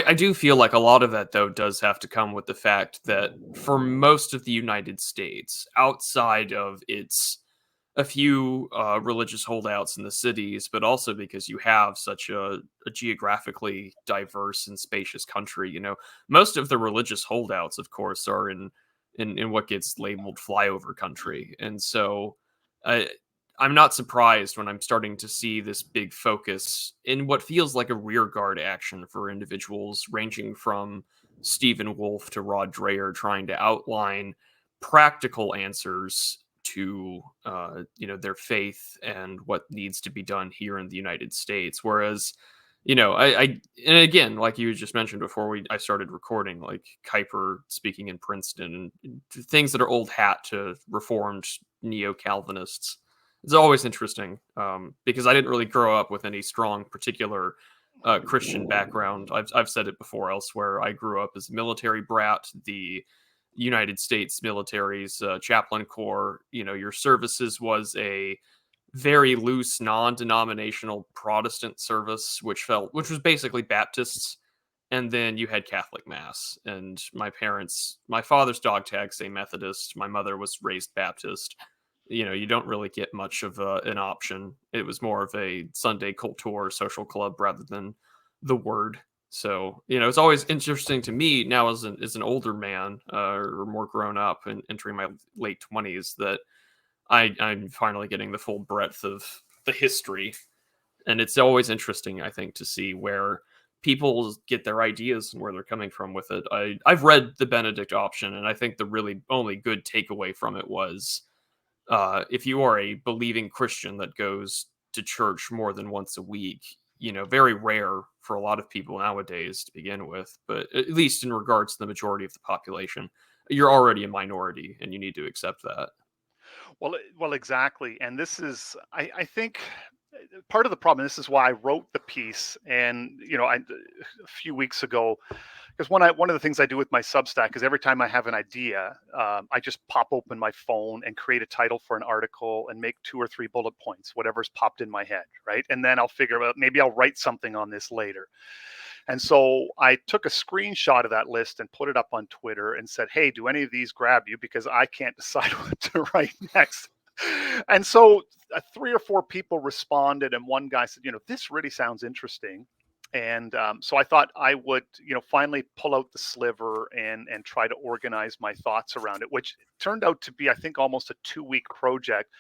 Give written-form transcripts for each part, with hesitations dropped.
I do feel like a lot of that, though, does have to come with the fact that for most of the United States, outside of its a few religious holdouts in the cities, but also because you have such a geographically diverse and spacious country. Most of the religious holdouts, of course, are in what gets labeled flyover country, and so I. I'm not surprised when I'm starting to see this big focus in what feels like a rearguard action for individuals ranging from Stephen Wolfe to Rod Dreher trying to outline practical answers to their faith and what needs to be done here in the United States. Whereas, I and again, like you just mentioned before I started recording, like Kuyper speaking in Princeton and things that are old hat to reformed neo Calvinists. It's always interesting because I didn't really grow up with any strong particular Christian background. I've said it before elsewhere. I grew up as a military brat. The United States military's chaplain corps, your services was a very loose, non-denominational Protestant service, which was basically Baptists, and then you had Catholic mass. And my father's dog tag say Methodist. My mother was raised Baptist. You don't really get much of an option. It was more of a Sunday culture social club rather than the word. So, it's always interesting to me now as an older man or more grown up and entering my late 20s that I'm finally getting the full breadth of the history. And it's always interesting, I think, to see where people get their ideas and where they're coming from with it. I've read the Benedict option, and I think the really only good takeaway from it was if you are a believing Christian that goes to church more than once a week, very rare for a lot of people nowadays to begin with, but at least in regards to the majority of the population, you're already a minority and you need to accept that. Well, exactly. And this is, I think, part of the problem. This is why I wrote the piece. And a few weeks ago, because one of the things I do with my Substack is every time I have an idea, I just pop open my phone and create a title for an article and make 2 or 3 bullet points, whatever's popped in my head, right? And then I'll figure out maybe I'll write something on this later. And so I took a screenshot of that list and put it up on Twitter and said, "Hey, do any of these grab you? Because I can't decide what to write next." And so 3 or 4 people responded, and one guy said, "This really sounds interesting." And so I thought I would, finally pull out the sliver and try to organize my thoughts around it, which turned out to be, I think, almost a 2-week project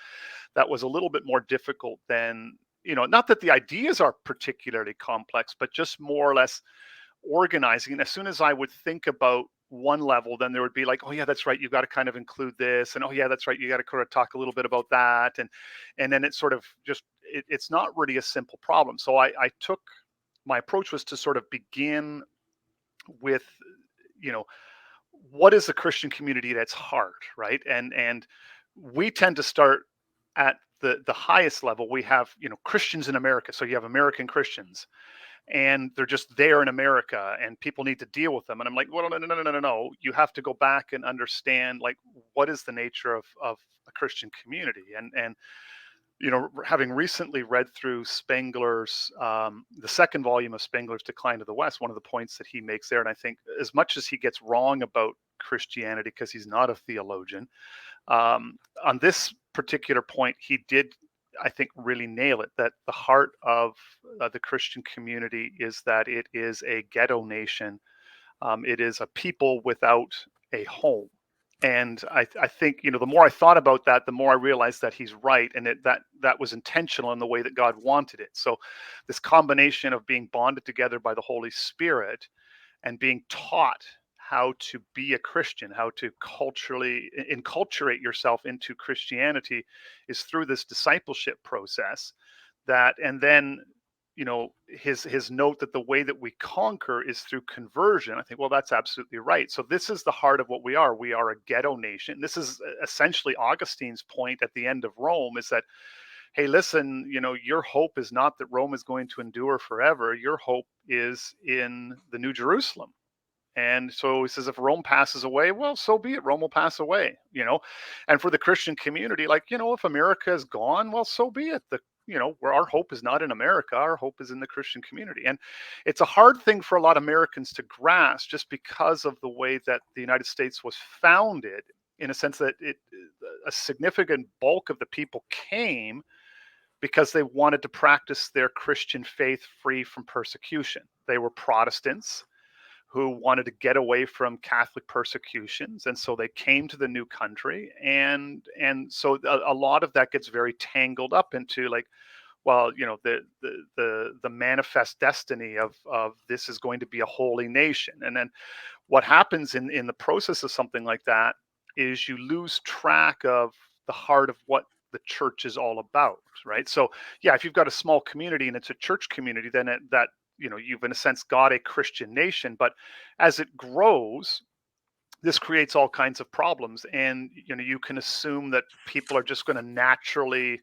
that was a little bit more difficult than, not that the ideas are particularly complex, but just more or less organizing. And as soon as I would think about one level, then there would be like, "Oh yeah, that's right, you've got to kind of include this," and "Oh yeah, that's right, you got to kind of talk a little bit about that," and then it sort of just it's not really a simple problem. So I took my approach was to sort of begin with, you know what is the Christian community at its heart, right? And we tend to start at the highest level. We have, Christians in America, so you have American Christians, and they're just there in America, and people need to deal with them. And I'm like, well, no, no, no, no, no, no. You have to go back and understand, like, what is the nature of a Christian community, and having recently read through Spengler's, the second volume of Spengler's Decline of the West, one of the points that he makes there, and I think as much as he gets wrong about Christianity because he's not a theologian, on this particular point, he did, I think, really nail it, that the heart of the Christian community is that it is a ghetto nation. It is a people without a home. And I think, the more I thought about that, the more I realized that he's right, and that was intentional in the way that God wanted it. So this combination of being bonded together by the Holy Spirit and being taught how to be a Christian, how to culturally enculturate yourself into Christianity, is through this discipleship process. And then, his note that the way that we conquer is through conversion. I think, well, that's absolutely right. So this is the heart of what we are. We are a ghetto nation. This is essentially Augustine's point at the end of Rome, is that, hey, listen, your hope is not that Rome is going to endure forever. Your hope is in the New Jerusalem. And so he says, if Rome passes away, well, so be it. Rome will pass away, And for the Christian community, like, if America is gone, well, so be it. where our hope is not in America, our hope is in the Christian community. And it's a hard thing for a lot of Americans to grasp just because of the way that the United States was founded, in a sense that a significant bulk of the people came because they wanted to practice their Christian faith free from persecution. They were Protestants who wanted to get away from Catholic persecutions, and so they came to the new country, and so a lot of that gets very tangled up into, like, well, the manifest destiny of this is going to be a holy nation. And then what happens in the process of something like that is you lose track of the heart of what the church is all about, right? So yeah, if you've got a small community and it's a church community, then that you've in a sense got a Christian nation. But as it grows, this creates all kinds of problems, and you can assume that people are just going to naturally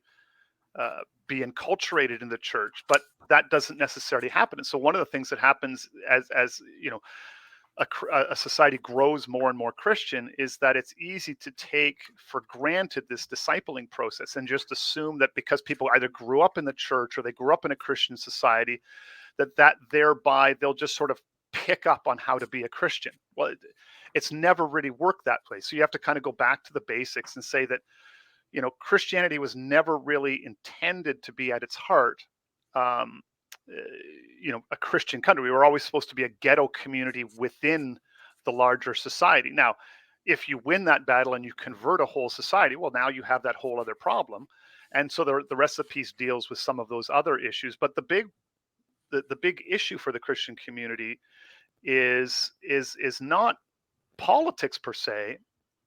be enculturated in the church, but that doesn't necessarily happen. And so one of the things that happens as a society grows more and more Christian is that it's easy to take for granted this discipling process and just assume that because people either grew up in the church or they grew up in a Christian society, that thereby they'll just sort of pick up on how to be a Christian. Well, it's never really worked that way. So you have to kind of go back to the basics and say that Christianity was never really intended to be at its heart, um, a Christian country. We were always supposed to be a ghetto community within the larger society. Now, if you win that battle and you convert a whole society, well, now you have that whole other problem. And so the rest of the piece deals with some of those other issues. But the big issue for the Christian community is not politics per se,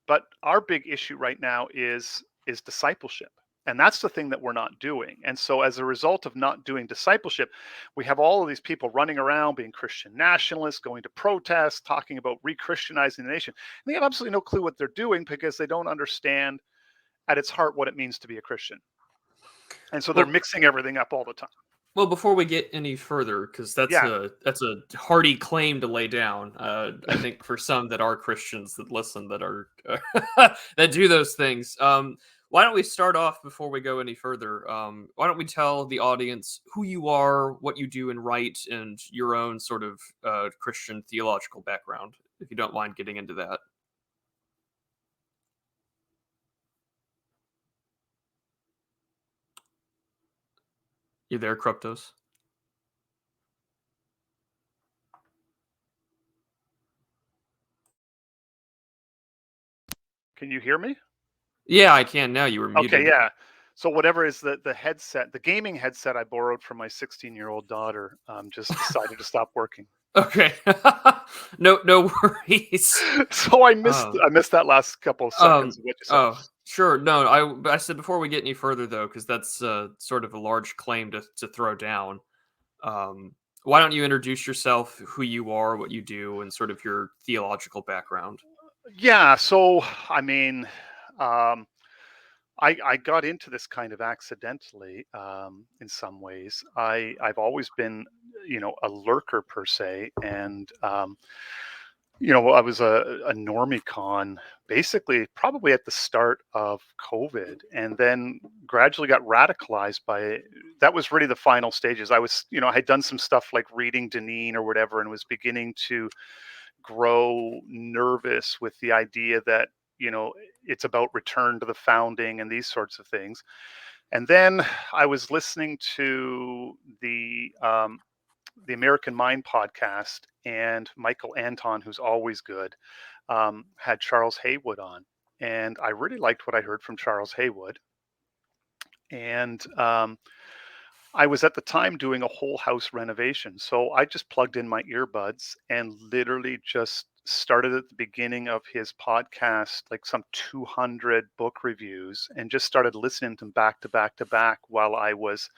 but our big issue right now is discipleship. And that's the thing that we're not doing. And so as a result of not doing discipleship, we have all of these people running around being Christian nationalists, going to protests, talking about re-Christianizing the nation. And they have absolutely no clue what they're doing because they don't understand at its heart what it means to be a Christian. And so they're Well, mixing everything up all the time. well, before we get any further, because that's Yeah. a hardy claim to lay down. I think for some that are Christians that listen that are that do those things. Why don't we start off before we go any further? Why don't we tell the audience who you are, what you do and write, and your own sort of Christian theological background, if you don't mind getting into that. You there, Kruptos? Can you hear me? Yeah, I can now. You were Okay, muted. yeah. So whatever is the headset, the gaming headset I borrowed from my 16-year-old daughter, just decided to stop working. Okay. No worries. So I missed Uh, I missed that last couple of seconds Um. of what you said. Oh, sure. No, I said before we get any further though, because that's sort of a large claim to throw down. Um. Why don't you introduce yourself, who you are, what you do, and sort of your theological background? Yeah, so I mean, um, I got into this kind of accidentally, in some ways. I've always been, a lurker per se, and I was a normie con basically probably at the start of COVID, and then gradually got radicalized by that was really the final stages. I had done some stuff like reading Deneen or whatever, and was beginning to grow nervous with the idea that, it's about return to the founding and these sorts of things. And then I was listening to the American Mind podcast, and Michael Anton, who's always good, had Charles Haywood on. And I really liked what I heard from Charles Haywood. And I was at the time doing a whole house renovation. So I just plugged in my earbuds and literally just started at the beginning of his podcast, like some 200 book reviews, and just started listening to them back to back to back while I was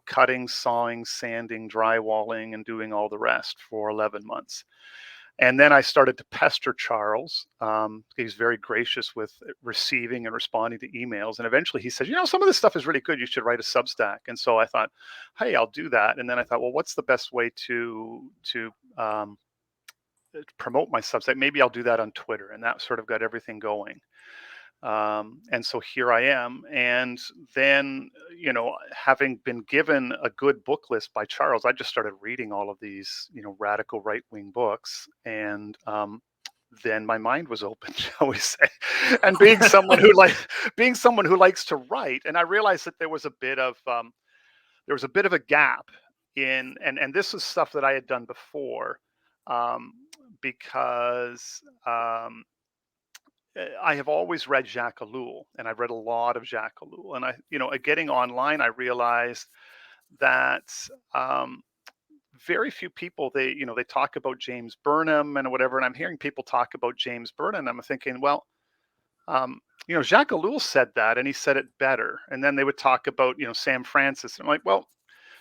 cutting, sawing, sanding, drywalling, and doing all the rest for 11 months. And then I started to pester Charles. He was very gracious with receiving and responding to emails. And eventually he said, some of this stuff is really good. You should write a Substack. And so I thought, hey, I'll do that. And then I thought, well, what's the best way to promote my Substack? Maybe I'll do that on Twitter. And that sort of got everything going. And so here I am. And then, having been given a good book list by Charles, I just started reading all of these, radical right wing books. And then my mind was open, shall we say? And being someone who likes to write, and I realized that there was a bit of a gap in, and this is stuff that I had done before, um, because I have always read Jacques Ellul, and I've read a lot of Jacques Ellul. And getting online, I realized that um, very few people, they talk about James Burnham and whatever, and I'm hearing people talk about James Burnham, and I'm thinking, well, Jacques Ellul said that, and he said it better. And then they would talk about, Sam Francis, and I'm like, well,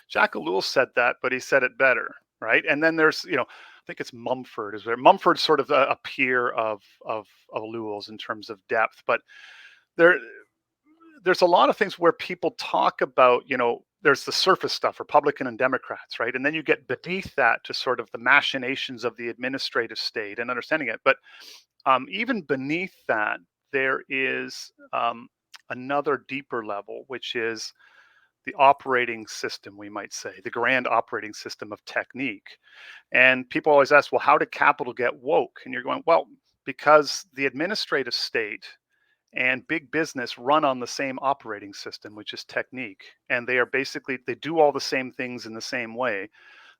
Jacques Ellul said that, but he said it better, right? And then there's, I think it's Mumford. Is there? Mumford's sort of a peer of Ellul's in terms of depth, but there there's a lot of things where people talk about, there's the surface stuff, Republican and Democrats, right? And then you get beneath that to sort of the machinations of the administrative state and understanding it. But even beneath that, there is another deeper level, which is the operating system, we might say, the grand operating system of technique. And people always ask, well, how did capital get woke? And you're going, well, because the administrative state and big business run on the same operating system, which is technique. And they do all the same things in the same way,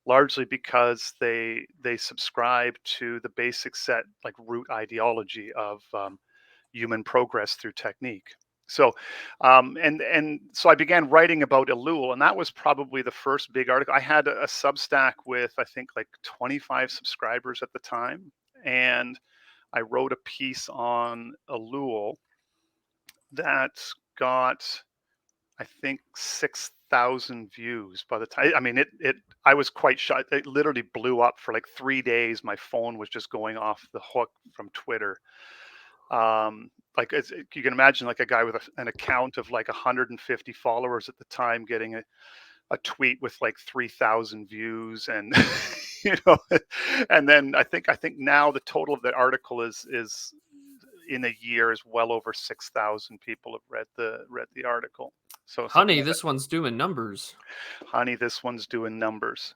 largely because they subscribe to the basic set, like, root ideology of human progress through technique. So, and so I began writing about Ellul, and that was probably the first big article. I had a Substack with, I think, like 25 subscribers at the time, and I wrote a piece on Ellul that got, I think, 6,000 views by the time. I mean, I was quite shocked. It literally blew up for like 3 days. My phone was just going off the hook from Twitter. Like, you can imagine, like, a guy with an account of like 150 followers at the time getting a tweet with like 3,000 views, and you know, and then I think now the total of the article is in a year is well over 6,000 people have read the article. So something Honey, like that. this one's doing numbers. Honey, this one's doing numbers.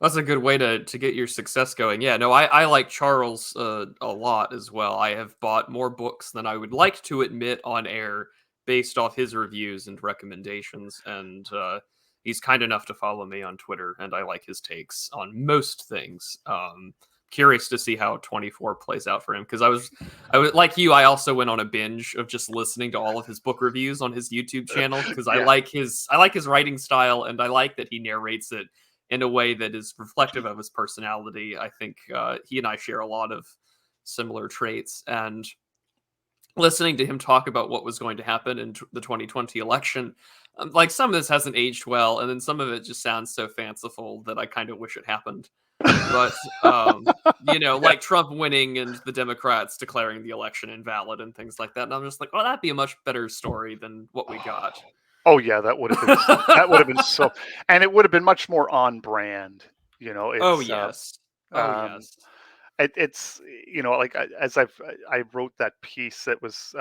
That's a good way to get your success going. Yeah, no, I like Charles a lot as well. I have bought more books than I would like to admit on air based off his reviews and recommendations. And he's kind enough to follow me on Twitter, and I like his takes on most things. Curious to see how 24 plays out for him, because I was like you. I also went on a binge of just listening to all of his book reviews on his YouTube channel, because Yeah. I like his writing style, and I like that he narrates it in a way that is reflective of his personality. I think he and I share a lot of similar traits, and listening to him talk about what was going to happen in the 2020 election, like, some of this hasn't aged well, and then some of it just sounds so fanciful that I kind of wish it happened. But Yeah. like Trump winning and the Democrats declaring the election invalid and things like that, and I'm just like, oh, that'd be a much better story than what we got. Oh yeah, that would have been so, and it would have been much more on brand. Oh It's yes, oh um, yes. it's like, as I wrote that piece that was,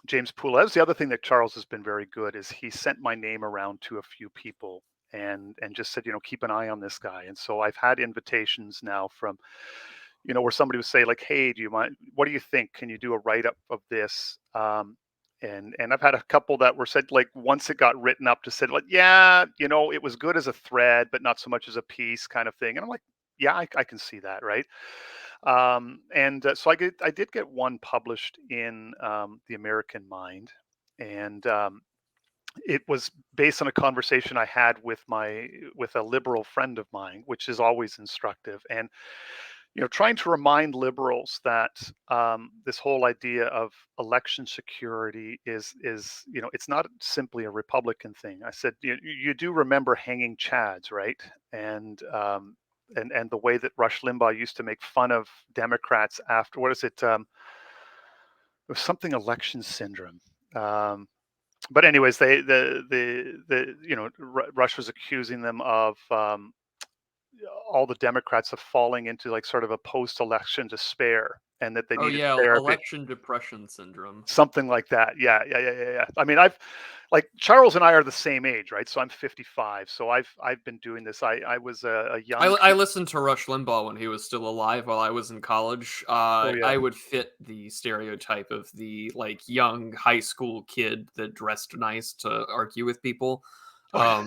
James Poole. That's the other thing that Charles has been very good, is he sent my name around to a few people, and just said, keep an eye on this guy. And so I've had invitations now from, where somebody would say, like, hey, do you mind? What do you think? Can you do a write up of this? And I've had a couple that were said, like, once it got written up, to said, like, yeah, it was good as a thread, but not so much as a piece, kind of thing. And I'm like, yeah, I can see that, right? And so I did get one published in the American Mind, and it was based on a conversation I had with a liberal friend of mine, which is always instructive. And trying to remind liberals that this whole idea of election security is it's not simply a Republican thing. I said, you do remember hanging chads, right? And the way that Rush Limbaugh used to make fun of Democrats after, what is it? It was something election syndrome. But anyways, Rush was accusing them of all the Democrats of falling into, like, sort of a post-election despair. and that they Oh needed yeah, therapy. election depression syndrome. Something like that. Yeah, yeah, yeah, yeah, yeah. I mean, I've like Charles and I are the same age, right? So I'm 55. So I've been doing this. I was a young I kid. listened to Rush Limbaugh when he was still alive while I was in college. Oh yeah. I would fit the stereotype of the like young high school kid that dressed nice to argue with people. I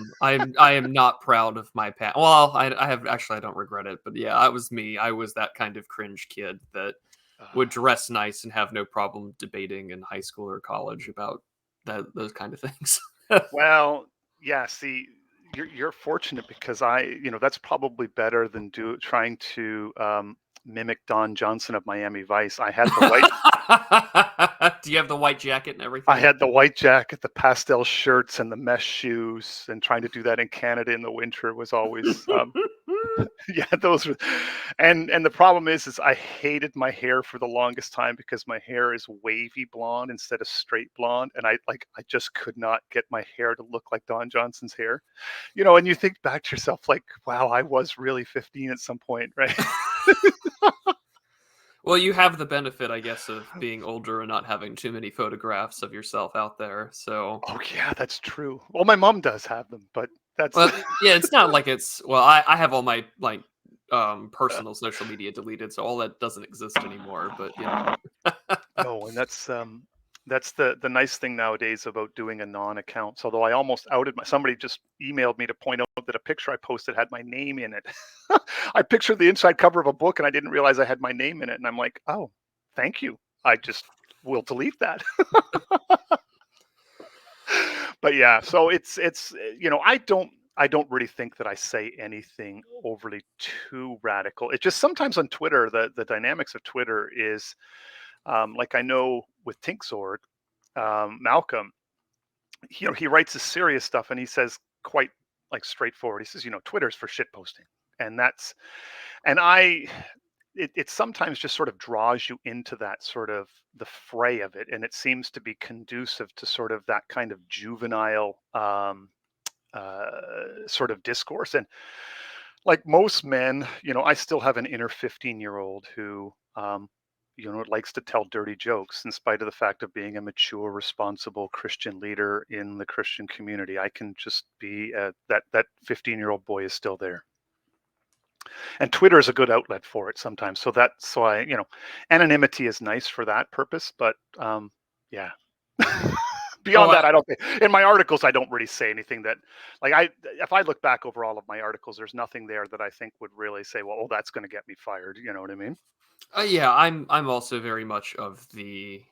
am not proud of my past. Well, I have actually I don't regret it, but yeah, that was me. I was that kind of cringe kid that would dress nice and have no problem debating in high school or college about those kind of things. Well, yeah, see, you're fortunate because that's probably better than trying to mimic Don Johnson of Miami Vice. Do you have the white jacket and I everything? had the white jacket, the pastel shirts, and the mesh shoes, and trying to do that in Canada in the winter was always yeah, those were, and the problem is I hated my hair for the longest time because my hair is wavy blonde instead of straight blonde, and I just could not get my hair to look like Don Johnson's hair. And you think back to yourself like, wow, I was really 15 at some point, right? Well, you have the benefit, I guess, of being older and not having too many photographs of yourself out there. So, Oh yeah, that's true. Well, my mom does have them, but that's well, yeah, it's not like it's well, I have all my like personal social media deleted, so all that doesn't exist anymore. But you know, no, and that's the nice thing nowadays about doing a non-account. So although I almost outed somebody just emailed me to point out that a picture I posted had my name in it. I pictured the inside cover of a book and I didn't realize I had my name in it. And I'm like, oh, thank you. I just will delete that. But yeah, so it's I don't really think that I say anything overly too radical. It just sometimes on Twitter, the dynamics of Twitter is like I know with Tinksword, Malcolm, he writes the serious stuff and he says quite like straightforward. He says, Twitter's for shit posting. And that's and I it sometimes just sort of draws you into that sort of the fray of it. And it seems to be conducive to sort of that kind of juvenile sort of discourse. And like most men, I still have an inner 15-year-old who likes to tell dirty jokes in spite of the fact of being a mature, responsible Christian leader in the Christian community. I can just be that 15-year-old boy is still there. And Twitter is a good outlet for it sometimes. So that's why, anonymity is nice for that purpose, but yeah. oh, Beyond that, I don't think in my articles I don't really say anything that like if I look back over all of my articles, there's nothing there that I think would really say, well, oh, that's going to get me fired. You know what I mean? yeah, I'm also very much of the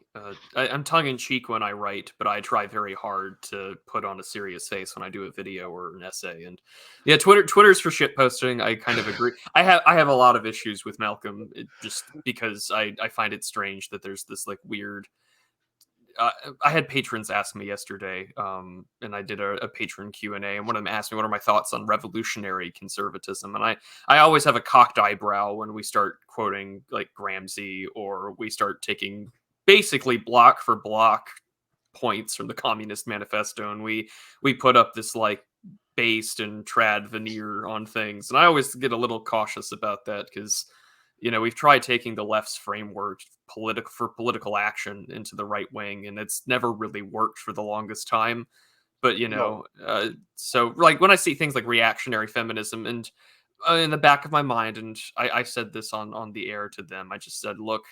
I'm tongue in cheek when I write, but I try very hard to put on a serious face when I do a video or an essay. And yeah, Twitter's for shit posting. I kind of agree. I have a lot of issues with Malcolm just because I find it strange that there's this like weird. I had patrons ask me yesterday, and I did a patron Q&A, and one of them asked me what are my thoughts on revolutionary conservatism, and I always have a cocked eyebrow when we start quoting like Gramsci or we start taking basically block for block points from the Communist Manifesto, and we put up this like based and trad veneer on things, and I always get a little cautious about that because we've tried taking the left's framework for political action into the right wing, and it's never really worked for the longest time. But No. so like when I see things like reactionary feminism, and in the back of my mind, and I said this on the air to them, I just said, look,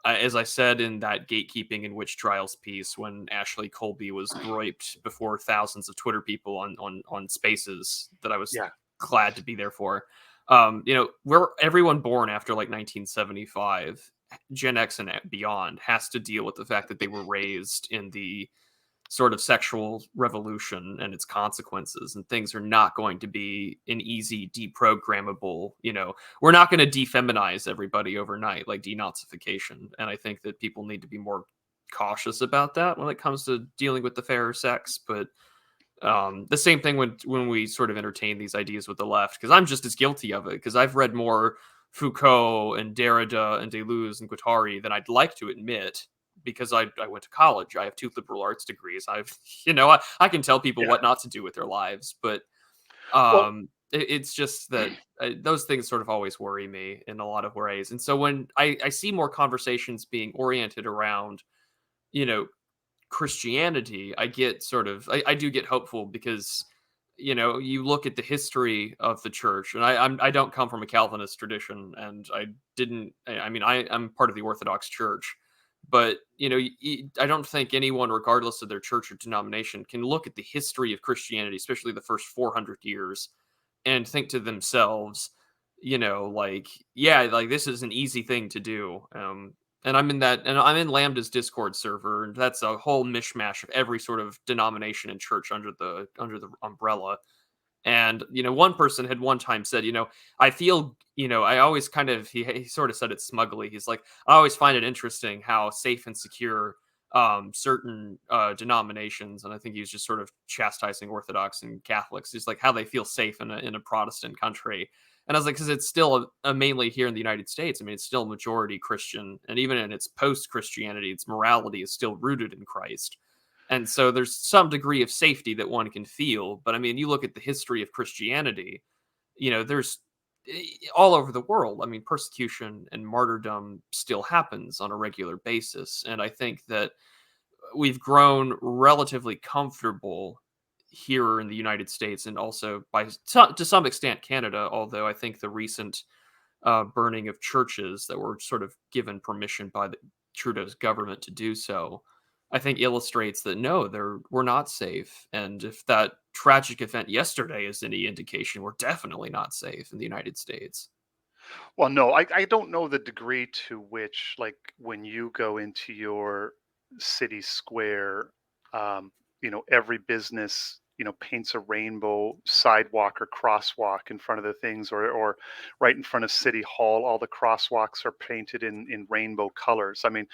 as I said in that gatekeeping and witch trials piece, when Ashley Colby was griped before thousands of Twitter people on spaces that I was Yeah. glad to be there for. Where everyone born after like 1975, Gen X and beyond, has to deal with the fact that they were raised in the sort of sexual revolution and its consequences, and things are not going to be an easy deprogrammable. We're not going to defeminize everybody overnight like denazification, and I think that people need to be more cautious about that when it comes to dealing with the fairer sex. But the same thing when we sort of entertain these ideas with the left, because I'm just as guilty of it, because I've read more Foucault and Derrida and Deleuze and Guattari than I'd like to admit, because I went to college. I have 2 liberal arts degrees. I can tell people Yeah. what not to do with their lives. But Well, um it's just that those things sort of always worry me in a lot of ways. And so when I see more conversations being oriented around, you know, Christianity, I get sort of I do get hopeful because you look at the history of the church, and I don't come from a Calvinist tradition, and I didn't. I mean, I'm part of the Orthodox Church, but I don't think anyone, regardless of their church or denomination, can look at the history of Christianity, especially the first 400 years, and think to themselves, like, yeah, like this is an easy thing to do. And I'm in Lambda's Discord server, and that's a whole mishmash of every sort of denomination and church under the umbrella. And one person had one time said, I feel, I always kind of he sort of said it smugly. He's like, I always find it interesting how safe and secure certain denominations, and I think he was just sort of chastising Orthodox and Catholics, just like how they feel safe in a Protestant country. And I was like, because it's still mainly here in the United States. I mean, it's still majority Christian, and even in its post-Christianity, its morality is still rooted in Christ. And so there's some degree of safety that one can feel. But I mean, you look at the history of Christianity, there's all over the world. I mean, persecution and martyrdom still happens on a regular basis. And I think that we've grown relatively comfortable here in the United States, and also to some extent Canada, although I think the recent burning of churches that were sort of given permission by the Trudeau's government to do so, I think illustrates that no, we're not safe. And if that tragic event yesterday is any indication, we're definitely not safe in the United States. Well, no, I don't know the degree to which, like, when you go into your city square, every business, paints a rainbow sidewalk or crosswalk in front of the things, or right in front of City Hall, all the crosswalks are painted in rainbow colors. I mean,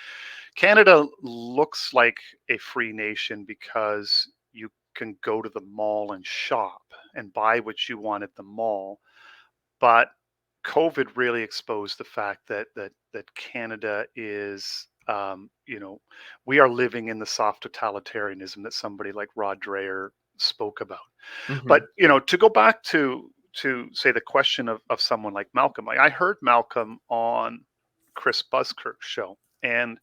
Canada looks like a free nation because you can go to the mall and shop and buy what you want at the mall. But COVID really exposed the fact that Canada is, we are living in the soft totalitarianism that somebody like Rod Dreher spoke about. But Hmm. to go back to say the question of someone like Malcolm, like I heard Malcolm on Chris Buzzkirk's show, and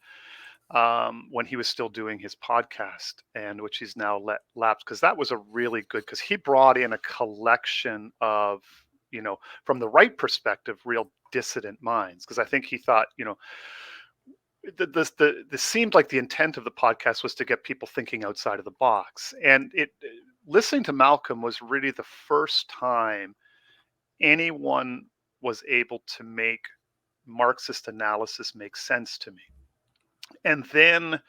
when he was still doing his podcast, and which he's now let lapse, because that was a really good, because he brought in a collection of, from the right perspective, real dissident minds. Because I think he thought, the seemed like the intent of the podcast was to get people thinking outside of the box, and listening to Malcolm was really the first time anyone was able to make Marxist analysis make sense to me. And then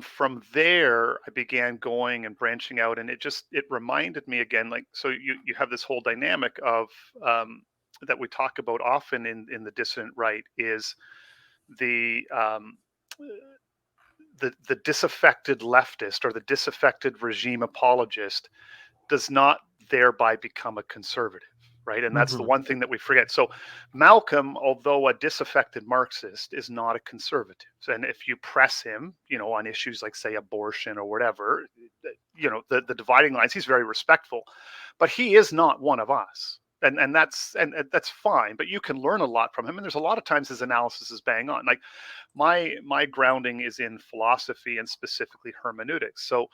from there, I began going and branching out, and it reminded me again, like, so you have this whole dynamic of, that we talk about often in the dissident right, is the the disaffected leftist or the disaffected regime apologist does not thereby become a conservative, right? And that's the Hmm. one thing that we forget. So Malcolm, although a disaffected Marxist, is not a conservative. And if you press him, on issues like, say, abortion or whatever, the dividing lines, he's very respectful, but he is not one of us. And that's fine, but you can learn a lot from him. And there's a lot of times his analysis is bang on. Like, my grounding is in philosophy and specifically hermeneutics. So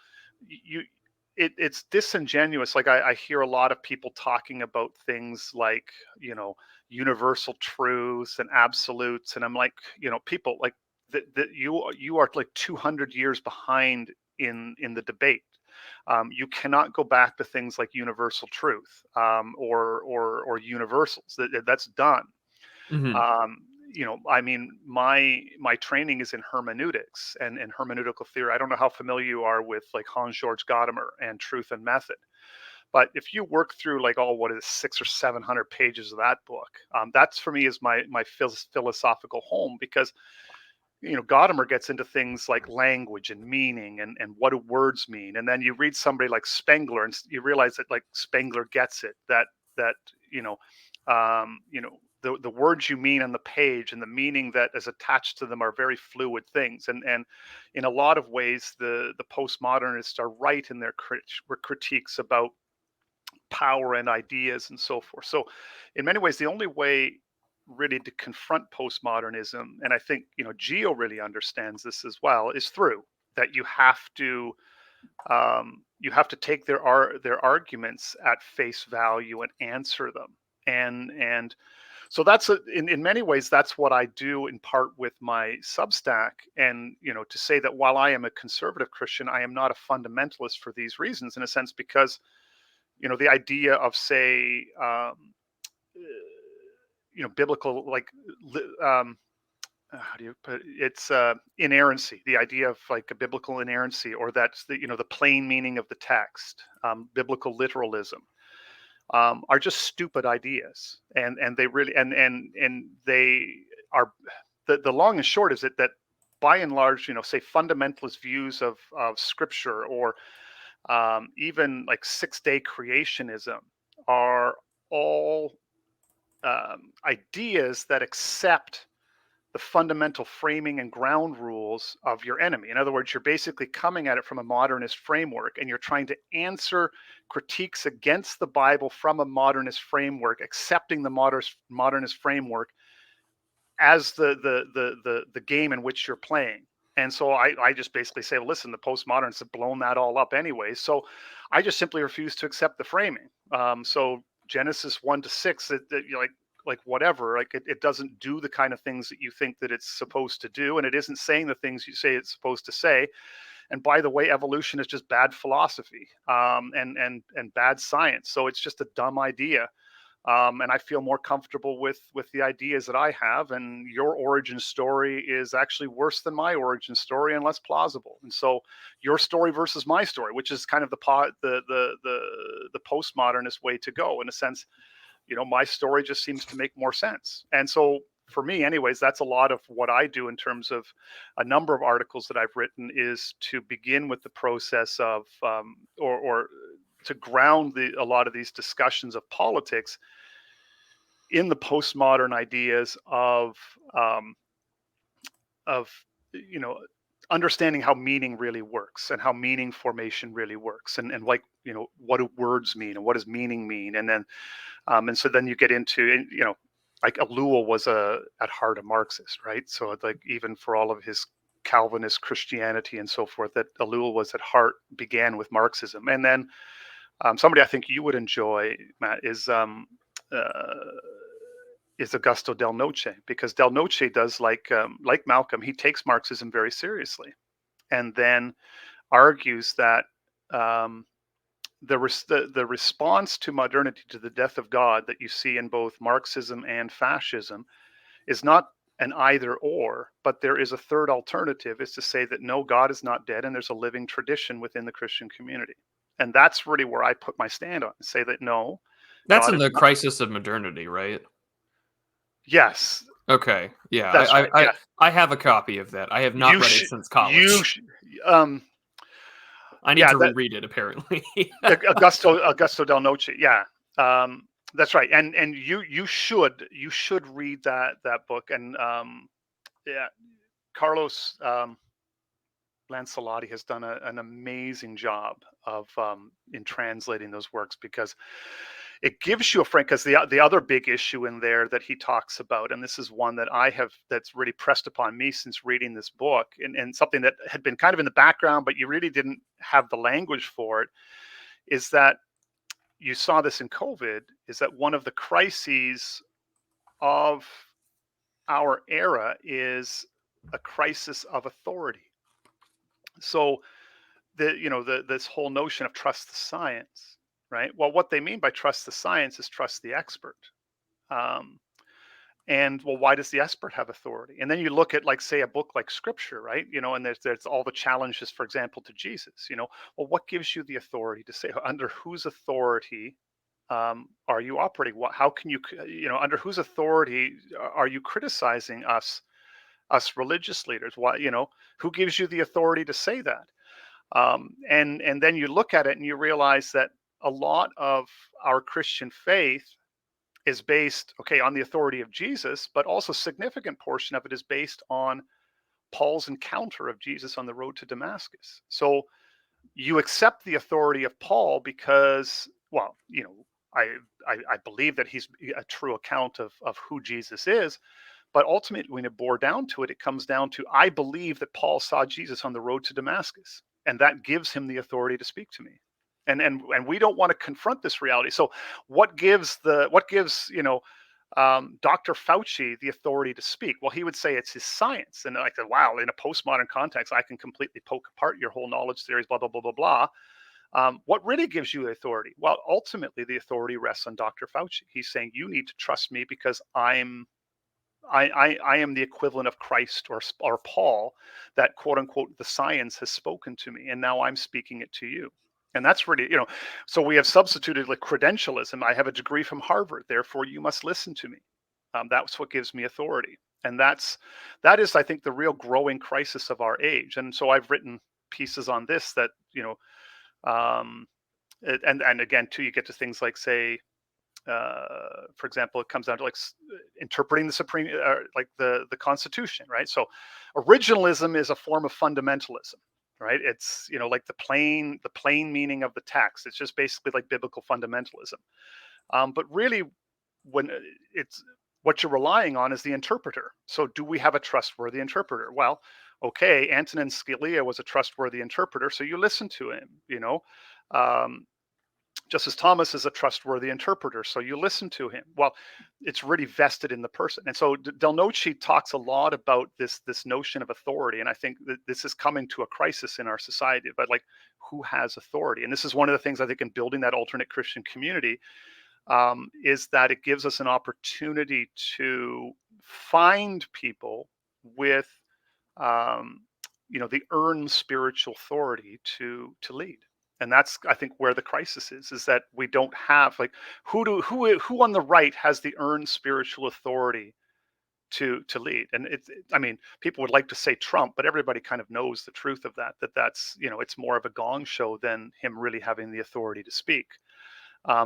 you it's disingenuous. Like, I hear a lot of people talking about things like, universal truths and absolutes, and I'm like, people, like, that you are like 200 years behind in the debate. You cannot go back to things like universal truth, or universals. That's done. Hmm. um, I mean, my training is in hermeneutics and hermeneutical theory. I don't know how familiar you are with, like, Hans-Georg Gadamer and Truth and Method, but if you work through, like, all, what is 600 or 700 pages of that book, that's, for me, is my philosophical home. Because Gadamer gets into things like language and meaning, and what do words mean, and then you read somebody like Spengler, and you realize that, like, Spengler gets it, that you know the words you mean on the page and the meaning that is attached to them are very fluid things. And in a lot of ways, the postmodernists are right in their critiques about power and ideas and so forth. So in many ways, the only way really to confront postmodernism, and I think, Geo really understands this as well, is through that you have to take their arguments at face value and answer them. And so in many ways, that's what I do in part with my Substack. And, to say that while I am a conservative Christian, I am not a fundamentalist for these reasons, in a sense, because, the idea of, say, biblical, like, how do you put it? It's inerrancy, the idea of like a biblical inerrancy, or that's the plain meaning of the text, biblical literalism, are just stupid ideas, and they really and they are. The long and short is that by and large, say fundamentalist views of scripture, or even like 6-day creationism, are all ideas that accept the fundamental framing and ground rules of your enemy. In other words, you're basically coming at it from a modernist framework, and you're trying to answer critiques against the Bible from a modernist framework, accepting the modernist framework as the game in which you're playing. And so I just basically say, well, listen, the postmodernists have blown that all up anyway. So I just simply refuse to accept the framing. So Genesis 1-6, like whatever, like it doesn't do the kind of things that you think that it's supposed to do, and it isn't saying the things you say it's supposed to say. And by the way, evolution is just bad philosophy, and bad science. So it's just a dumb idea. And I feel more comfortable with the ideas that I have. And your origin story is actually worse than my origin story and less plausible. And so your story versus my story, which is kind of the postmodernist way to go, in a sense. My story just seems to make more sense. And so for me, anyways, that's a lot of what I do in terms of a number of articles that I've written, is to begin with the process of, or to ground a lot of these discussions of politics in the postmodern ideas of understanding how meaning really works, and how meaning formation really works, and like, what do words mean, and what does meaning mean, and then and so then you get into, like Ellul was at heart a Marxist, right? So it's like, even for all of his Calvinist Christianity and so forth, that Ellul was at heart began with Marxism. And then somebody I think you would enjoy, Matt, is Augusto Del Noce, because Del Noce does, like Malcolm, he takes Marxism very seriously, and then argues that the response to modernity, to the death of God, that you see in both Marxism and fascism, is not an either or, but there is a third alternative, is to say that no, God is not dead, and there's a living tradition within the Christian community. And that's really where I put my stand on, say that no, That's God in is the not. Crisis of Modernity, right? Yes, Okay, yeah, that's right. Yeah, I have a copy of that. I have not you read it should, since college. I need yeah, to that reread it, apparently. Augusto Del Noce. Yeah, that's right. And you should read that book. And yeah, Carlos Lancelotti has done an amazing job of in translating those works, because it gives you a frank. Because the other big issue in there that he talks about, and this is one that that's really pressed upon me since reading this book, and something that had been kind of in the background, but you really didn't have the language for it, is that you saw this in COVID, is that one of the crises of our era is a crisis of authority. So this whole notion of trust the science, right? Well, what they mean by trust the science is trust the expert. Um, and well, why does the expert have authority? And then you look at, like, say, a book like Scripture, right? And there's all the challenges, for example, to Jesus. Well, what gives you the authority to say, under whose authority are you operating? How can you, under whose authority are you criticizing us religious leaders? Why, who gives you the authority to say that? And then you look at it and you realize that a lot of our Christian faith is based, okay, on the authority of Jesus, but also a significant portion of it is based on Paul's encounter of Jesus on the road to Damascus. So you accept the authority of Paul because, well, I believe that he's a true account of who Jesus is. But ultimately, when it bore down to it, it comes down to, I believe that Paul saw Jesus on the road to Damascus, and that gives him the authority to speak to me. And we don't want to confront this reality. So what gives Dr. Fauci the authority to speak? Well, he would say it's his science. And like, wow, in a postmodern context, I can completely poke apart your whole knowledge theories, blah, blah, blah, blah, blah. What really gives you authority? Well, ultimately, the authority rests on Dr. Fauci. He's saying, you need to trust me because I am the equivalent of Christ or Paul, that quote unquote the science has spoken to me, and now I'm speaking it to you. And that's really, so we have substituted like credentialism. I have a degree from Harvard, therefore you must listen to me. That's what gives me authority, and that is, I think, the real growing crisis of our age. And so I've written pieces on this that um, and again too, you get to things like, say, for example, it comes down to like interpreting the supreme, like the Constitution, right? So, originalism is a form of fundamentalism, right? It's like the plain meaning of the text. It's just basically like biblical fundamentalism. But really, when it's what you're relying on is the interpreter. So, do we have a trustworthy interpreter? Well, okay, Antonin Scalia was a trustworthy interpreter, so you listen to him. Um, Justice Thomas is a trustworthy interpreter, so you listen to him. Well, it's really vested in the person. And so Del Noce talks a lot about this notion of authority, and I think that this is coming to a crisis in our society. But like, who has authority? And this is one of the things I think in building that alternate Christian community, is that it gives us an opportunity to find people with, um, the earned spiritual authority to lead. And that's, I think, where the crisis is that we don't have like, who on the right has the earned spiritual authority to lead. And I mean, people would like to say Trump, but everybody kind of knows the truth of that's it's more of a gong show than him really having the authority to speak.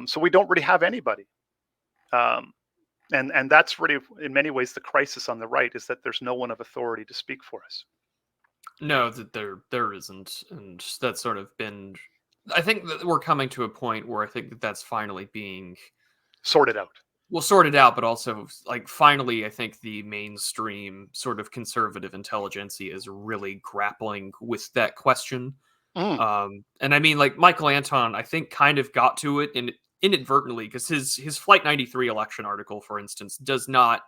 So we don't really have anybody. And that's really, in many ways, the crisis on the right, is that there's no one of authority to speak for us. No, that there isn't, and that's sort of been. I think that we're coming to a point where I think that that's finally being Sorted out. sorted out, but also like finally, I think the mainstream sort of conservative intelligentsia is really grappling with that question. Mm. And I mean, like Michael Anton, I think kind of got to it inadvertently, because his Flight 93 election article, for instance, does not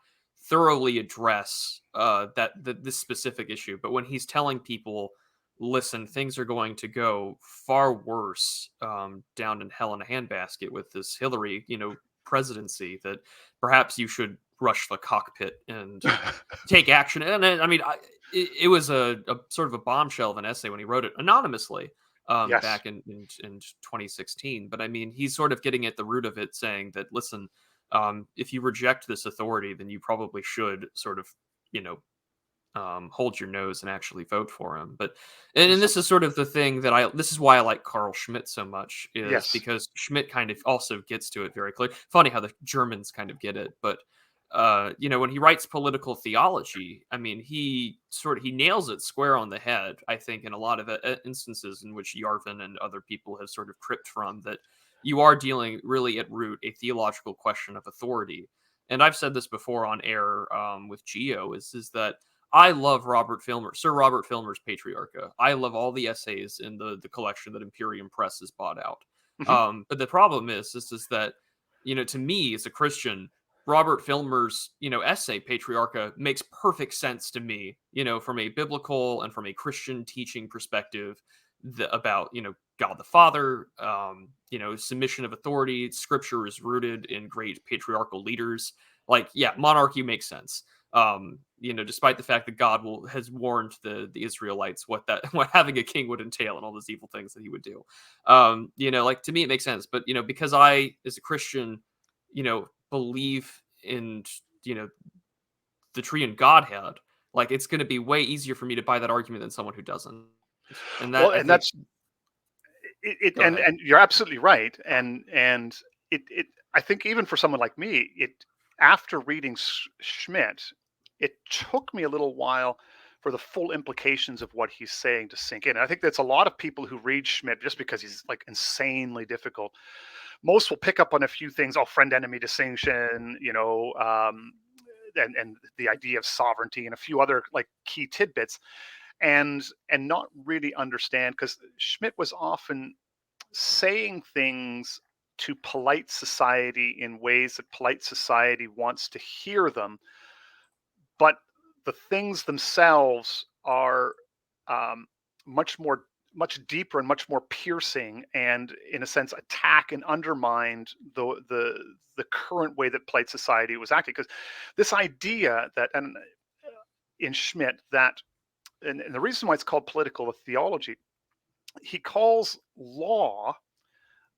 thoroughly address this specific issue. But when he's telling people, listen, things are going to go far worse down in hell in a handbasket with this Hillary, presidency, that perhaps you should rush the cockpit and take action. And I mean, it was a sort of a bombshell of an essay when he wrote it anonymously Yes. back in 2016. But I mean, he's sort of getting at the root of it, saying that, listen, if you reject this authority, then you probably should sort of, hold your nose and actually vote for him. But and So, this is sort of the thing that this is why I like Carl Schmitt so much, is yes. because Schmitt kind of also gets to it very clear. Funny how the Germans kind of get it, but when he writes political theology, I mean, he nails it square on the head, I think, in a lot of instances in which Yarvin and other people have sort of tripped from, that you are dealing really at root a theological question of authority. And I've said this before on air with Geo, is that I love Sir Robert Filmer's Patriarcha. I love all the essays in the collection that Imperium Press has bought out. Hmm. But the problem is that, to me as a Christian, Robert Filmer's, essay Patriarcha makes perfect sense to me, from a biblical and from a Christian teaching perspective, about, God the Father, submission of authority. Scripture is rooted in great patriarchal leaders. Like, yeah, monarchy makes sense. Despite the fact that God has warned the Israelites what having a king would entail and all those evil things that he would do. Like, to me it makes sense. But because I, as a Christian, believe in the tree and Godhead, like, it's going to be way easier for me to buy that argument than someone who doesn't. And that, Well, I and think. that's it. Go ahead. And you're absolutely right. And it I think even for someone like me, after reading Schmidt, it took me a little while for the full implications of what he's saying to sink in. And I think that's a lot of people who read Schmidt just because he's like insanely difficult. Most will pick up on a few things, oh, friend enemy distinction, and the idea of sovereignty and a few other like key tidbits, and not really understand, because Schmidt was often saying things to polite society in ways that polite society wants to hear them, but the things themselves are um, much deeper and much more piercing, and in a sense attack and undermine the current way that polite society was acting. Because this idea that, and in Schmidt, that, and the reason why it's called political theology, he calls law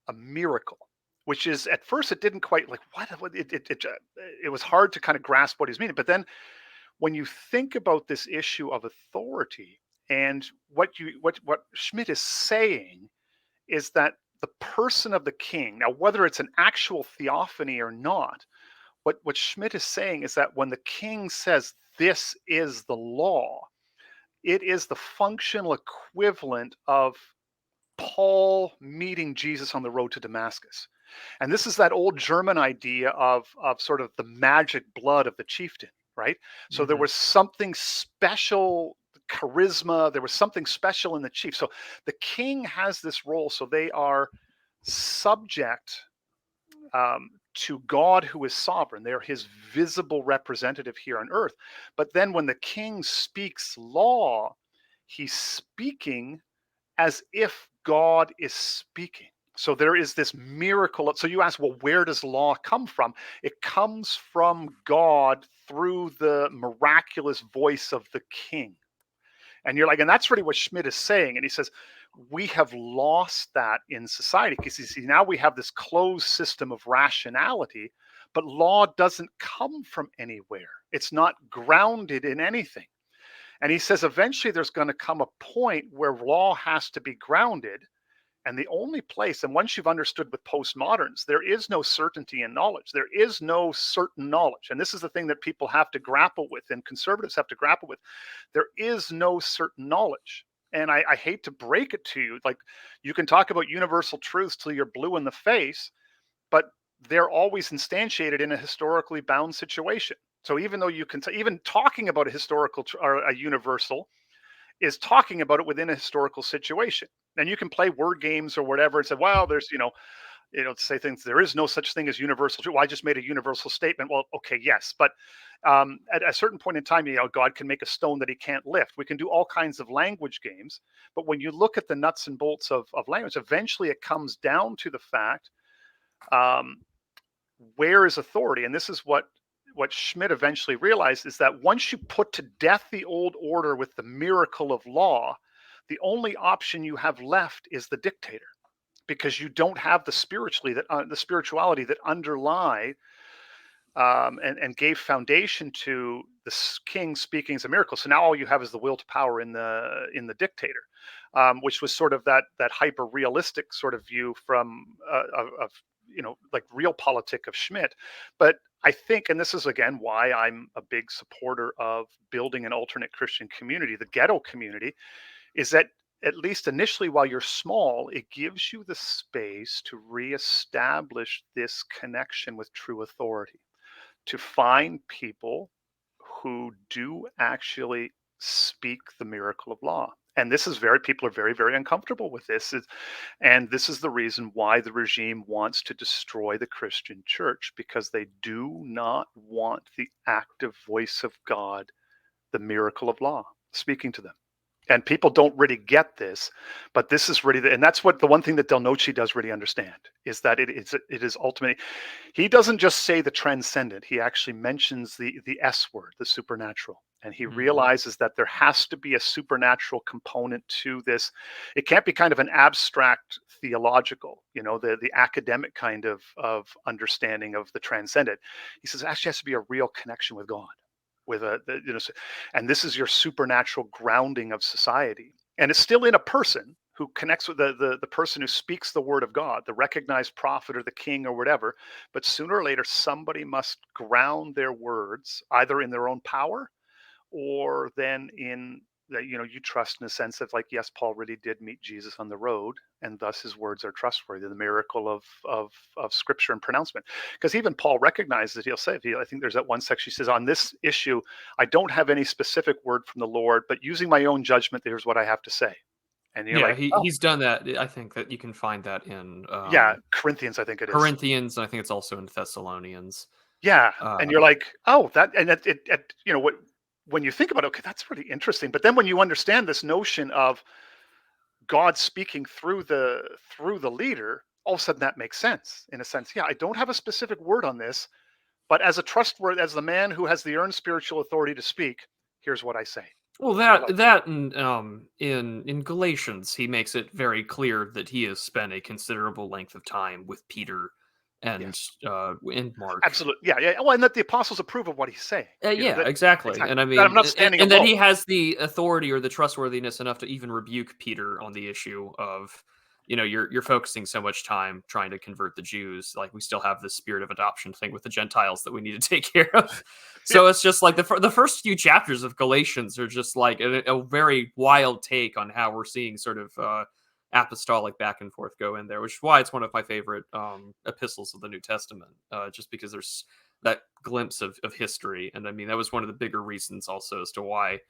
a miracle, which is, at first it didn't quite, like, what it was hard to kind of grasp what he's meaning. But then when you think about this issue of authority, and what Schmidt is saying is that the person of the king, now whether it's an actual theophany or not, what Schmidt is saying is that when the king says this is the law, it is the functional equivalent of Paul meeting Jesus on the road to Damascus. And this is that old German idea of sort of the magic blood of the chieftain, right? So there Mhm. was something special, charisma, there was something special in the chief. So the king has this role. So they are subject to God, who is sovereign. They're his visible representative here on earth. But then when the king speaks law, he's speaking as if God is speaking. So there is this miracle. So you ask, well, where does law come from? It comes from God through the miraculous voice of the king. And you're like, and that's really what Schmidt is saying. And he says, we have lost that in society, because you see, now we have this closed system of rationality, but law doesn't come from anywhere. It's not grounded in anything. And he says eventually there's going to come a point where law has to be grounded. And the only place, and once you've understood with postmoderns, there is no certainty in knowledge. There is no certain knowledge. And this is the thing that people have to grapple with, and conservatives have to grapple with. There is no certain knowledge. And I hate to break it to you. Like, you can talk about universal truths till you're blue in the face, but they're always instantiated in a historically bound situation. So even though you can, even talking about a historical or a universal is talking about it within a historical situation. And you can play word games or whatever and say, well, there's, say things, there is no such thing as universal truth. Well, I just made a universal statement. Well, okay, yes. But at a certain point in time, God can make a stone that he can't lift. We can do all kinds of language games. But when you look at the nuts and bolts of language, eventually it comes down to the fact, um, where is authority? And this is what Schmidt eventually realized, is that once you put to death the old order with the miracle of law, the only option you have left is the dictator, because you don't have the spirituality that underlie and gave foundation to the king speaking as a miracle. So now all you have is the will to power in the dictator, which was sort of that hyper realistic sort of view from of like realpolitik of Schmidt. But I think, and this is again why I'm a big supporter of building an alternate Christian community, the ghetto community, is that at least initially, while you're small, it gives you the space to reestablish this connection with true authority, to find people who do actually speak the miracle of law. And this is people are very, very uncomfortable with this. And this is the reason why the regime wants to destroy the Christian church, because they do not want the active voice of God, the miracle of law, speaking to them. And people don't really get this, but this is really and that's what the one thing that Del Noce does really understand, is that it is ultimately, he doesn't just say the transcendent, he actually mentions the S word, the supernatural. And he Mhm. realizes that there has to be a supernatural component to this. It can't be kind of an abstract theological, the academic kind of understanding of the transcendent. He says it actually has to be a real connection with God, with and this is your supernatural grounding of society. And it's still in a person who connects with the person who speaks the word of God, the recognized prophet or the king or whatever. But sooner or later, somebody must ground their words either in their own power or then in that, you trust in a sense of like, yes, Paul really did meet Jesus on the road, and thus his words are trustworthy, the miracle of scripture and pronouncement. Because even Paul recognizes it. He'll say, I think there's that one section, he says, on this issue, I don't have any specific word from the Lord, but using my own judgment, here's what I have to say. And you're Yeah, like, oh, he's done that. I think that you can find that in yeah, Corinthians, I think it is. Corinthians, and I think it's also in Thessalonians. Yeah, Uh, and you're like, oh, that, and what, when you think about it, okay, that's really interesting. But then when you understand this notion of God speaking through the leader, all of a sudden that makes sense. In a sense, yeah, I don't have a specific word on this, but as a trustworthy, as the man who has the earned spiritual authority to speak, here's what I say. well, And you're like, that and in Galatians, he makes it very clear that he has spent a considerable length of time with Peter and yes, Mark. absolutely, yeah, yeah. Well, and that the apostles approve of what he's saying. Yeah, That exactly. exactly. And I That I'm mean, not standing and that alone. he has the authority or the trustworthiness enough to even rebuke Peter on the issue of, you're focusing so much time trying to convert the Jews. Like, we still have this spirit of adoption thing with the Gentiles that we need to take care of. Yeah. So it's just like the first few chapters of Galatians are just like a very wild take on how we're seeing sort of apostolic back and forth go in there, which is why it's one of my favorite epistles of the New Testament, just because there's that glimpse of history. And I mean, that was one of the bigger reasons also as to why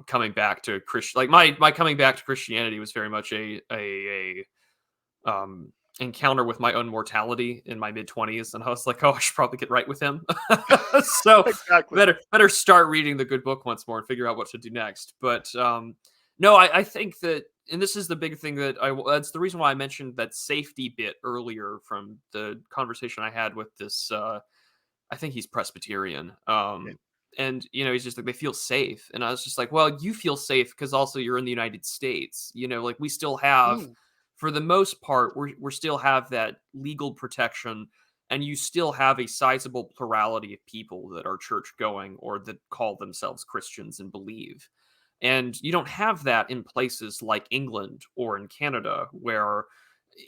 coming back to Christian, like my coming back to Christianity was very much a encounter with my own mortality in my mid-20s, and I was like, oh, I should probably get right with him. So Exactly. better start reading the good book once more and figure out what to do next. But no, I think that, and this is the big thing that that's the reason why I mentioned that safety bit earlier from the conversation I had with this I think he's Presbyterian. Yeah. And he's just like, they feel safe. And I was just like, well, you feel safe because also you're in the United States. Like, we still have, Mm, for the most part, we're still have that legal protection, and you still have a sizable plurality of people that are church going or that call themselves Christians and believe. And you don't have that in places like England or in Canada, where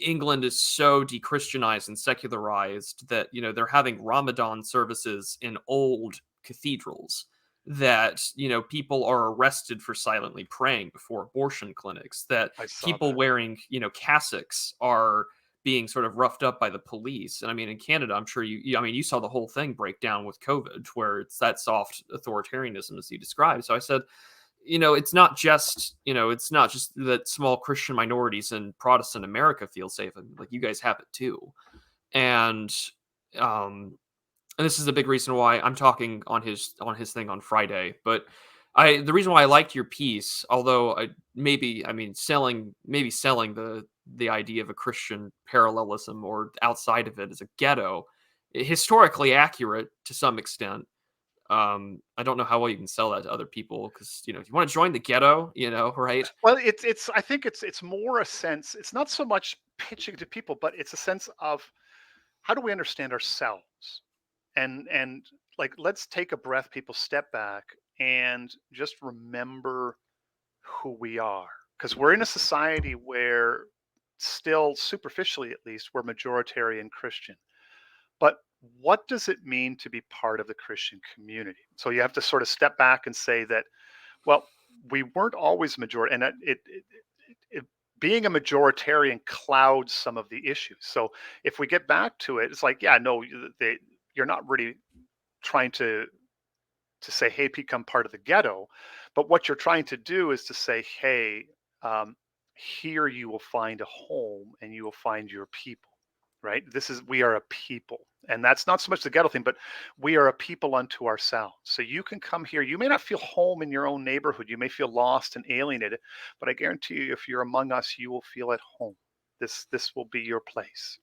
England is so de-Christianized and secularized that they're having Ramadan services in old cathedrals, that people are arrested for silently praying before abortion clinics, that I saw people that. wearing cassocks are being sort of roughed up by the police. And I mean, in Canada, I'm sure I mean, you saw the whole thing break down with COVID, where it's that soft authoritarianism as you described. So I said, it's not just that small Christian minorities in Protestant America feel safe. And like, you guys have it too. And um and this is a big reason why I'm talking on his thing on Friday. But the reason why I liked your piece, although I mean, selling the idea of a Christian parallelism or outside of it as a ghetto, historically accurate to some extent. I don't know how well you can sell that to other people, because if you want to join the ghetto, right? Well, it's I think it's more a sense. It's not so much pitching to people, but it's a sense of how do we understand ourselves? And like, let's take a breath, people, step back and just remember who we are, because we're in a society where, still superficially at least, we're majoritarian Christian. But what does it mean to be part of the Christian community? So you have to sort of step back and say that, well, we weren't always majority, and it being a majoritarian clouds some of the issues. So if we get back to it, it's like, yeah, no, you're not really trying to say, hey, become part of the ghetto, but what you're trying to do is to say, hey, um, here you will find a home and you will find your people. Right? We are a people. And that's not so much the ghetto thing, but we are a people unto ourselves. So you can come here. You may not feel home in your own neighborhood. You may feel lost and alienated, but I guarantee you, if you're among us, you will feel at home. This will be your place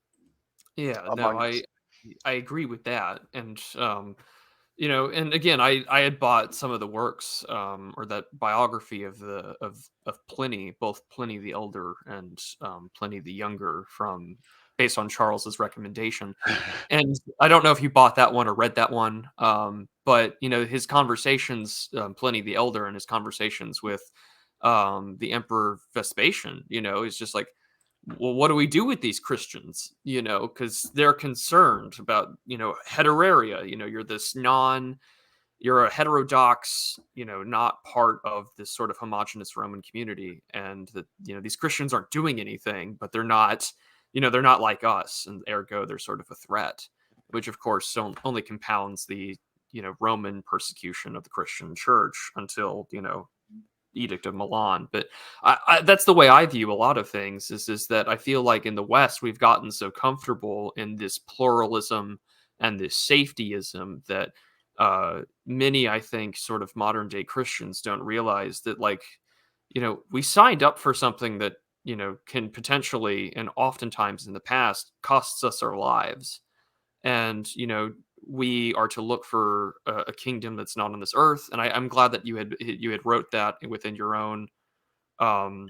Yeah, no, among us. I agree with that. And and again, I had bought some of the works, or that biography of Pliny, both Pliny the Elder and Pliny the Younger, from based on Charles's recommendation. And I don't know if you bought that one or read that one, but his conversations, Pliny the Elder, and his conversations with the Emperor Vespasian, is just like, well, what do we do with these Christians? Because they're concerned about, heteroria. You're this you're a heterodox, not part of this sort of homogenous Roman community, and that these Christians aren't doing anything, but they're not like us, and ergo they're sort of a threat, which of course only compounds the Roman persecution of the Christian Church until Edict of Milan. But that's the way I view a lot of things. Is that I feel like in the West we've gotten so comfortable in this pluralism and this safetyism that many, I think, sort of modern day Christians don't realize that, like, we signed up for something that can potentially, and oftentimes in the past, costs us our lives. And we are to look for a kingdom that's not on this earth. And I'm glad that you had wrote that within your own um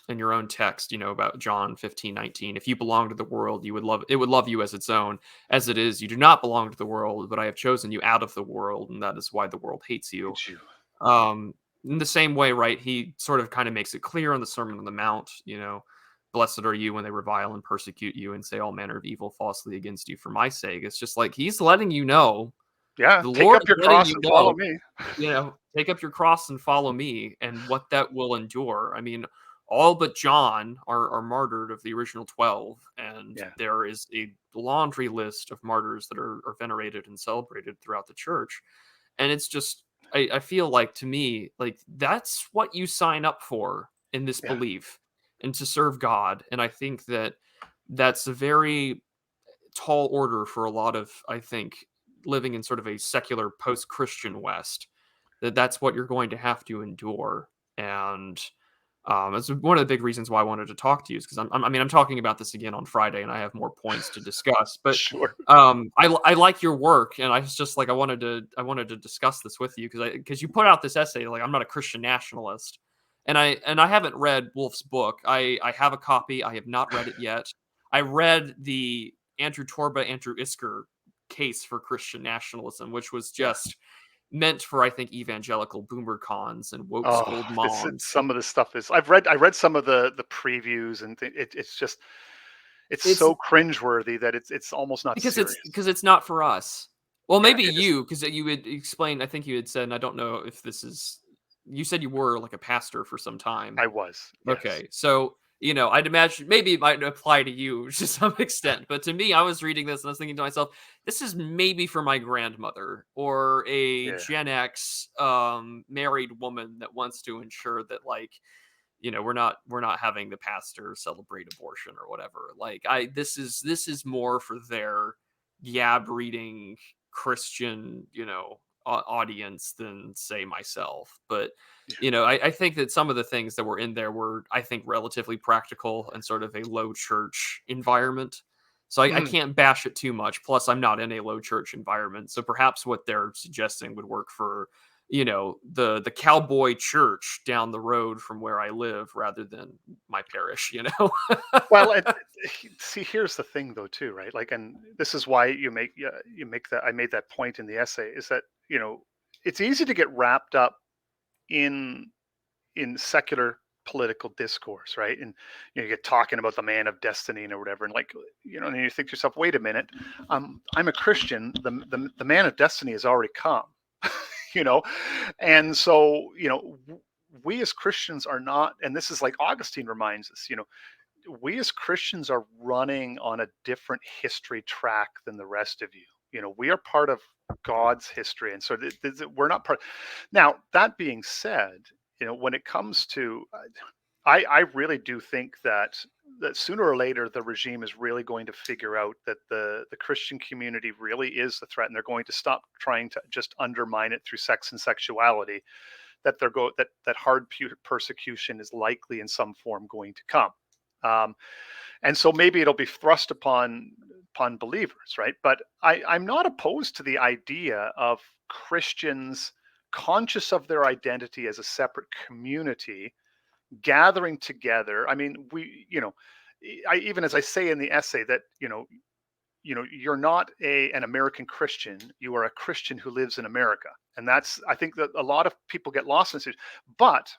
in your own text, about John 15:19. If you belong to the world, it would love you as its own. As it is, you do not belong to the world, but I have chosen you out of the world, and that is why the world hates you. It's you. um in the same way, right, he sort of kind of makes it clear on the Sermon on the Mount, blessed are you when they revile and persecute you and say all manner of evil falsely against you for my sake. It's just like he's letting you know, Yeah, the take Lord up is your letting cross you and follow know, me. take up your cross and follow me, and what that will endure. I mean, all but John are martyred of the original 12, and Yeah, there is a laundry list of martyrs that are venerated and celebrated throughout the church. And it's just, I feel like, to me, like, that's what you sign up for in this yeah, belief, and to serve God. And I think that that's a very tall order for a lot of, I think, living in sort of a secular post-Christian West, that's what you're going to have to endure. And it's one of the big reasons why I wanted to talk to you, is because I'm talking about this again on Friday, and I have more points to discuss. But sure. I like your work, and I was just like, I wanted to discuss this with you because you put out this essay, like, I'm not a Christian nationalist, and I haven't read Wolf's book. I have a copy. I have not read it yet. I read the Andrew Torba, Andrew Isker case for Christian nationalism, which was Yeah. just meant for, I think, evangelical boomer cons and woke Oh, scold this moms. some of the stuff is. I read some of the previews, and it's just it's It's so cringeworthy that it's almost not because it's serious. because it's not for us. Well, Yeah, maybe it isn't. you, because you had explained. I think you had said, and I don't know if this is. You said you were like a pastor for some time. I was, yes. Okay, so I'd imagine maybe it might apply to you to some extent, but to me, I was reading this and I was thinking to myself, this is maybe for my grandmother or a Yeah. Gen X married woman that wants to ensure that, like, we're not having the pastor celebrate abortion or whatever. Like, this is more for their gab reading Christian, audience than, say, myself. But Yeah. I think that some of the things that were in there were, I think, relatively practical and sort of a low church environment. So I Mm. can't bash it too much. Plus, I'm not in a low church environment, so perhaps what they're suggesting would work for the cowboy church down the road from where I live, rather than my parish. Well, see, here's the thing, though, too, right? Like, and this is why you make that I made that point in the essay, is that it's easy to get wrapped up in secular political discourse, right? And you get talking about the man of destiny or whatever, and like and you think to yourself, wait a minute, I'm a Christian. The man of destiny has already come, you know, and so we as Christians are not, and this is like Augustine reminds us, we as Christians are running on a different history track than the rest of you. We are part of God's history, and so we're not part. Now, that being said, when it comes to, I really do think that sooner or later the regime is really going to figure out that the Christian community really is the threat, and they're going to stop trying to just undermine it through sex and sexuality. That hard persecution is likely in some form going to come. Um, and so maybe it'll be thrust upon believers, right? But I'm not opposed to the idea of Christians conscious of their identity as a separate community gathering together. I mean, I even, as I say in the essay, that you're not an American Christian, you are a Christian who lives in America. And that's, I think, that a lot of people get lost in this. But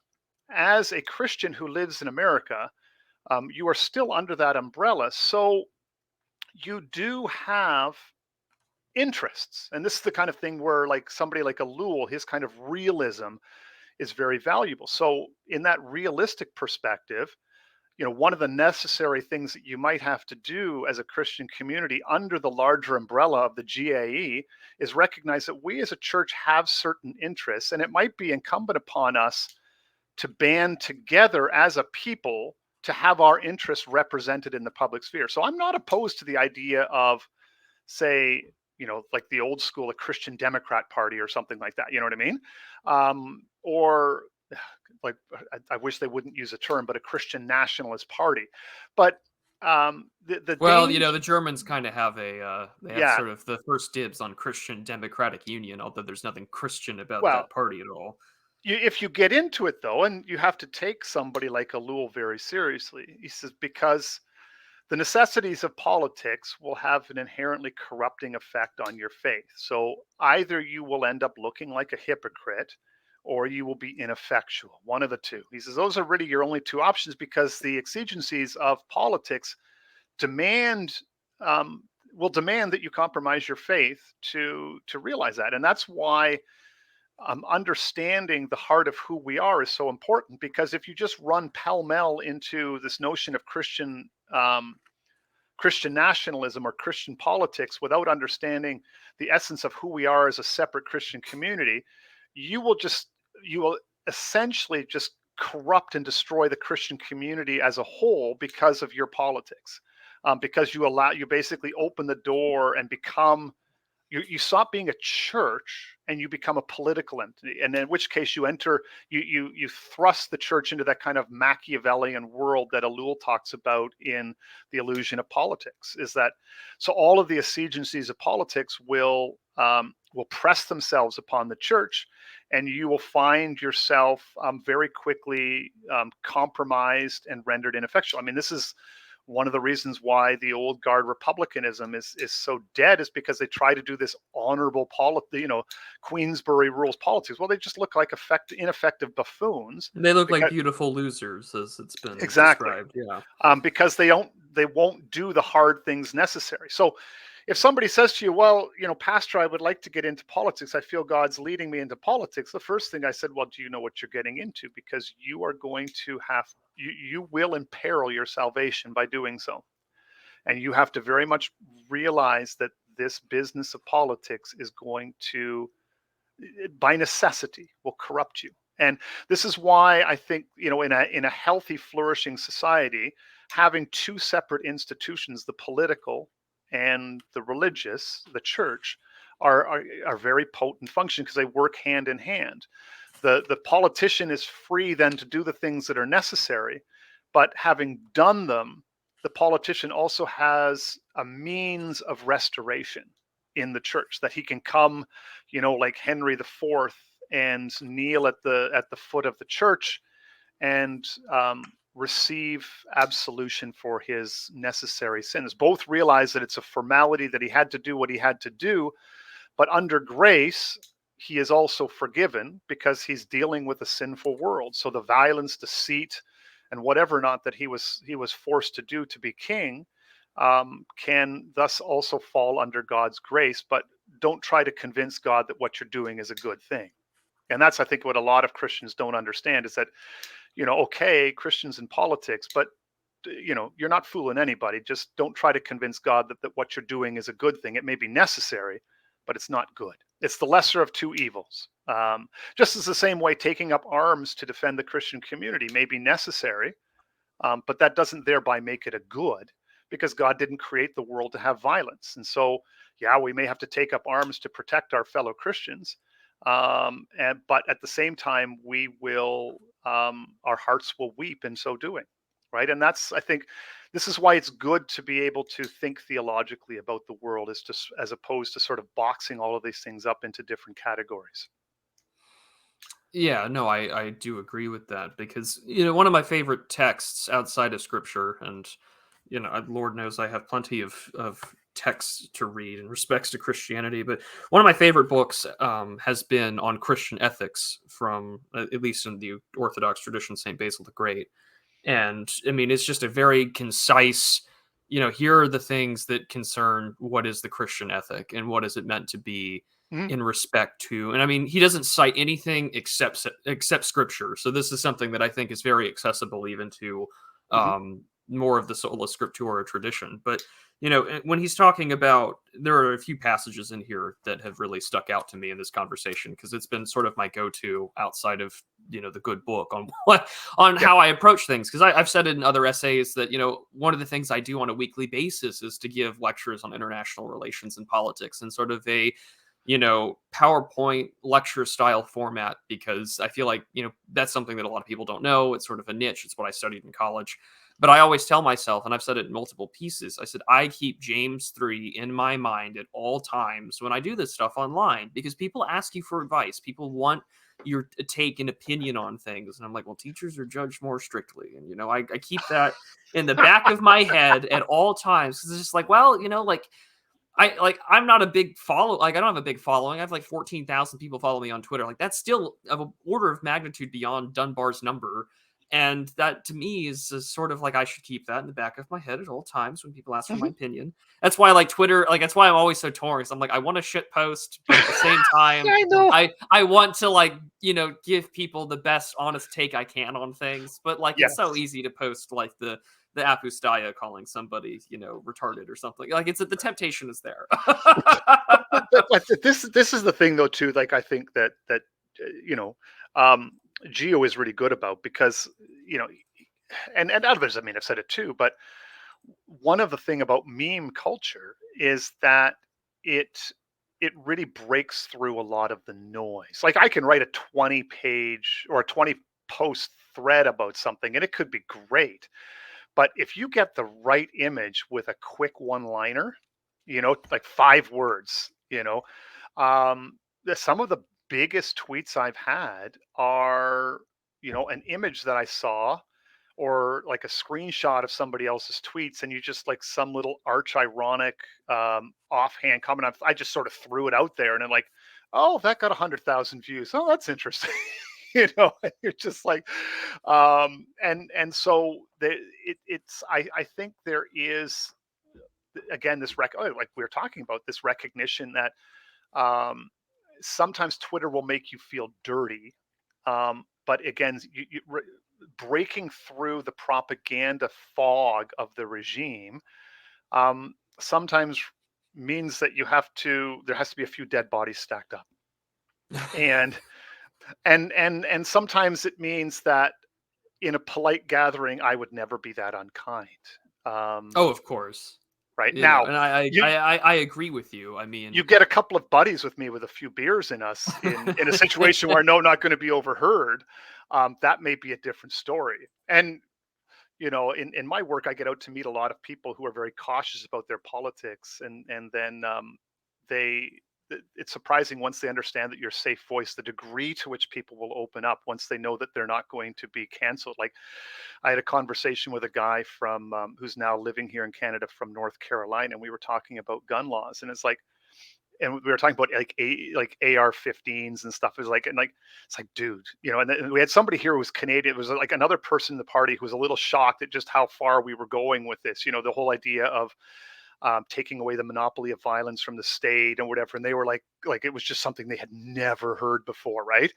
as a Christian who lives in America, you are still under that umbrella. So you do have interests. And this is the kind of thing where like somebody like a Lowell, his kind of realism is very valuable. So in that realistic perspective, one of the necessary things that you might have to do as a Christian community under the larger umbrella of the GAE is recognize that we as a church have certain interests, and it might be incumbent upon us to band together as a people to have our interests represented in the public sphere. So I'm not opposed to the idea of, say, like the old school, a Christian Democrat Party or something like that. You know what I mean? Or like, I wish they wouldn't use a term, but a Christian nationalist party. But the Well, danger, the Germans kind of have they have yeah. sort of the first dibs on Christian Democratic Union, although there's nothing Christian about Well, that party at all. if you get into it though, and you have to take somebody like a Lowell very seriously, he says, because the necessities of politics will have an inherently corrupting effect on your faith. So either you will end up looking like a hypocrite or you will be ineffectual, one of the two. He says those are really your only two options because the exigencies of politics demand um, will demand that you compromise your faith to realize that. And that's why understanding the heart of who we are is so important, because if you just run pell-mell into this notion of Christian nationalism or Christian politics without understanding the essence of who we are as a separate Christian community, you will essentially just corrupt and destroy the Christian community as a whole because of your politics. Because you basically open the door and become, you stop being a church and you become a political entity, and in which case you thrust the church into that kind of Machiavellian world that Ellul talks about in The Illusion of Politics. Is that so? All of the exigencies of politics will press themselves upon the church, and you will find yourself very quickly compromised and rendered ineffectual. I mean, this is one of the reasons why the old guard republicanism is so dead, is because they try to do this honorable Queensberry rules politics. Well, they just look like ineffective buffoons. They look like Because, beautiful losers, as it's been exactly. described. Yeah. Because they won't do the hard things necessary. So if somebody says to you, well, Pastor, I would like to get into politics, I feel God's leading me into politics, the first thing I said, well, do you know what you're getting into? Because you are going to you will imperil your salvation by doing so. And you have to very much realize that this business of politics is going to, by necessity, will corrupt you. And this is why I think, in a healthy, flourishing society, having two separate institutions, the political and the religious, the church, are very potent function, because they work hand in hand. The politician is free then to do the things that are necessary, but having done them, the politician also has a means of restoration in the church, that he can come, like Henry IV, and kneel at the foot of the church and receive absolution for his necessary sins. Both realize that it's a formality, that he had to do what he had to do, but under grace, he is also forgiven because he's dealing with a sinful world. So the violence, deceit, and whatever not that he was forced to do to be king can thus also fall under God's grace. But don't try to convince God that what you're doing is a good thing. And that's, I think, what a lot of Christians don't understand, is that, okay, Christians in politics, but you're not fooling anybody. Just don't try to convince God that what you're doing is a good thing. It may be necessary, but it's not good. It's the lesser of two evils. Just as the same way taking up arms to defend the Christian community may be necessary, but that doesn't thereby make it a good, because God didn't create the world to have violence. And so, yeah, we may have to take up arms to protect our fellow Christians, but at the same time, we will, our hearts will weep in so doing, right? And that's, I think, this is why it's good to be able to think theologically about the world, as opposed to sort of boxing all of these things up into different categories. Yeah, no, I do agree with that, because one of my favorite texts outside of scripture, and Lord knows I have plenty of texts to read in respects to Christianity, but one of my favorite books has been on Christian ethics from, at least in the Orthodox tradition, Saint Basil the Great. And I mean, it's just a very concise here are the things that concern what is the Christian ethic and what is it meant to be Mhm. in respect to. And I mean, he doesn't cite anything except scripture. So this is something that I think is very accessible even to Mhm. more of the sola scriptura tradition. But when he's talking about, there are a few passages in here that have really stuck out to me in this conversation because it's been sort of my go-to outside of the good book on on Yeah. how I approach things. Because I've said it in other essays that one of the things I do on a weekly basis is to give lectures on international relations and politics in sort of a PowerPoint lecture style format, because I feel like, that's something that a lot of people don't know. It's sort of a niche. It's what I studied in college. But I always tell myself, and I've said it in multiple pieces, I said, I keep James 3 in my mind at all times when I do this stuff online, because people ask you for advice. People want your take and opinion on things. And I'm like, well, teachers are judged more strictly. And, I keep that in the back of my head at all times. Cause it's just like, well, I'm not a big I don't have a big following. I have like 14,000 people follow me on Twitter. Like that's still of an order of magnitude beyond Dunbar's number. And that to me is sort of like I should keep that in the back of my head at all times when people ask for my Mhm. opinion. That's why I like Twitter. Like that's why I'm always so torn. 'Cause I'm like, I want to shit post, but at the same time, I know. I want to give people the best honest take I can on things. But like it's so Yes. easy to post like the apostaya calling somebody, retarded or something. Like the temptation is there. But this is the thing though too. Like I think that you know, um, Geo is really good about because you know, and others. I mean, I've said it too. But one of the thing about meme culture is that it it really breaks through a lot of the noise. Like I can write a 20-page or a 20-post thread about something, and it could be great. But if you get the right image with a quick one-liner, like 5 words, some of the biggest tweets I've had are, an image that I saw or like a screenshot of somebody else's tweets, and you just like some little arch ironic offhand comment. I just sort of threw it out there, and then like, oh, that got 100,000 views. Oh, that's interesting. And you're just like, and so it's I think there is again like we were talking about this recognition that um, sometimes Twitter will make you feel dirty, but again, breaking through the propaganda fog of the regime sometimes means that there has to be a few dead bodies stacked up, and and sometimes it means that in a polite gathering, I would never be that unkind. Um, Oh, of course. right now, And I you I I, I agree with you. I mean, you get a couple of buddies with me with a few beers in us in a situation where no, not going to be overheard. That may be a different story. And in my work, I get out to meet a lot of people who are very cautious about their politics, and then they. It's surprising once they understand that you're a safe voice, the degree to which people will open up once they know that they're not going to be canceled. Like I had a conversation with a guy from who's now living here in Canada from North Carolina, and we were talking about gun laws, and it's like, and we were talking about like AR-15s and stuff. It was like, and like, it's like, dude, and then we had somebody here who was Canadian. It was like another person in the party who was a little shocked at just how far we were going with this. The whole idea of taking away the monopoly of violence from the state and whatever. And they were like it was just something they had never heard before, right?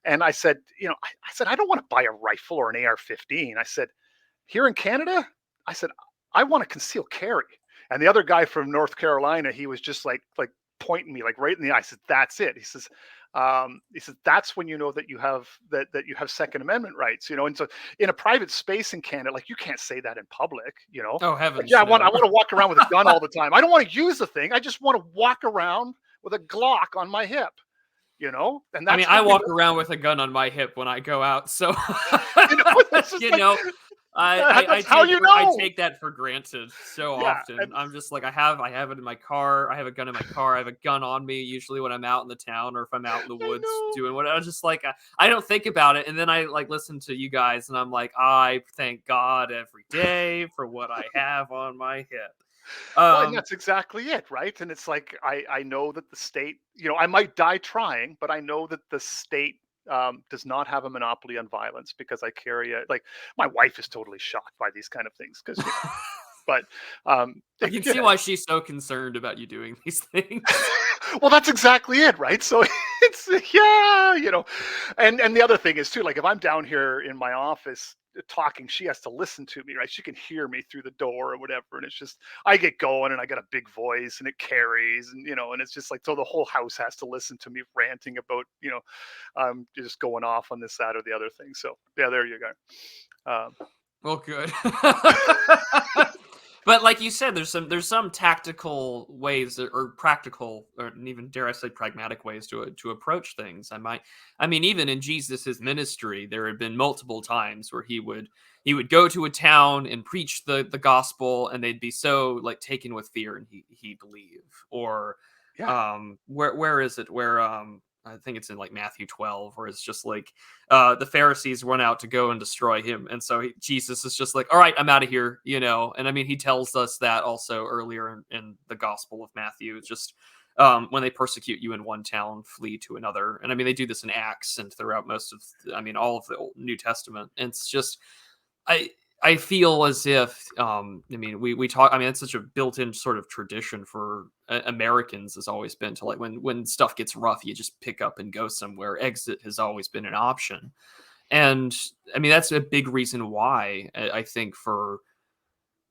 And I said, I said, I don't want to buy a rifle or an AR-15. I said, here in Canada, I said, I want to conceal carry. And the other guy from North Carolina, he was just like pointing me like right in the eye. I said, that's it. He says, that's when you know that you have Second Amendment rights, And so in a private space in Canada, like you can't say that in public, oh Like, yeah, heavens, I no. want to walk around with a gun all the time. I don't want to use the thing. I just want to walk around with a Glock on my hip, and I mean, that's I how we walk around with a gun on my hip when I go out, so it's just you like know, I that's how take you I know. take that for granted so Yeah, often. and I'm just like I have it in my car. I have a gun in my car. I have a gun on me usually when I'm out in the town or if I'm out in the I woods know. doing what. I was just like I don't think about it, and then I like listen to you guys, and I'm like I thank God every day for what I have on my hip. Well, and Um, that's exactly it, right? And it's like I know that the state, I might die trying, but I know that the state does not have a monopoly on violence because I carry a like my wife is totally shocked by these kind of things because But I can yeah. see why she's so concerned about you doing these things. Well, that's exactly it, right? So it's yeah, and the other thing is too, like if I'm down here in my office talking, she has to listen to me, right? She can hear me through the door or whatever, and it's just I get going and I got a big voice and it carries, and and it's just like so the whole house has to listen to me ranting about just going off on this, that, or the other thing. So yeah, there you go. Well, good. But like you said, there's some tactical ways or practical or even dare I say pragmatic ways to approach things. I mean even in Jesus's ministry, there had been multiple times where he would go to a town and preach the gospel, and they'd be so like taken with fear, and he'd leave. Or Yeah. where is it where I think it's in like Matthew 12, where it's just like the Pharisees went out to go and destroy him, and so Jesus is just like, "All right, I'm out of here," you know. And I mean, he tells us that also earlier in the Gospel of Matthew. Just when they persecute you in one town, flee to another. And I mean, they do this in Acts and throughout most of, I mean, all of the Old New Testament. And it's just, I I feel as if I mean we talk I mean it's such a built-in sort of tradition for Americans has always been to like when stuff gets rough you just pick up and go somewhere. Exit has always been an option. And I mean that's a big reason why I think for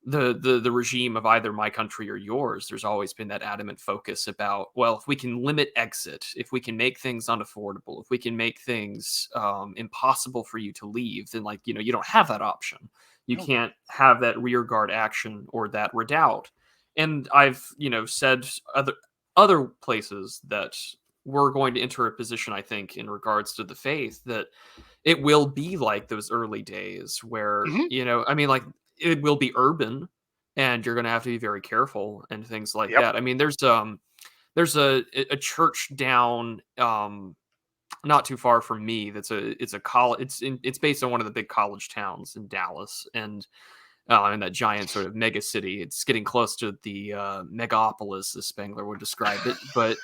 the regime of either my country or yours, there's always been that adamant focus about, well, if we can limit exit, if we can make things unaffordable, if we can make things impossible for you to leave, then like you don't have that option. You No. can't have that rear guard action or that redoubt. And I've said other places that we're going to enter a position, I think, in regards to the faith that it will be like those early days where, Hmm. I mean, like it will be urban and you're going to have to be very careful and things like Yep. that. I mean, there's a church down not too far from me it's a college it's based on one of the big college towns in Dallas. And in that giant sort of mega city. It's getting close to the megapolis, as Spengler would describe it. But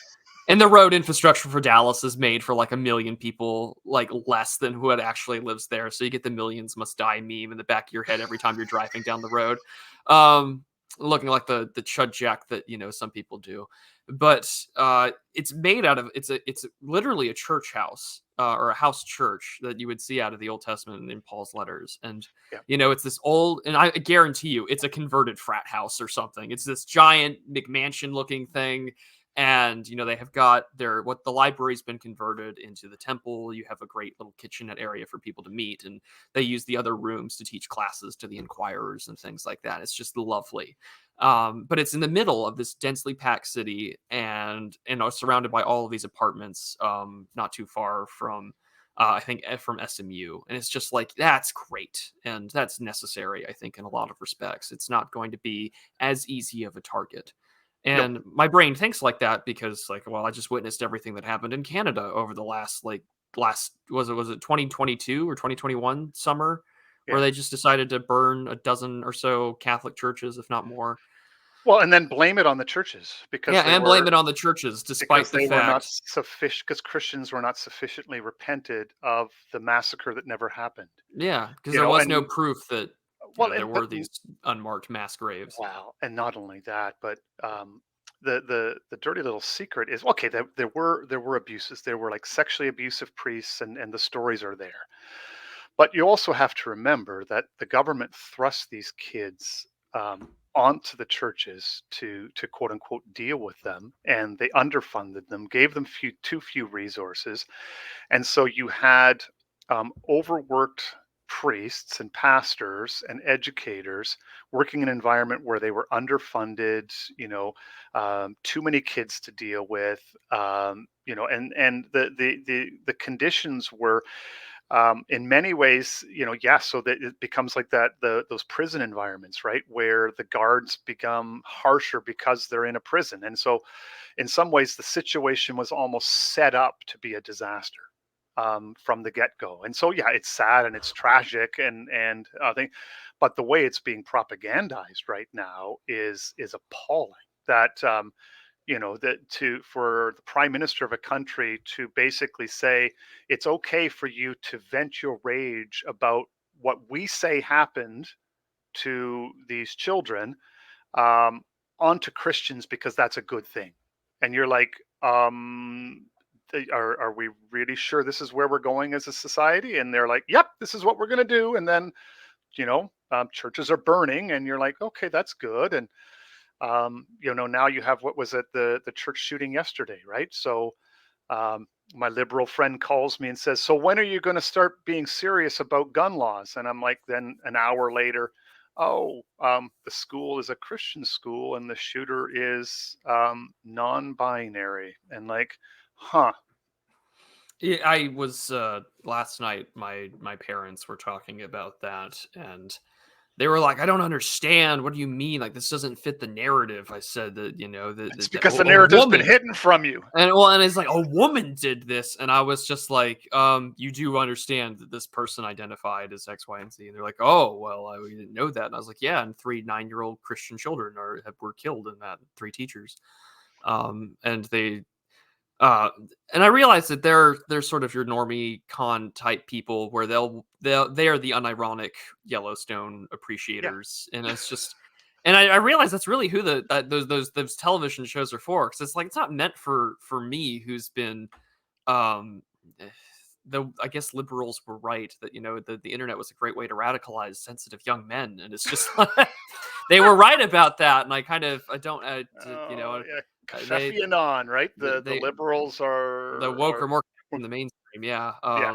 and the road infrastructure for Dallas is made for like a million people, like less than who it actually lives there. So you get the millions must die meme in the back of your head every time you're driving down the road, um, looking like the chud jack that some people do. But it's made out of it's literally a church house or a house church that you would see out of the Old Testament in Paul's letters. And Yep. it's this old, and I guarantee you, it's a converted frat house or something. It's this giant McMansion looking thing. And, they have got what the library's been converted into the temple. You have a great little kitchenette area for people to meet. And they use the other rooms to teach classes to the inquirers and things like that. It's just lovely. But it's in the middle of this densely packed city and surrounded by all of these apartments, not too far from I think from SMU. And it's just like, that's great. And that's necessary, I think, in a lot of respects. It's not going to be as easy of a target. No. And my brain thinks like that because, like, well, I just witnessed everything that happened in Canada over the last was it 2022 or 2021 summer, where Yeah. they just decided to burn a dozen or so Catholic churches, if not more. Well, and then blame it on the churches Yeah, and blame it on the churches, despite because the they were not fact, sufficient because Christians were not sufficiently repented of the massacre that never happened. yeah, because there was no And proof that well, there were these unmarked mass graves. wow, and not only that, but the dirty little secret is okay. There were abuses. There were like sexually abusive priests, and the stories are there. But you also have to remember that the government thrust these kids onto the churches to quote unquote deal with them, and they underfunded them, gave them too few resources, and so you had overworked priests and pastors and educators working in an environment where they were underfunded, too many kids to deal with, and the conditions were in many ways, yeah, so that it becomes like that those prison environments, right, where the guards become harsher because they're in a prison. And so in some ways the situation was almost set up to be a disaster from the get-go. And so yeah, it's sad and it's tragic, and I think, but the way it's being propagandized right now is appalling. That that to for the prime minister of a country to basically say it's okay for you to vent your rage about what we say happened, to these children um, onto Christians because that's a good thing. And you're like, are we really sure this is where we're going as a society? And they're like, yep, this is what we're going to do. And then, churches are burning, and you're like, okay, that's good. And, now you have, what was it, the church shooting yesterday, right? So my liberal friend calls me and says, so when are you going to start being serious about gun laws? And I'm like, then an hour later, oh, the school is a Christian school and the shooter is non-binary. And like, huh. Yeah, I was last night. My parents were talking about that, and they were like, "I don't understand. What do you mean? Like this doesn't fit the narrative." I said that It's that because the a narrative's been woman. hidden from you. And it's like a woman did this, and I was just like, you do understand that this person identified as X, Y, and Z, and they're like, oh, well, we didn't know that, and I was like, yeah, and 3 9-year-old Christian children were killed in that, 3 teachers, and they, uh, and I realized that they're sort of your normie con type people where they are the unironic Yellowstone Yeah. appreciators, and it's just. And I realize that's really who those television shows are for, because it's like it's not meant for me, who's been um eh, though I guess liberals were right that the internet was a great way to radicalize sensitive young men, and it's just like they were right about that, and I don't Oh, yeah. they Kafefi Anon, right? The they liberals the woke are are more in the mainstream, yeah. yeah,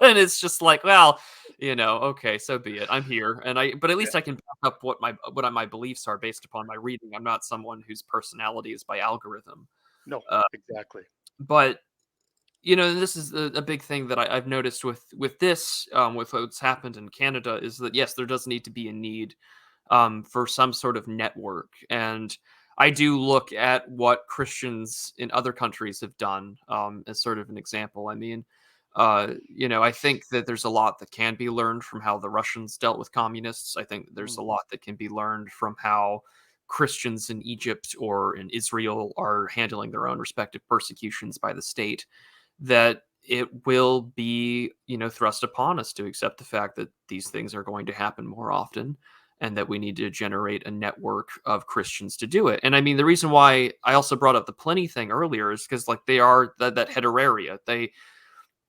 And it's just like, well, okay, so be it. I'm here, but at yeah. least I can back up what my beliefs are based upon my reading. I'm not someone whose personality is by algorithm. No, Uh, exactly. but this is a big thing that I've noticed with this, with what's happened in Canada, is that yes, there does need to be a need for some sort of network. And I do look at what Christians in other countries have done, as sort of an example. I mean, I think that there's a lot that can be learned from how the Russians dealt with communists. I think that there's a Mhm. lot that can be learned from how Christians in Egypt or in Israel are handling their own respective persecutions by the state. That it will be, thrust upon us to accept the fact that these things are going to happen more often, and that we need to generate a network of Christians to do it. And I mean, the reason why I also brought up the plenty thing earlier is because like they are that heteroria.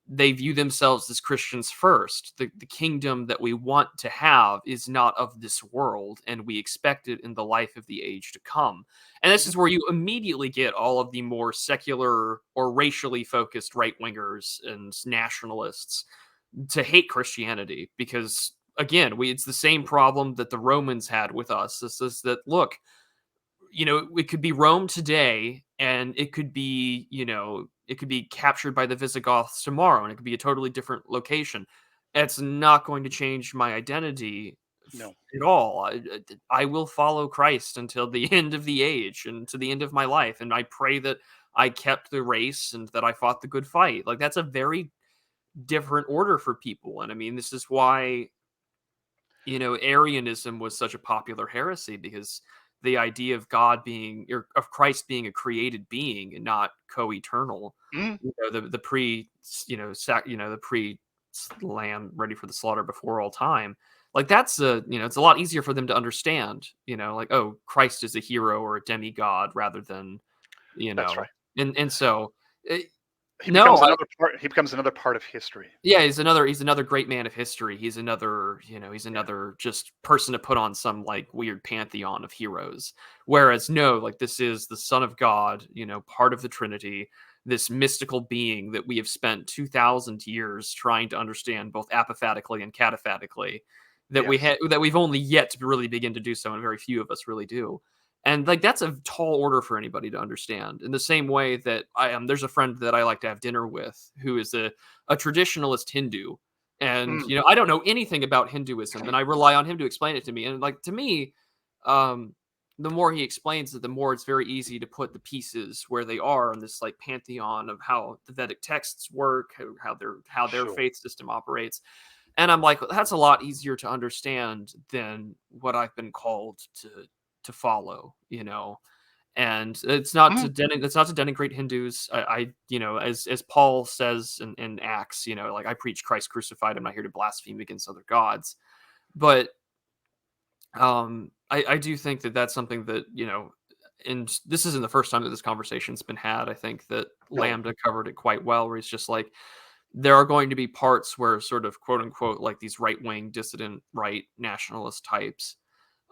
They view themselves as Christians first. The kingdom that we want to have is not of this world, and we expect it in the life of the age to come. And this Mhm. is where you immediately get all of the more secular or racially focused right wingers and nationalists to hate Christianity, because again, it's the same problem that the Romans had with us. This is that, look, it could be Rome today, and it could be captured by the Visigoths tomorrow, and it could be a totally different location. It's not going to change my identity No. at all. I will follow Christ until the end of the age and to the end of my life, and I pray that I kept the race and that I fought the good fight. Like that's a very different order for people, and I mean, this is why Arianism was such a popular heresy, because the idea of God being, or of Christ being a created being and not co-eternal, Mhm. the pre, the pre lamb ready for the slaughter before all time. Like that's it's a lot easier for them to understand, like, oh, Christ is a hero or a demigod rather than, you That's right. know, and so, eh, He no, becomes another part. He becomes another part of history. yeah, he's another great man of history. He's Yeah. another just person to put on some like weird pantheon of heroes. Whereas no, like this is the Son of God, part of the Trinity, this mystical being that we have spent 2,000 years trying to understand both apophatically and cataphatically, Yes. that we've only yet to really begin to do so, and very few of us really do. And like that's a tall order for anybody to understand. In the same way that there's a friend that I like to have dinner with who is a traditionalist Hindu. And Mm. I don't know anything about Hinduism, and I rely on him to explain it to me. And like to me, um, the more he explains it, the more it's very easy to put the pieces where they are in this like pantheon of how the Vedic texts work, how their Sure. faith system operates. And I'm like, that's a lot easier to understand than what I've been called to follow. And Mhm. it's not to denigrate Hindus. As Paul says in Acts, like I preach Christ crucified. I'm not here to blaspheme against other gods. But I do think that that's something that, and this isn't the first time that this conversation's been had. I think that No. Lambda covered it quite well, where he's just like, there are going to be parts where sort of quote unquote like these right wing dissident right nationalist types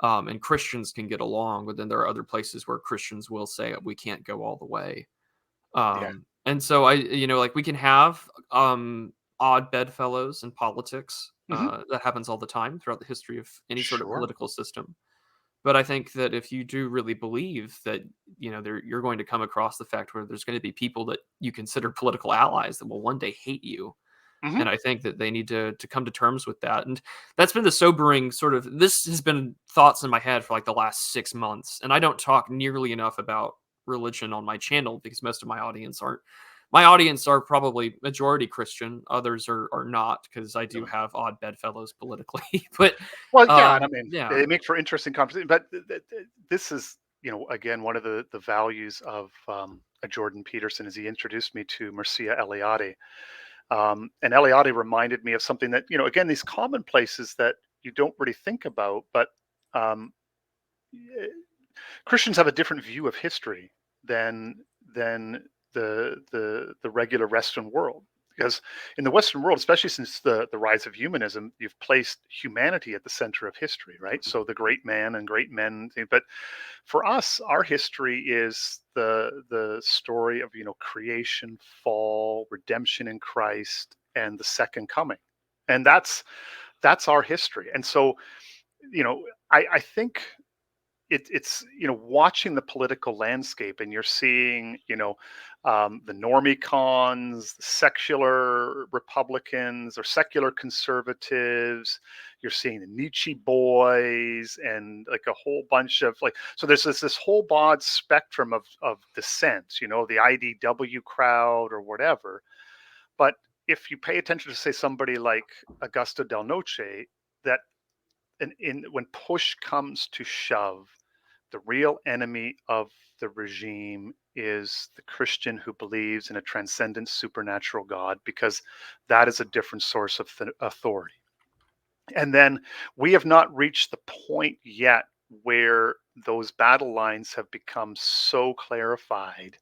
and Christians can get along, but then there are other places where Christians will say we can't go all the way. Yeah. And so like we can have odd bedfellows in politics. Hmm. That happens all the time throughout the history of any sort of Sure. political system. But I think that if you do really believe that, you're going to come across the fact where there's going to be people that you consider political allies that will one day hate you. Hmm. And I think that they need to come to terms with that. And that's been the sobering sort of this has been thoughts in my head for like the last 6 months. And I don't talk nearly enough about religion on my channel because most of my audience are probably majority Christian. Others are not because I do Yeah. have odd bedfellows politically. But Well, yeah, and I mean, yeah. they make for interesting conversation. But this is, again, one of the values of Jordan Peterson is he introduced me to Mircea Eliade. And Eliade reminded me of something that, again, these commonplaces that you don't really think about, but um, eh, Christians have a different view of history than than the regular Western world. Because in the Western world, especially since the rise of humanism, you've placed humanity at the center of history, right? So the great man and great men. But for us, our history is the story of creation, fall, redemption in Christ, and the second coming, and that's our history. And so I think it's watching the political landscape, and you're seeing the normie cons, the secular Republicans or secular conservatives. You're seeing the Nietzsche boys and like a whole bunch of like, so there's this whole broad spectrum of dissent, the IDW crowd or whatever. But if you pay attention to say somebody like Augusto Del Noce, that when push comes to shove, the real enemy of the regime is the Christian who believes in a transcendent supernatural God, because that is a different source of authority. And then we have not reached the point yet where those battle lines have become so clarified,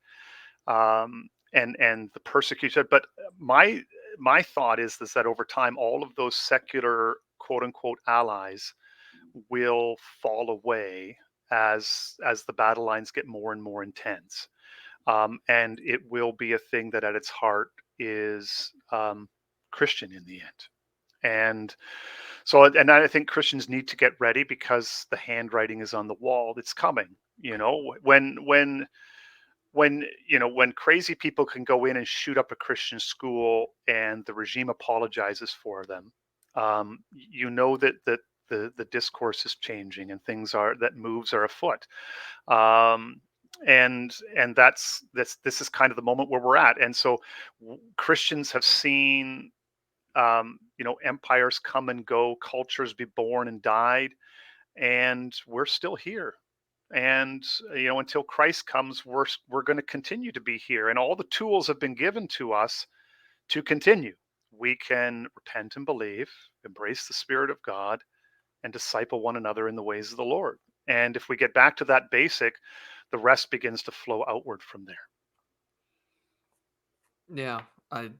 and the persecution. But my thought is that over time, all of those secular quote unquote allies will fall away as the battle lines get more and more intense, and it will be a thing that at its heart is Christian in the end. And so, and I think Christians need to get ready because the handwriting is on the wall. It's coming. When crazy people can go in and shoot up a Christian school and the regime apologizes for them, that the discourse is changing and that moves are afoot. Um, and this is kind of the moment where we're at. And so Christians have seen empires come and go, cultures be born and died, and we're still here. And until Christ comes, we're going to continue to be here, and all the tools have been given to us to continue. We can repent and believe, embrace the Spirit of God, and disciple one another in the ways of the Lord. And if we get back to that basic, the rest begins to flow outward from there. Yeah. I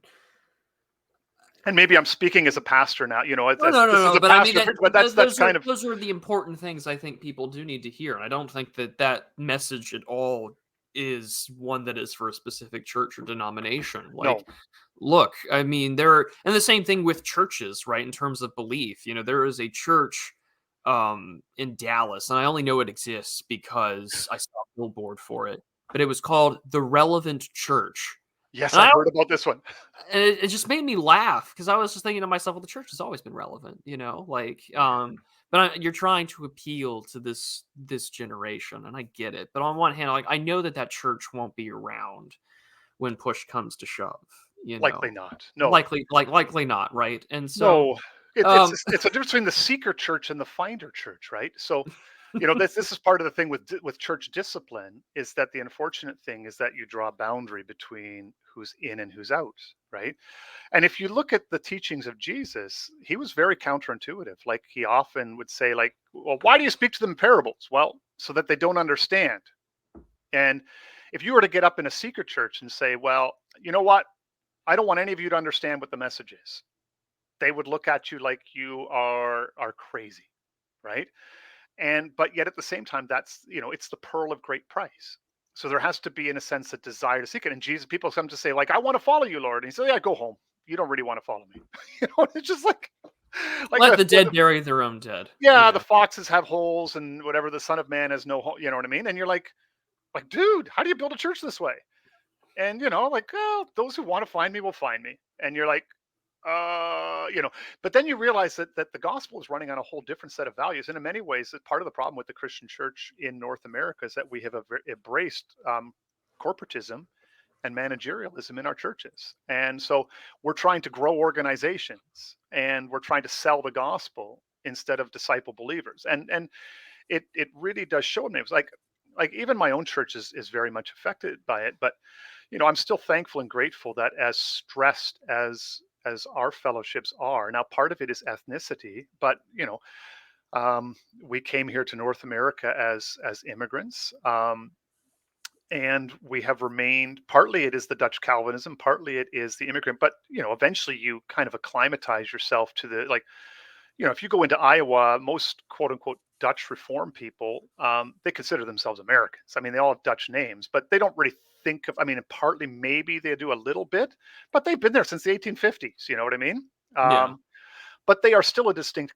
And maybe I'm speaking as a pastor now. No, no, This no, is no. a But I mean, pastor, but that's kind of those are the important things I think people do need to hear. And I don't think that message at all is one that is for a specific church or denomination. Like, no. look, I mean, and the same thing with churches, right? In terms of belief, there is a church in Dallas, and I only know it exists because I saw a billboard for it. But it was called the Relevant Church, Yes, and I heard about this one. and it just made me laugh because I was just thinking to myself, well, the church has always been relevant, like, but you're trying to appeal to this generation, and I get it. But on one hand, like, I know that church won't be around when push comes to shove, Likely not. No, likely not, right? And so, no. It's um, it's a difference between the seeker church and the finder church, right? So This is part of the thing with church discipline, is that the unfortunate thing is that you draw a boundary between who's in and who's out, right? And if you look at the teachings of Jesus, he was very counterintuitive. Like, he often would say, like, well, why do you speak to them in parables? Well, so that they don't understand. And if you were to get up in a secret church and say, well, you know what? I don't want any of you to understand what the message is. They would look at you like you are crazy, right? And but yet at the same time, that's, it's the pearl of great price. So there has to be, in a sense, a desire to seek it. And Jesus, people come to say, like, I want to follow you, Lord. And he says, yeah, go home. You don't really want to follow me. It's just like Let the, the dead bury their own dead. yeah, the foxes have holes and whatever. The Son of Man has no hole. You know what I mean? And you're like, dude, how do you build a church this way? And like, oh, those who want to find me will find me. And you're like, but then you realize that the gospel is running on a whole different set of values. And in many ways, that part of the problem with the Christian church in North America is that we have embraced corporatism and managerialism in our churches. And so we're trying to grow organizations, and we're trying to sell the gospel instead of disciple believers. And it really does show me. It's like even my own church is very much affected by it. But I'm still thankful and grateful that, as stressed as our fellowships are now, part of it is ethnicity, but we came here to North America as immigrants, and we have remained. Partly it is the Dutch Calvinism, partly it is the immigrant. But eventually you kind of acclimatize yourself to the, like, if you go into Iowa, most quote unquote Dutch Reform people, they consider themselves Americans. I mean, they all have Dutch names, but they don't really think of, I mean, partly maybe they do a little bit, but they've been there since the 1850s. You know what I mean? Yeah. But they are still a distinct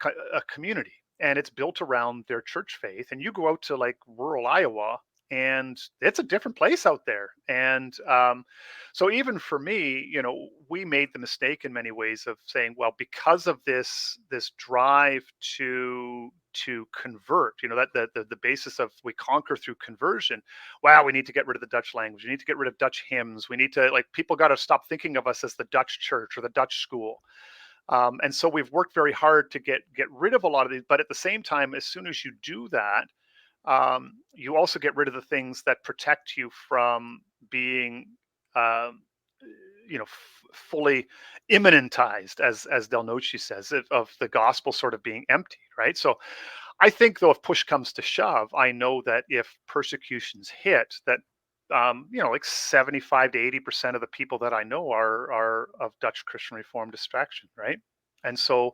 community, and it's built around their church faith. And you go out to, like, rural Iowa, and it's a different place out there. And so even for me, we made the mistake in many ways of saying, well, because of this drive to convert, that the basis of we conquer through conversion. Wow, we need to get rid of the Dutch language, we need to get rid of Dutch hymns, we need to, like, people got to stop thinking of us as the Dutch church or the Dutch school. And so we've worked very hard to get rid of a lot of these. But at the same time, as soon as you do that, you also get rid of the things that protect you from being, um, fully immanentized, as Del Noce says, of the gospel sort of being emptied, right? So I think, though, if push comes to shove, I know that if persecutions hit, that like 75 to 80% of the people that I know are of Dutch Christian Reformed extraction, right? And so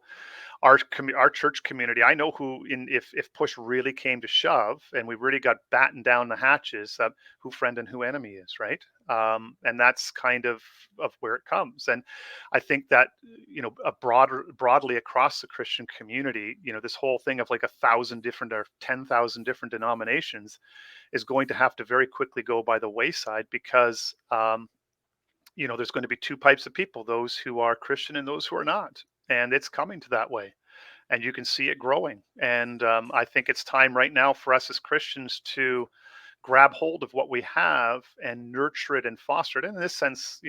our church community, I know who, in if push really came to shove and we really got battened down the hatches, who friend and who enemy is, right? And that's kind of where it comes. And I think that, a broadly across the Christian community, this whole thing of like 1,000 different or 10,000 different denominations is going to have to very quickly go by the wayside, because there's going to be two types of people: those who are Christian and those who are not. And it's coming to that way, and you can see it growing. And I think it's time right now for us as Christians to grab hold of what we have and nurture it and foster it. And in this sense,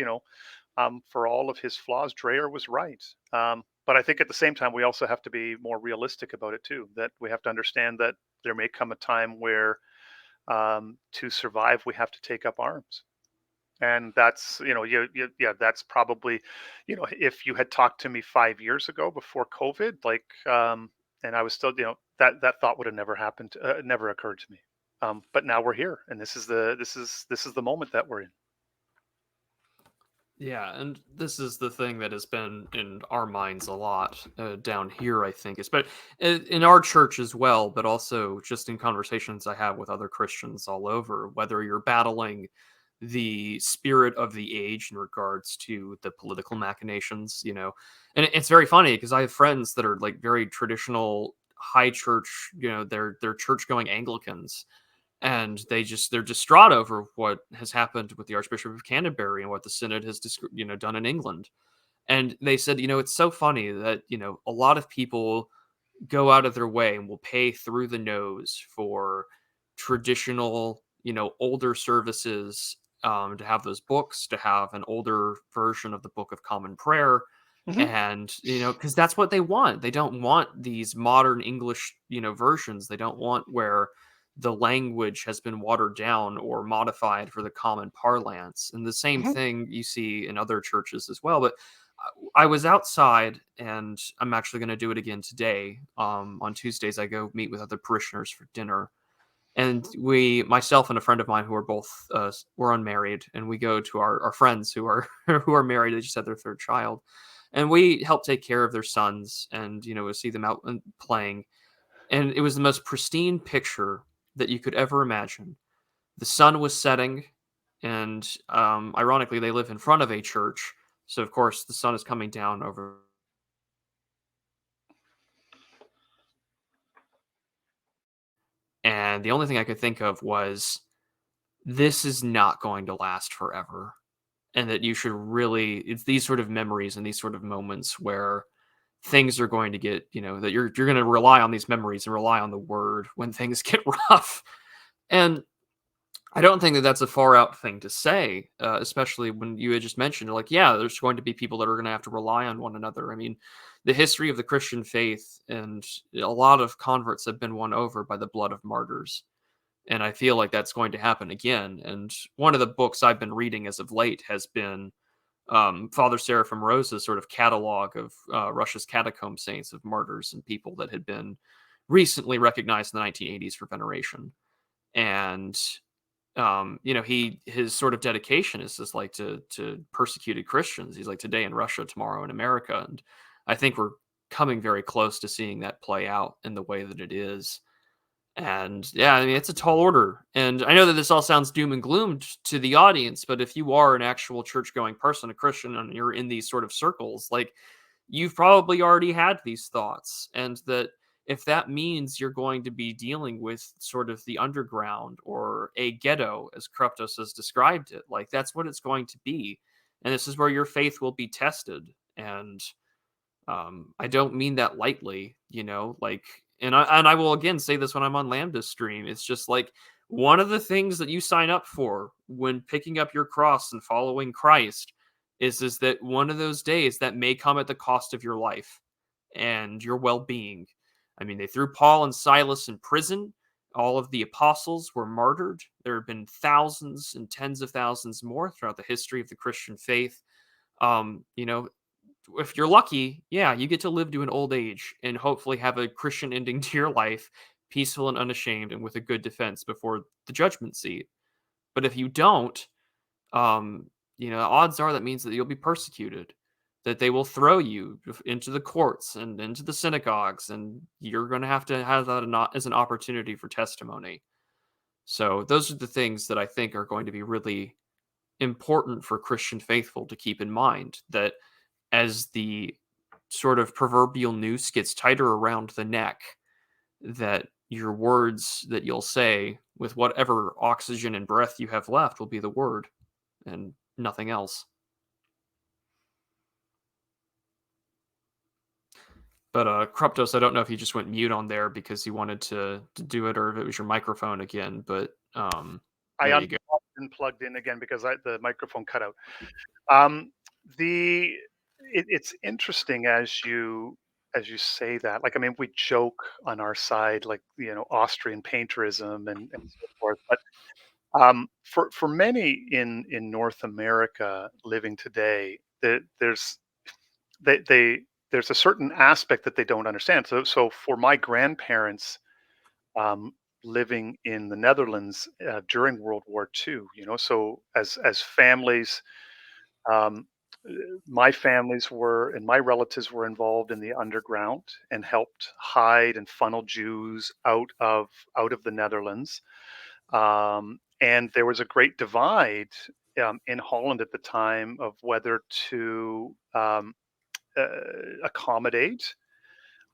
for all of his flaws, Dreyer was right. But I think at the same time, we also have to be more realistic about it too. That we have to understand that there may come a time where, to survive, we have to take up arms. And that's, yeah, that's probably, if you had talked to me 5 years ago before COVID, like, and I was still, that thought would have never happened, never occurred to me. But now we're here, and this is the moment that we're in. Yeah, and this is the thing that has been in our minds a lot down here, I think, but in our church as well, but also just in conversations I have with other Christians all over, whether you're battling the spirit of the age in regards to the political machinations, and it's very funny because I have friends that are like very traditional high church, they're church going Anglicans, and they're distraught over what has happened with the Archbishop of Canterbury and what the Synod has done in England. And they said, it's so funny that a lot of people go out of their way and will pay through the nose for traditional, older services, to have those books, to have an older version of the Book of Common Prayer, Hmm. And, because that's what they want. They don't want these modern English, versions. They don't want where the language has been watered down or modified for the common parlance. And the same Hmm. thing you see in other churches as well. But I was outside, and I'm actually going to do it again today. On Tuesdays, I go meet with other parishioners for dinner, and myself and a friend of mine who are both we're unmarried, and we go to our friends who are who are married. They just had their third child, and we help take care of their sons, and we see them out and playing. And it was the most pristine picture that you could ever imagine. The sun was setting, and ironically, they live in front of a church, so of course the sun is coming down over. And the only thing I could think of was, this is not going to last forever, and that you should really, it's these sort of memories and these sort of moments where things are going to get, that you're going to rely on these memories and rely on the word when things get rough. And I don't think that that's a far out thing to say, especially when you had just mentioned, like, yeah, there's going to be people that are going to have to rely on one another. I mean, the history of the Christian faith and a lot of converts have been won over by the blood of martyrs. And I feel like that's going to happen again. And one of the books I've been reading as of late has been Father Seraphim Rose's sort of catalog of Russia's catacomb saints, of martyrs and people that had been recently recognized in the 1980s for veneration. And his sort of dedication is just like to persecuted Christians. He's like, today in Russia, tomorrow in America, and I think we're coming very close to seeing that play out in the way that it is. And yeah, I mean, it's a tall order. And I know that this all sounds doom and gloom to the audience, but if you are an actual church going person, a Christian, and you're in these sort of circles, like, you've probably already had these thoughts. And that if that means you're going to be dealing with sort of the underground or a ghetto, as Kruptos has described it, like, that's what it's going to be. And this is where your faith will be tested. And I don't mean that lightly, like, and I will again say this when I'm on Lambda's stream. It's just like, one of the things that you sign up for when picking up your cross and following Christ is that one of those days that may come at the cost of your life and your well-being. I mean, they threw Paul and Silas in prison. All of the apostles were martyred. There have been thousands and tens of thousands more throughout the history of the Christian faith. Um, you know, if you're lucky, yeah, you get to live to an old age and hopefully have a Christian ending to your life, peaceful and unashamed, and with a good defense before the judgment seat. But if you don't, odds are that means that you'll be persecuted, that they will throw you into the courts and into the synagogues, and you're going to have that as an opportunity for testimony. So those are the things that I think are going to be really important for Christian faithful to keep in mind, that as the sort of proverbial noose gets tighter around the neck, that your words that you'll say with whatever oxygen and breath you have left will be the word and nothing else. But Kruptos, I don't know if he just went mute on there because he wanted to do it, or if it was your microphone again. But I there you go. unplugged and plugged in again because the microphone cut out. Um, the it's interesting as you say that. Like, I mean, we joke on our side, like, Austrian painterism and so forth. But for many in North America living today, they there's a certain aspect that they don't understand. So for my grandparents, um, living in the Netherlands during World War II, so as families, um, my families were and my relatives were involved in the underground and helped hide and funnel Jews out of the Netherlands. And there was a great divide in Holland at the time of whether to uh, accommodate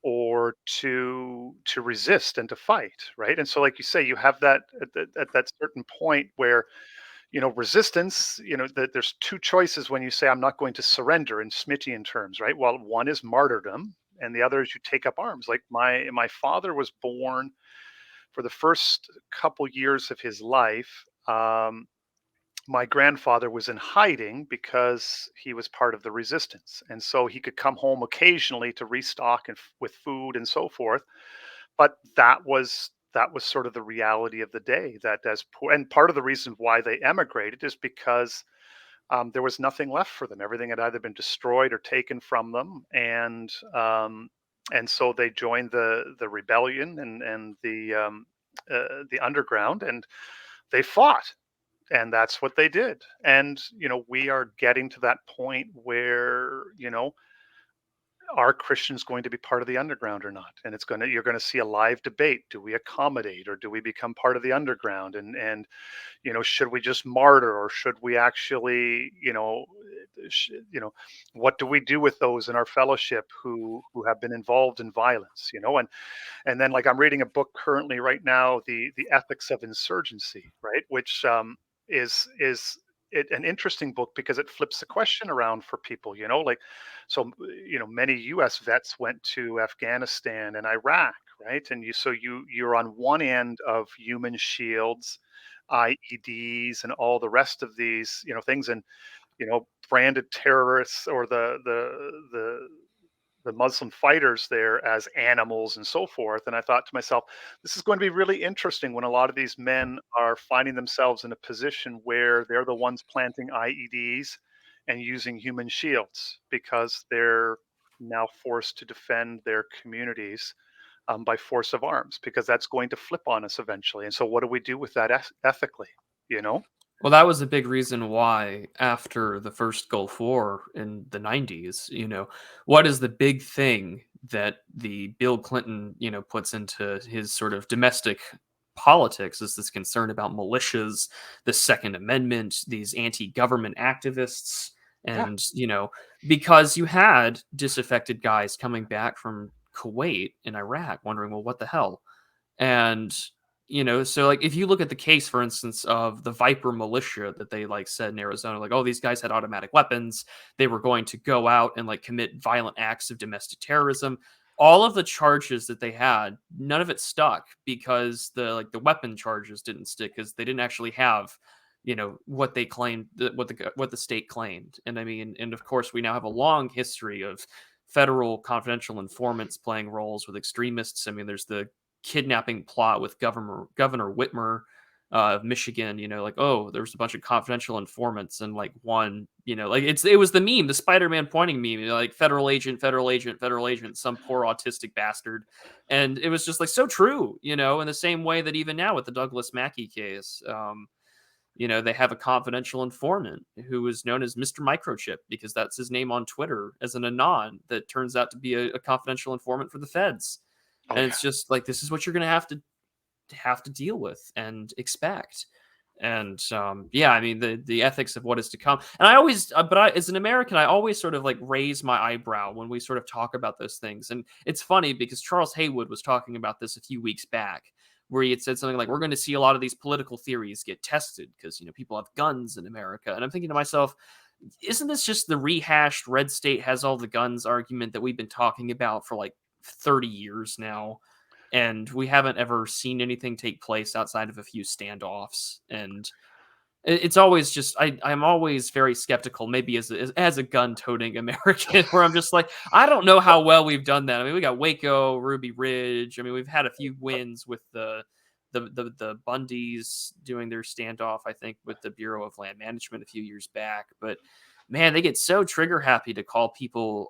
or to resist and to fight, right? And so, like you say, you have that at that certain point where, resistance, that there's two choices when you say, I'm not going to surrender, in Smithian terms, right? Well, one is martyrdom and the other is you take up arms. Like, my father was born, for the first couple years of his life, my grandfather was in hiding because he was part of the resistance, and so he could come home occasionally to restock with food and so forth. But that was sort of the reality of the day. That as poor, and part of the reason why they emigrated is because there was nothing left for them. Everything had either been destroyed or taken from them, and so they joined the rebellion and the underground, and they fought, and that's what they did. And we are getting to that point where are Christians going to be part of the underground or not? And you're going to see a live debate. Do we accommodate, or do we become part of the underground? And should we just martyr, or should we actually, what do we do with those in our fellowship who have been involved in violence? And then, like, I'm reading a book currently right now, the ethics of insurgency, right, which is an interesting book because it flips the question around for people, like, so many US vets went to Afghanistan and Iraq, right? And you're on one end of human shields, IEDs, and all the rest of these things, and branded terrorists, or the Muslim fighters there, as animals and so forth. And I thought to myself, this is going to be really interesting when a lot of these men are finding themselves in a position where they're the ones planting IEDs and using human shields, because they're now forced to defend their communities by force of arms, because that's going to flip on us eventually. And so, what do we do with that ethically? You know? Well, that was a big reason why after the first Gulf War in the 90s, what is the big thing that the Bill Clinton, puts into his sort of domestic politics is this concern about militias, the Second Amendment, these anti-government activists, Yeah. and, because you had disaffected guys coming back from Kuwait and Iraq wondering, well, what the hell? And, so like if you look at the case, for instance, of the Viper militia that they like said in Arizona, like, oh, these guys had automatic weapons, they were going to go out and like commit violent acts of domestic terrorism. All of the charges that they had, none of it stuck because the weapon charges didn't stick because they didn't actually have, what they claimed, what the state claimed. And I mean, and of course, we now have a long history of federal confidential informants playing roles with extremists. I mean, there's the kidnapping plot with Governor Whitmer of Michigan. Like, oh, there was a bunch of confidential informants, and like one, like it was the meme, the Spider-Man pointing meme, like federal agent, federal agent, federal agent, some poor autistic bastard, and it was just like so true, in the same way that even now with the Douglas Mackey case. They have a confidential informant who is known as Mr. Microchip because that's his name on Twitter as an anon that turns out to be a confidential informant for the feds. Oh And yeah. it's just like this is what you're going to have to deal with and expect. And yeah, I mean the ethics of what is to come. And I always, as an American, I always sort of like raise my eyebrow when we sort of talk about those things. And it's funny because Charles Haywood was talking about this a few weeks back, where he had said something like, "We're going to see a lot of these political theories get tested because people have guns in America." And I'm thinking to myself, isn't this just the rehashed red state has all the guns argument that we've been talking about for like 30 years now? And we haven't ever seen anything take place outside of a few standoffs. And it's always just I'm always very skeptical, maybe as a gun-toting American, where I'm just like, I don't know how well we've done that. I mean, we got Waco, Ruby Ridge. I mean, we've had a few wins with the Bundys doing their standoff, I think, with the Bureau of Land Management a few years back. But man, they get so trigger happy to call people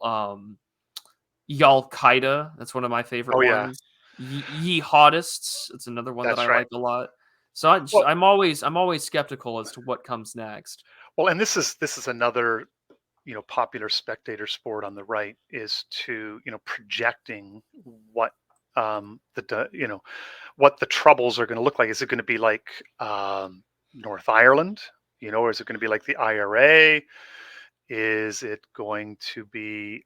Y'all Qaeda. That's one of my favorite Oh yeah. ones. Jihadists. It's another one that I That's right. like a lot. So Well, I'm always skeptical as to what comes next. and this is another popular spectator sport on the right, is to projecting what what the troubles are going to look like. Is it going to be like North Ireland? Or is it going to be like the IRA? Is it going to be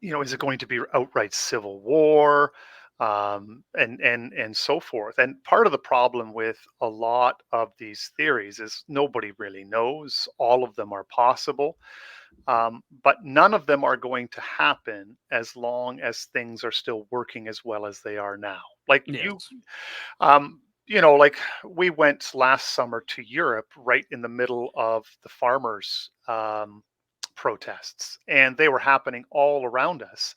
is it going to be outright civil war, and so forth? And part of the problem with a lot of these theories is nobody really knows. All of them are possible, but none of them are going to happen as long as things are still working as well as they are now. Like Yes. um, like we went last summer to Europe right in the middle of the farmers protests, and they were happening all around us,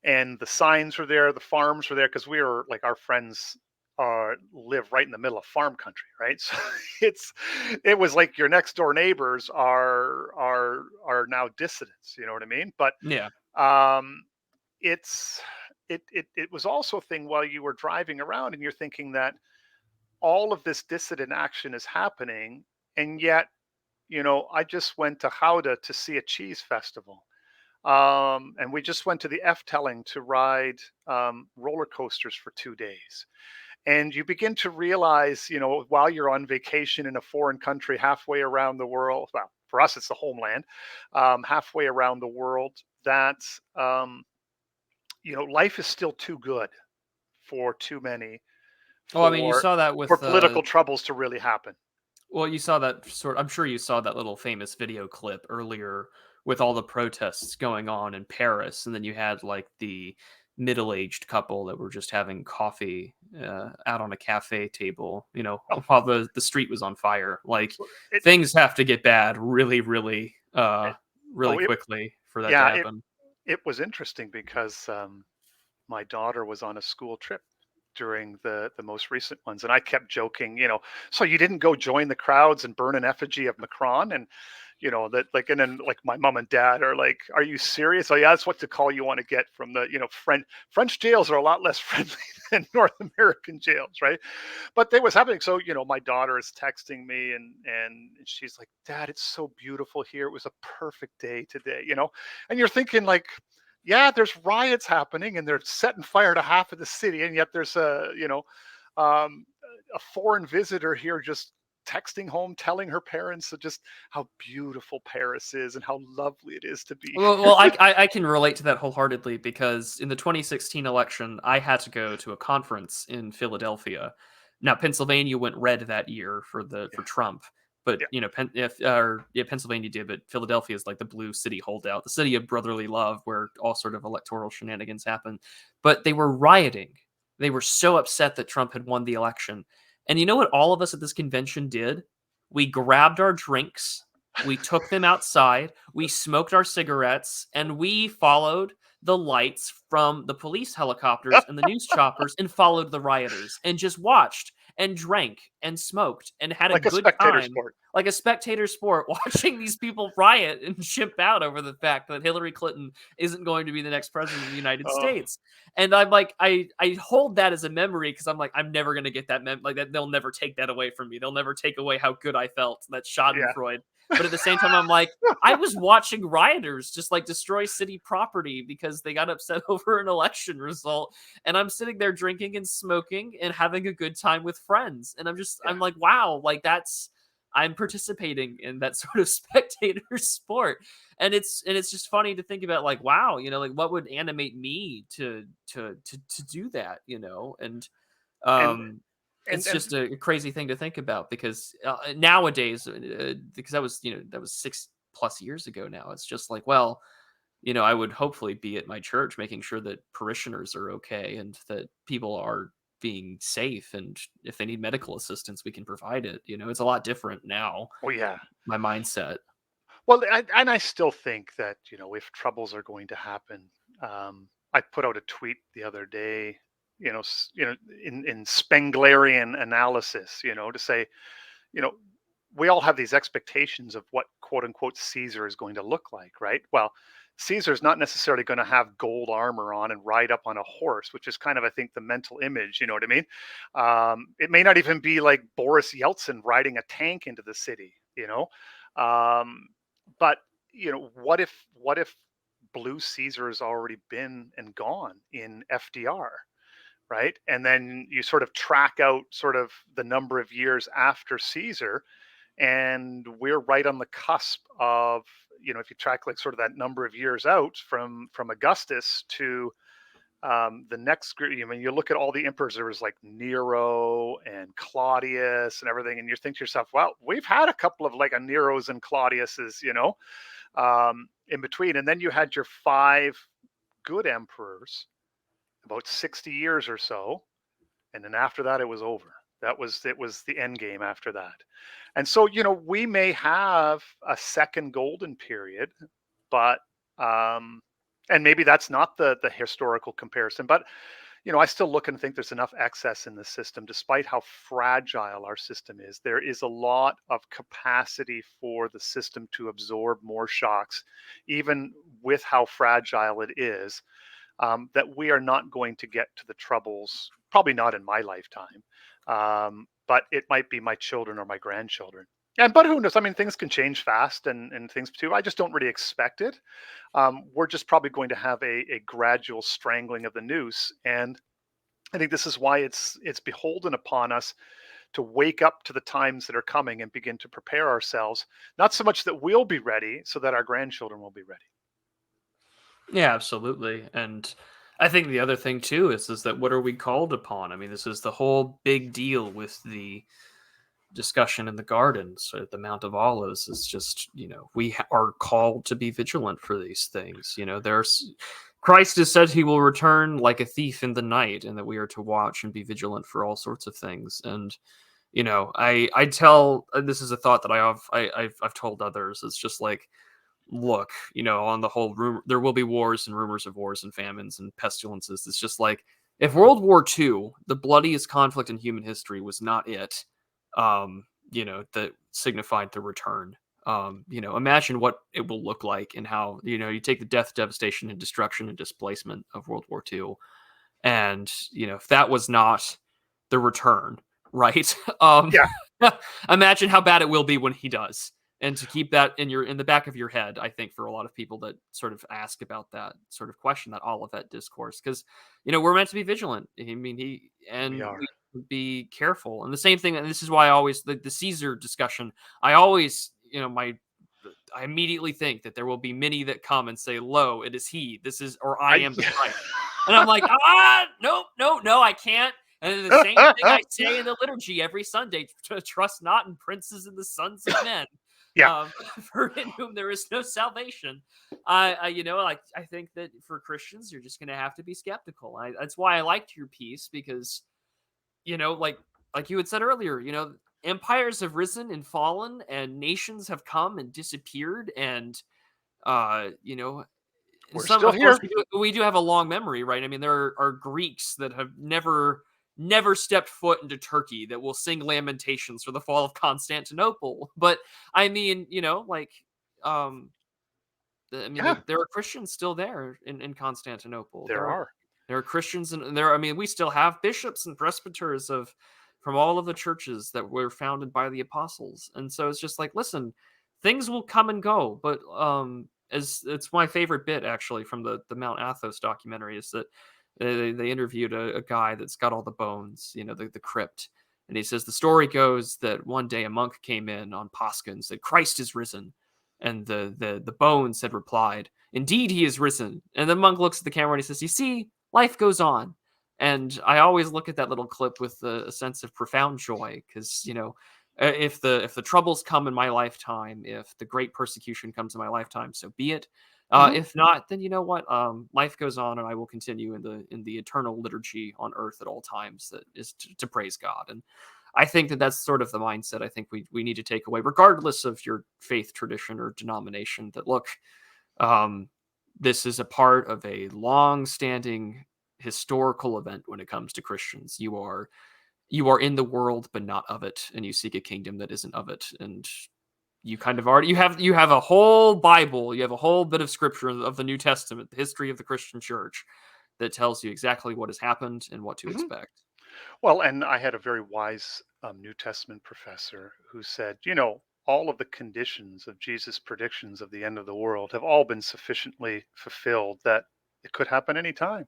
and the signs were there, the farms were there, because we were like, our friends live right in the middle of farm country, right? So it's it was like your next door neighbors are now dissidents, you know what I mean? But Yeah. um it's it was also a thing while you were driving around, and you're thinking that all of this dissident action is happening, and yet, I just went to Gouda to see a cheese festival. And we just went to the Efteling to ride roller coasters for 2 days. And you begin to realize, while you're on vacation in a foreign country halfway around the world, well, for us, it's the homeland, halfway around the world, that, um, life is still too good for too many Well, I mean, you for saw that for with political troubles to really happen. well, you saw that sort I'm sure you saw that little famous video clip earlier with all the protests going on in Paris, and then you had like the middle-aged couple that were just having coffee out on a cafe table, Oh, while the street was on fire. Like it, things have to get bad really, really, it really oh, quickly for that to yeah, happen. it was interesting because my daughter was on a school trip during the most recent ones, and I kept joking, so you didn't go join the crowds and burn an effigy of Macron, and that, like, and then like my mom and dad are like, "Are you serious?" Oh yeah, that's what the call you want to get from the French jails are a lot less friendly than North American jails, right? But they was happening. So my daughter is texting me, and she's like, "Dad, it's so beautiful here. It was a perfect day today," and you're thinking like, yeah, there's riots happening and they're setting fire to half of the city, and yet there's um, a foreign visitor here just texting home, telling her parents just how beautiful Paris is and how lovely it is to be. Well, I can relate to that wholeheartedly because in the 2016 election, I had to go to a conference in Philadelphia. Now, Pennsylvania went red that year Yeah, for Trump, but yeah, Pennsylvania did, but Philadelphia is like the blue city holdout, the city of brotherly love, where all sort of electoral shenanigans happen. But they were rioting. They were so upset that Trump had won the election. And you know what all of us at this convention did? We grabbed our drinks, we took them outside, we smoked our cigarettes, and we followed the lights from the police helicopters and the news choppers and followed the rioters and just watched and drank and smoked and had a like a good spectator time sport. like a spectator sport watching these people riot and shimp out over the fact that Hillary Clinton isn't going to be the next president of the United Uh, States. And I'm like, I hold that as a memory because I'm like, I'm never gonna get that like that. They'll never take that away from me. They'll never take away how good I felt. That yeah, Schadenfreude. But at the same time, I'm like, I was watching rioters just like destroy city property because they got upset over an election result. And I'm sitting there drinking and smoking and having a good time with friends. And yeah, I'm like, wow, like I'm participating in that sort of spectator sport. And it's just funny to think about like, wow, like what would animate me to do that, and and um and it's and just a crazy thing to think about because nowadays, because that was 6+ years ago now. It's just like, well, I would hopefully be at my church making sure that parishioners are okay and that people are being safe. And if they need medical assistance, we can provide it. It's a lot different now, oh yeah. my mindset. Well, and I still think that if troubles are going to happen, I put out a tweet the other day, in Spenglerian analysis, to say, you know, we all have these expectations of what quote unquote Caesar is going to look like, right? Well, Caesar's not necessarily going to have gold armor on and ride up on a horse, which is kind of, I think, the mental image. You know what I mean? It may not even be like Boris Yeltsin riding a tank into the city. Um, but what if Blue Caesar has already been and gone in FDR? Right, and then you sort of track out sort of the number of years after Caesar, and we're right on the cusp of, if you track like sort of that number of years out from Augustus to the next group. I mean, you look at all the emperors. There was like Nero and Claudius and everything, and you think to yourself, well, we've had a couple of like a Neros and Claudiuses, in between. And then you had your five good emperors, about 60 years or so, and then after that it was over. It was the end game after that. And so, we may have a second golden period, but and maybe that's not the historical comparison, but I still look and think there's enough excess in the system, despite how fragile our system is. There is a lot of capacity for the system to absorb more shocks, even with how fragile it is, that we are not going to get to the troubles, probably not in my lifetime, but it might be my children or my grandchildren. But who knows? I mean, things can change fast, and things too. I just don't really expect it. We're just probably going to have a gradual strangling of the noose, and I think this is why it's beholden upon us to wake up to the times that are coming and begin to prepare ourselves. Not so much that we'll be ready, so that our grandchildren will be ready. Yeah, absolutely. And I think the other thing too is that what are we called upon? I mean, this is the whole big deal with the discussion in the gardens at the Mount of Olives. Is just, are called to be vigilant for these things. There's Christ has said he will return like a thief in the night, and that we are to watch and be vigilant for all sorts of things. And I tell this is a thought that I've told others. It's just like, look, on the whole, there will be wars and rumors of wars and famines and pestilences. It's just like, if World War II, the bloodiest conflict in human history, was not it, that signified the return. Imagine what it will look like, and how, you take the death, devastation, and destruction and displacement of World War II, and if that was not the return, right? Yeah, Imagine how bad it will be when he does. And to keep that in the back of your head, I think, for a lot of people that sort of ask about that sort of question, that Olivet discourse, because we're meant to be vigilant. I mean, we we are. be careful, and the same thing. And this is why I always the Caesar discussion. I always, I immediately think that there will be many that come and say, "Lo, it is he. This is, or I I am the Christ." And I'm like, nope, no, no, I can't. And then the same thing I say in the liturgy every Sunday: to trust not in princes and the sons of men, Yeah, um, for in whom there is no salvation. I think that for Christians, you're just going to have to be skeptical. That's why I liked your piece, because like you had said earlier, empires have risen and fallen, and nations have come and disappeared, and uh, you know, we're some, still of course, here. we do have a long memory, right? I mean, there are Greeks that have never stepped foot into Turkey, that will sing lamentations for the fall of Constantinople. But I mean, um, Yeah, there are Christians still there in Constantinople. there are. There are Christians, and there. I mean, we still have bishops and presbyters from all of the churches that were founded by the apostles. And so it's just like, listen, things will come and go, but as it's my favorite bit, actually, from the Mount Athos documentary, is that they interviewed a guy that's got all the bones, the crypt. And he says the story goes that one day a monk came in on Pascha and said, "Christ is risen." And the bones had replied, "Indeed, he is risen." And the monk looks at the camera and he says, "You see, life goes on." And I always look at that little clip with a sense of profound joy, because if the troubles come in my lifetime, if the great persecution comes in my lifetime, so be it. Mhm. If not, then you know what? Life goes on, and I will continue in the eternal liturgy on earth at all times. That is to praise God. And I think that that's sort of the mindset I think we need to take away, regardless of your faith tradition or denomination. That, look, um, this is a part of a long-standing historical event when it comes to Christians. You are in the world, but not of it, and you seek a kingdom that isn't of it. And you kind of already you have a whole Bible, you have a whole bit of scripture of the New Testament, the history of the Christian church, that tells you exactly what has happened and what to Mhm. expect. Well, and I had a very wise New Testament professor who said, all of the conditions of Jesus' predictions of the end of the world have all been sufficiently fulfilled that it could happen anytime.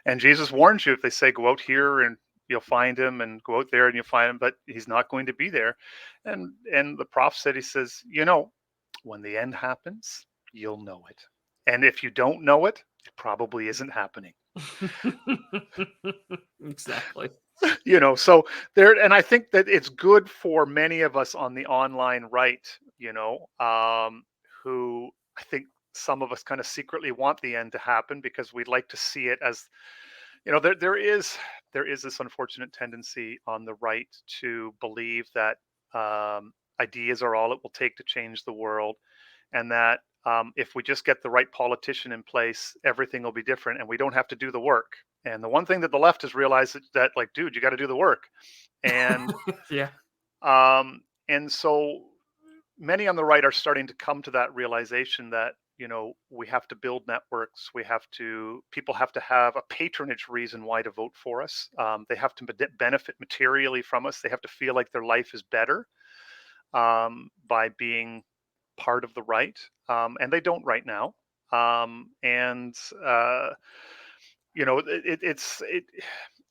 And Jesus warns you, if they say, go out here and you'll find him, and go out there and you'll find him, but he's not going to be there. And the prophet said, he says, when the end happens, you'll know it. And if you don't know it, it probably isn't happening. Exactly. So there, and I think that it's good for many of us on the online right, who, I think, some of us kind of secretly want the end to happen, because we'd like to see it as, there is this unfortunate tendency on the right to believe that ideas are all it will take to change the world, and that if we just get the right politician in place, everything will be different, and we don't have to do the work. And the one thing that the left has realized is that, like, dude, you got to do the work, and Yeah. so many on the right are starting to come to that realization that we have to build networks. People have to have a patronage reason why to vote for us. They have to benefit materially from us. They have to feel like their life is better by being part of the right, and they don't right now. And it's it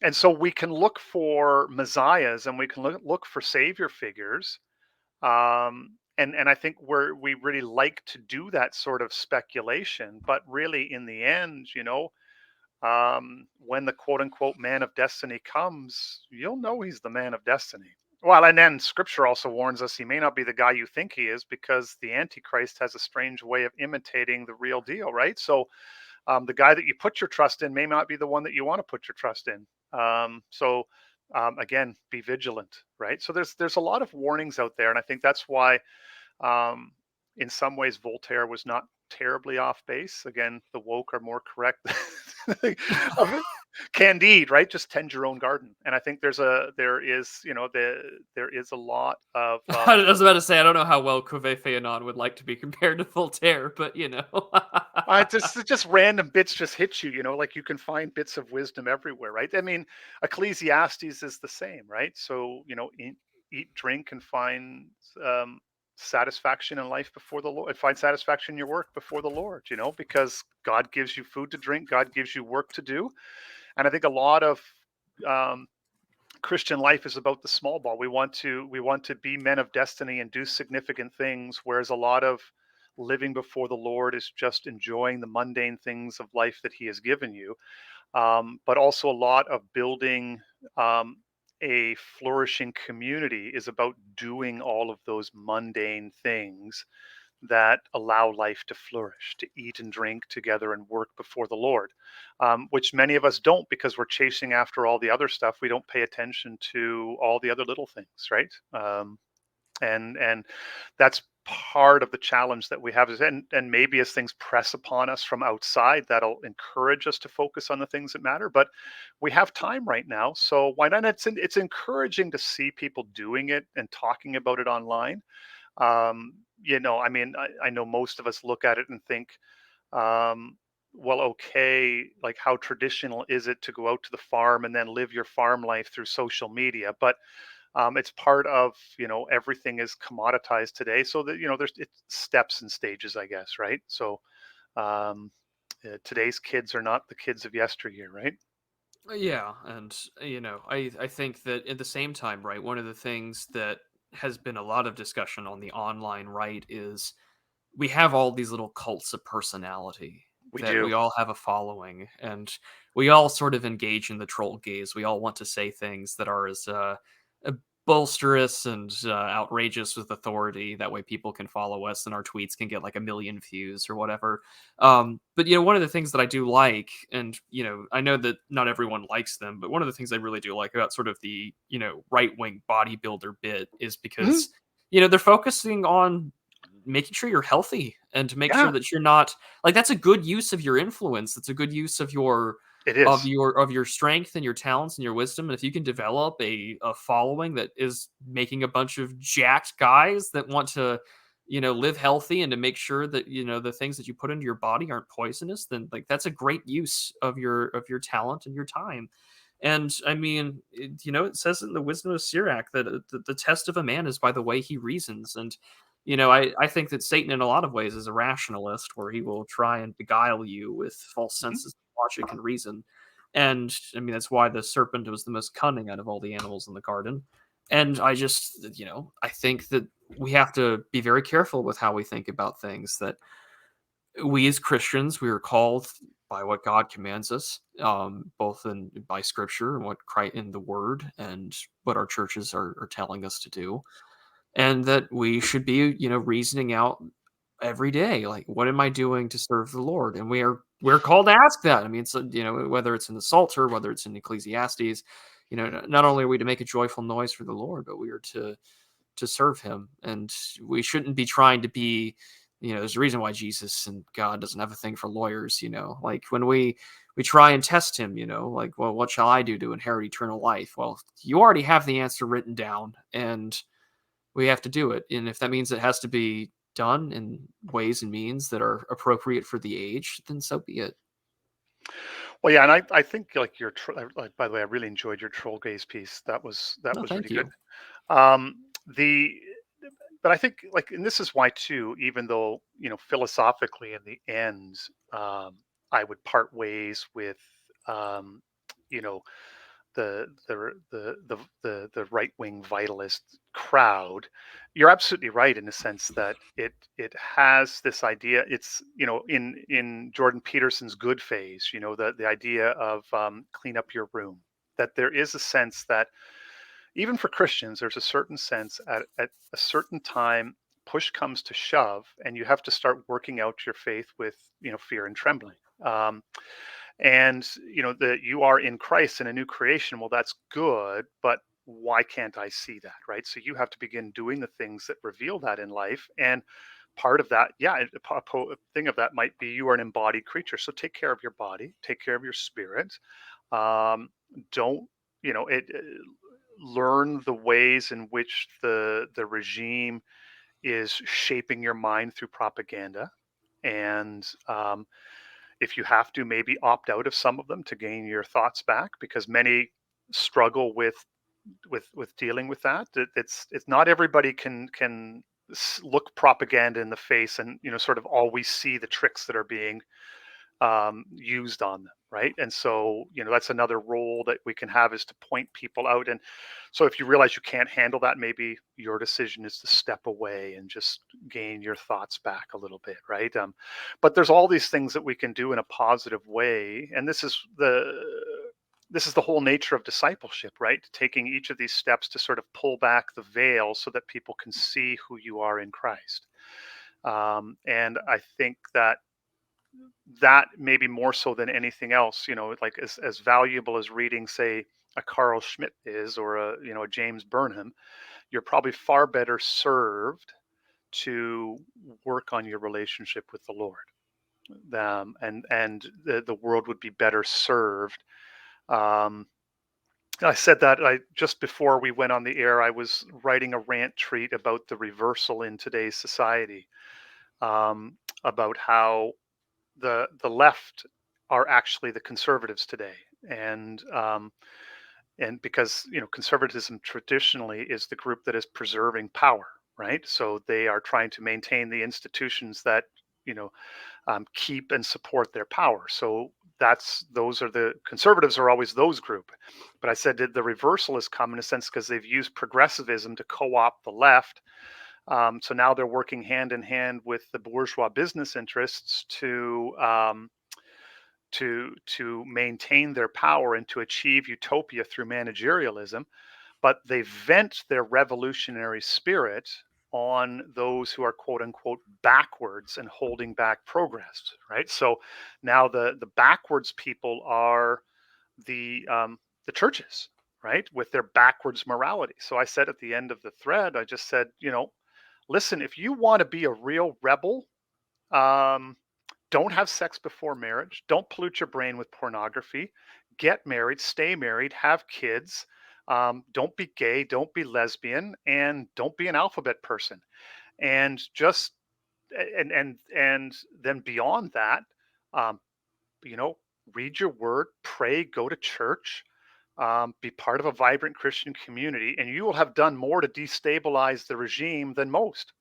and so we can look for messiahs, and we can look for savior figures, and I think we really like to do that sort of speculation, but really in the end, when the quote unquote man of destiny comes, you'll know he's the man of destiny. Well, and then scripture also warns us he may not be the guy you think he is, because the antichrist has a strange way of imitating the real deal, right? So the guy that you put your trust in may not be the one that you want to put your trust in. Again, be vigilant, right? So there's a lot of warnings out there, and I think that's why, um, in some ways, Voltaire was not terribly off base. Again, the woke are more correct. Of it. Candide, right? Just tend your own garden, and I think there is a lot of I was about to say, I don't know how well Covey Féanon would like to be compared to Voltaire, but just random bits just hit you, like you can find bits of wisdom everywhere, right? I mean, Ecclesiastes is the same, right? So, eat, drink, and find um, satisfaction in life before the Lord, find satisfaction in your work before the Lord, because God gives you food to drink, God gives you work to do. And I think a lot of um, Christian life is about the small ball. We want to be men of destiny and do significant things, whereas a lot of living before the Lord is just enjoying the mundane things of life that He has given you. But also a lot of building a flourishing community is about doing all of those mundane things that allow life to flourish, to eat and drink together and work before the Lord, which many of us don't, because we're chasing after all the other stuff. We don't pay attention to all the other little things, right? And that's part of the challenge that we have is, and maybe as things press upon us from outside, that'll encourage us to focus on the things that matter. But we have time right now, so why not? It's encouraging to see people doing it and talking about it online. I mean, I know most of us look at it and think, um, well, okay, like, how traditional is it to go out to the farm and then live your farm life through social media? But it's part of, everything is commoditized today. So that, there's it's steps and stages, I guess, right? So um, today's kids are not the kids of yesteryear, right? yeah, and I think that at the same time, right, one of the things that has been a lot of discussion on the online right is we have all these little cults of personality We that do. we all have a following, and we all sort of engage in the troll gaze. We all want to say things that are as bolsterous and outrageous with authority. That way, people can follow us, and our tweets can get like a million views or whatever. But one of the things that I do like, and I know that not everyone likes them, but one of the things I really do like about sort of the right wing bodybuilder bit is Mhm. because they're focusing on making sure you're healthy and to make sure Yeah, that you're not like that's a good use of your influence. That's a good use of your it is. strength and your talents and your wisdom. And if you can develop a following that is making a bunch of jacked guys that want to, live healthy and to make sure that the things that you put into your body aren't poisonous, then like that's a great use of your talent and your time. And I mean, it says in the Wisdom of Sirach that the test of a man is by the way he reasons. And I think that Satan, in a lot of ways, is a rationalist, where he will try and beguile you with false Mhm. senses of logic and reason. And I mean, that's why the serpent was the most cunning out of all the animals in the garden. And I just, I think that we have to be very careful with how we think about things. That we as Christians, we are called by what God commands us, both in by Scripture and what Christ in the Word, and what our churches are telling us to do, and that we should be, reasoning out every day, like, what am I doing to serve the Lord? And we are we're called to ask that. I mean, so, whether it's in the Psalter, whether it's in Ecclesiastes, not only are we to make a joyful noise for the Lord, but we are to serve him. And we shouldn't be trying to be, there's a reason why Jesus and God doesn't have a thing for lawyers, like when we try and test him, like, well, what shall I do to inherit eternal life? Well, you already have the answer written down, and we have to do it. And if that means it has to be done in ways and means that are appropriate for the age, then so be it. Well, yeah, and I think like like, by the way, I really enjoyed your troll gaze piece. That No, was really thank good. you. The but I think like, and this is why too, even though philosophically in the end, I would part ways with um, you know the right wing vitalist crowd. You're absolutely right in the sense that it has this idea. It's in Jordan Peterson's good phase. The idea of clean up your room. That there is a sense that even for Christians, there's a certain sense at a certain time, push comes to shove, and you have to start working out your faith with fear and trembling. And that you are in Christ and a new creation. Well, that's good, but why can't I see that, right? So you have to begin doing the things that reveal that in life. And part of that, yeah, a thing of that might be you are an embodied creature. So take care of your body, take care of your spirit. Don't it learn the ways in which the regime is shaping your mind through propaganda, and if you have to, maybe opt out of some of them to gain your thoughts back, because many struggle with dealing with that. It's not everybody can look propaganda in the face and sort of always see the tricks that are being used on them, right? And so that's another role that we can have, is to point people out. And so if you realize you can't handle that, maybe your decision is to step away and just gain your thoughts back a little bit, right? But there's all these things that we can do in a positive way, and this is the whole nature of discipleship, right? Taking each of these steps to sort of pull back the veil so that people can see who you are in Christ. And I think that maybe more so than anything else, like as valuable as reading, say, a Carl Schmitt is, or a James Burnham, you're probably far better served to work on your relationship with the Lord. And the world would be better served. Um, I said that just before we went on the air, I was writing a rant treat about the reversal in today's society, about how the left are actually the conservatives today, and because conservatism traditionally is the group that is preserving power, right? So they are trying to maintain the institutions that you know keep and support their power. So those are the conservatives, are always those group. But I said that the reversal has come in a sense because they've used progressivism to co-opt the left. So now they're working hand in hand with the bourgeois business interests to maintain their power and to achieve utopia through managerialism. But they vent their revolutionary spirit on those who are quote unquote backwards and holding back progress, right? So now the backwards people are the churches, right, with their backwards morality. So I said at the end of the thread, I just said, listen, if you want to be a real rebel, um, don't have sex before marriage. Don't pollute your brain with pornography. Get married, stay married, have kids. Don't be gay, don't be lesbian, and don't be an alphabet person. And just and then beyond that, um, you know, read your word, pray, go to church, be part of a vibrant Christian community, and you will have done more to destabilize the regime than most.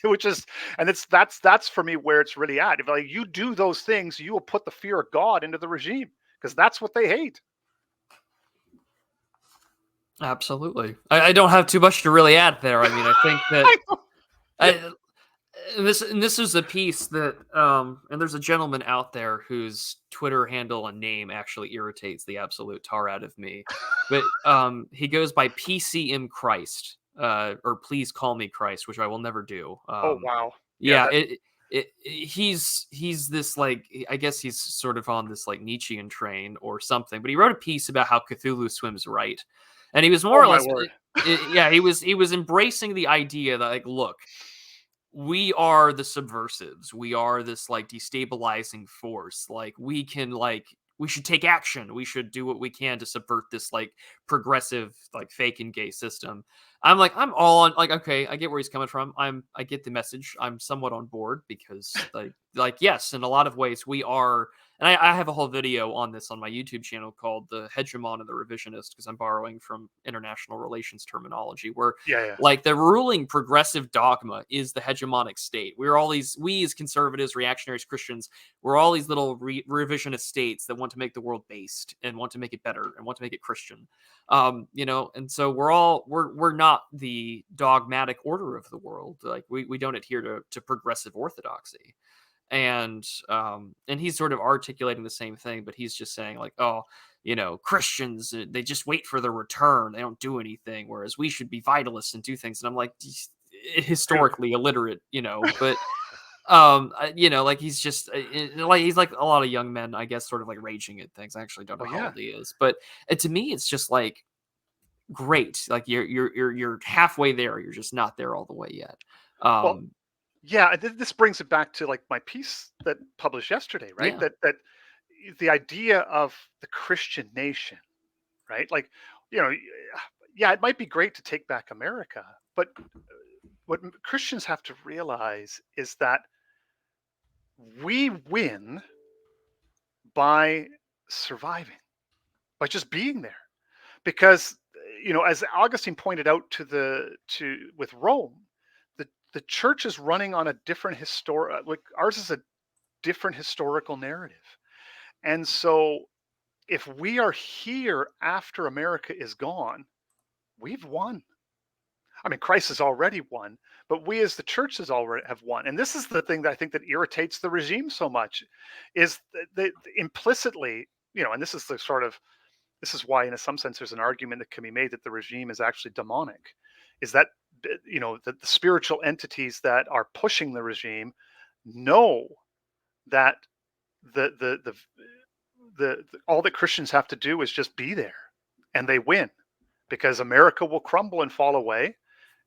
Which is, and that's for me where it's really at. If like you do those things, you will put the fear of God into the regime, because that's what they hate. Absolutely. I don't have too much to really add there. I mean, I think that Yeah. I, this is a piece that and there's a gentleman out there whose Twitter handle and name actually irritates the absolute tar out of me. But he goes by PCM Christ, or please call me Christ, which I will never do. Oh wow. Yeah. Yeah, That. he's this like, I guess he's sort of on this like Nietzschean train or something. But he wrote a piece about how Cthulhu swims right, and he was more Oh or my less, word. yeah, he was embracing the idea that like, look, we are the subversives. We are this like destabilizing force. Like we should take action. We should do what we can to subvert this like progressive like fake and gay system. I'm all on, like, okay, I get where he's coming from. I get the message. I'm somewhat on board because like yes, in a lot of ways we are, and I have a whole video on this on my YouTube channel called The Hegemon and the Revisionist, because I'm borrowing from international relations terminology, where Yeah, yeah. like the ruling progressive dogma is the hegemonic state. We as conservatives, reactionaries, Christians, we're all these little revisionist states that want to make the world based and want to make it better and want to make it Christian. And so we're not the dogmatic order of the world. Like we don't adhere to progressive orthodoxy. And he's sort of articulating the same thing, but he's just saying like, oh, Christians, they just wait for the return, they don't do anything, whereas we should be vitalists and do things. And I'm like, Really. historically illiterate, but like he's just like he's like a lot of young men, I guess, sort of like raging at things. I actually don't know Oh how yeah. old he is, but to me it's just like, great, like you're halfway there, you're just not there all the way yet. Well, um yeah. This brings it back to like my piece that published yesterday, right? yeah, That the idea of the Christian nation, right? Like, you know, yeah, it might be great to take back America, but what Christians have to realize is that we win by surviving, by just being there. Because as Augustine pointed out to with Rome, the church is running on a different like ours is a different historical narrative. And so if we are here after America is gone, we've won. I mean, Christ has already won, but we as the church has already have won. And this is the thing that I think that irritates the regime so much, is that implicitly, and this is the sort of, this is why in some sense there's an argument that can be made that the regime is actually demonic, is that that the spiritual entities that are pushing the regime know that the all that Christians have to do is just be there, and they win, because America will crumble and fall away,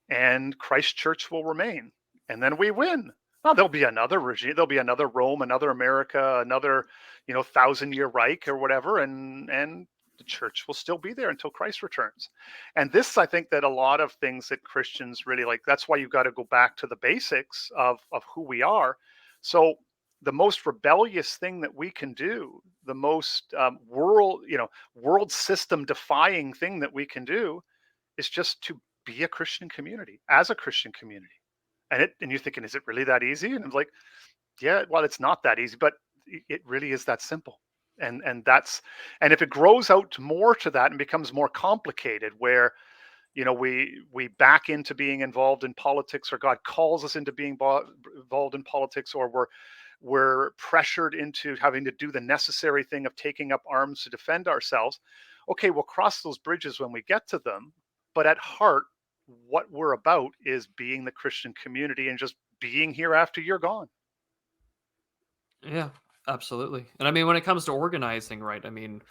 and Christ Church will remain, and then we win. Well, there'll be another regime, there'll be another Rome, another America, another 1,000-year Reich or whatever, and the church will still be there until Christ returns. And this, I think that a lot of things that Christians really like. That's why you've got to go back to the basics of who we are. So the most rebellious thing that we can do, the most world system defying thing that we can do, is just to be a Christian community, as a Christian community. And you're thinking, is it really that easy? And I'm like, yeah, well, it's not that easy, but it really is that simple. And if it grows out more to that and becomes more complicated, where we back into being involved in politics, or God calls us into being involved in politics, or we're pressured into having to do the necessary thing of taking up arms to defend ourselves. Okay, we'll cross those bridges when we get to them. But at heart, what we're about is being the Christian community and just being here after you're gone. yeah, absolutely. And I mean, when it comes to organizing, right, I mean,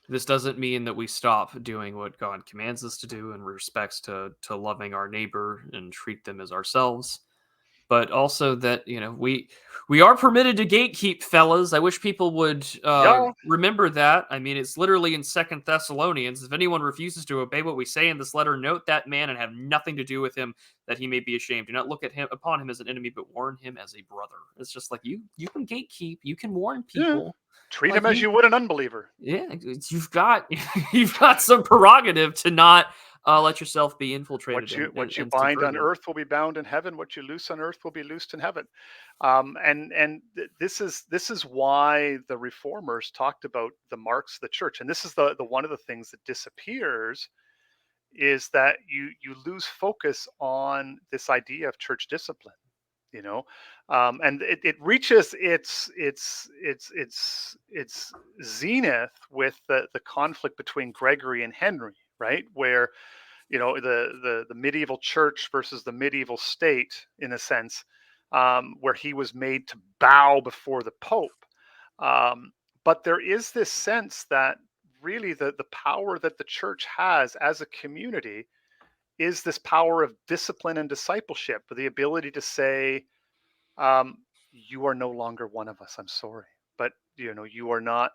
this doesn't mean that we stop doing what God commands us to do in respects to loving our neighbor and treat them as ourselves, but also that we are permitted to gatekeep, fellas. I wish people would Yeah, remember that. I mean, it's literally in Second Thessalonians. If anyone refuses to obey what we say in this letter, note that man and have nothing to do with him, that he may be ashamed. Do not look at him upon him as an enemy, but warn him as a brother. It's just like, you can gatekeep, you can warn yeah. people, Treat him like as you would an unbeliever. yeah, you've got you've got some prerogative to not let yourself be infiltrated What you and, and, what you and bind on subverted. earth will be bound in heaven. What you loose on earth will be loosed in heaven. This is why the reformers talked about the marks of the church. And this is the one of the things that disappears, is that you lose focus on this idea of church discipline. You know, and it reaches its zenith with the conflict between Gregory and Henry, right? Where the medieval church versus the medieval state, in a sense, where he was made to bow before the Pope. But there is this sense that really the power that the church has as a community is this power of discipline and discipleship, the ability to say, um, you are no longer one of us. I'm sorry, but you are not.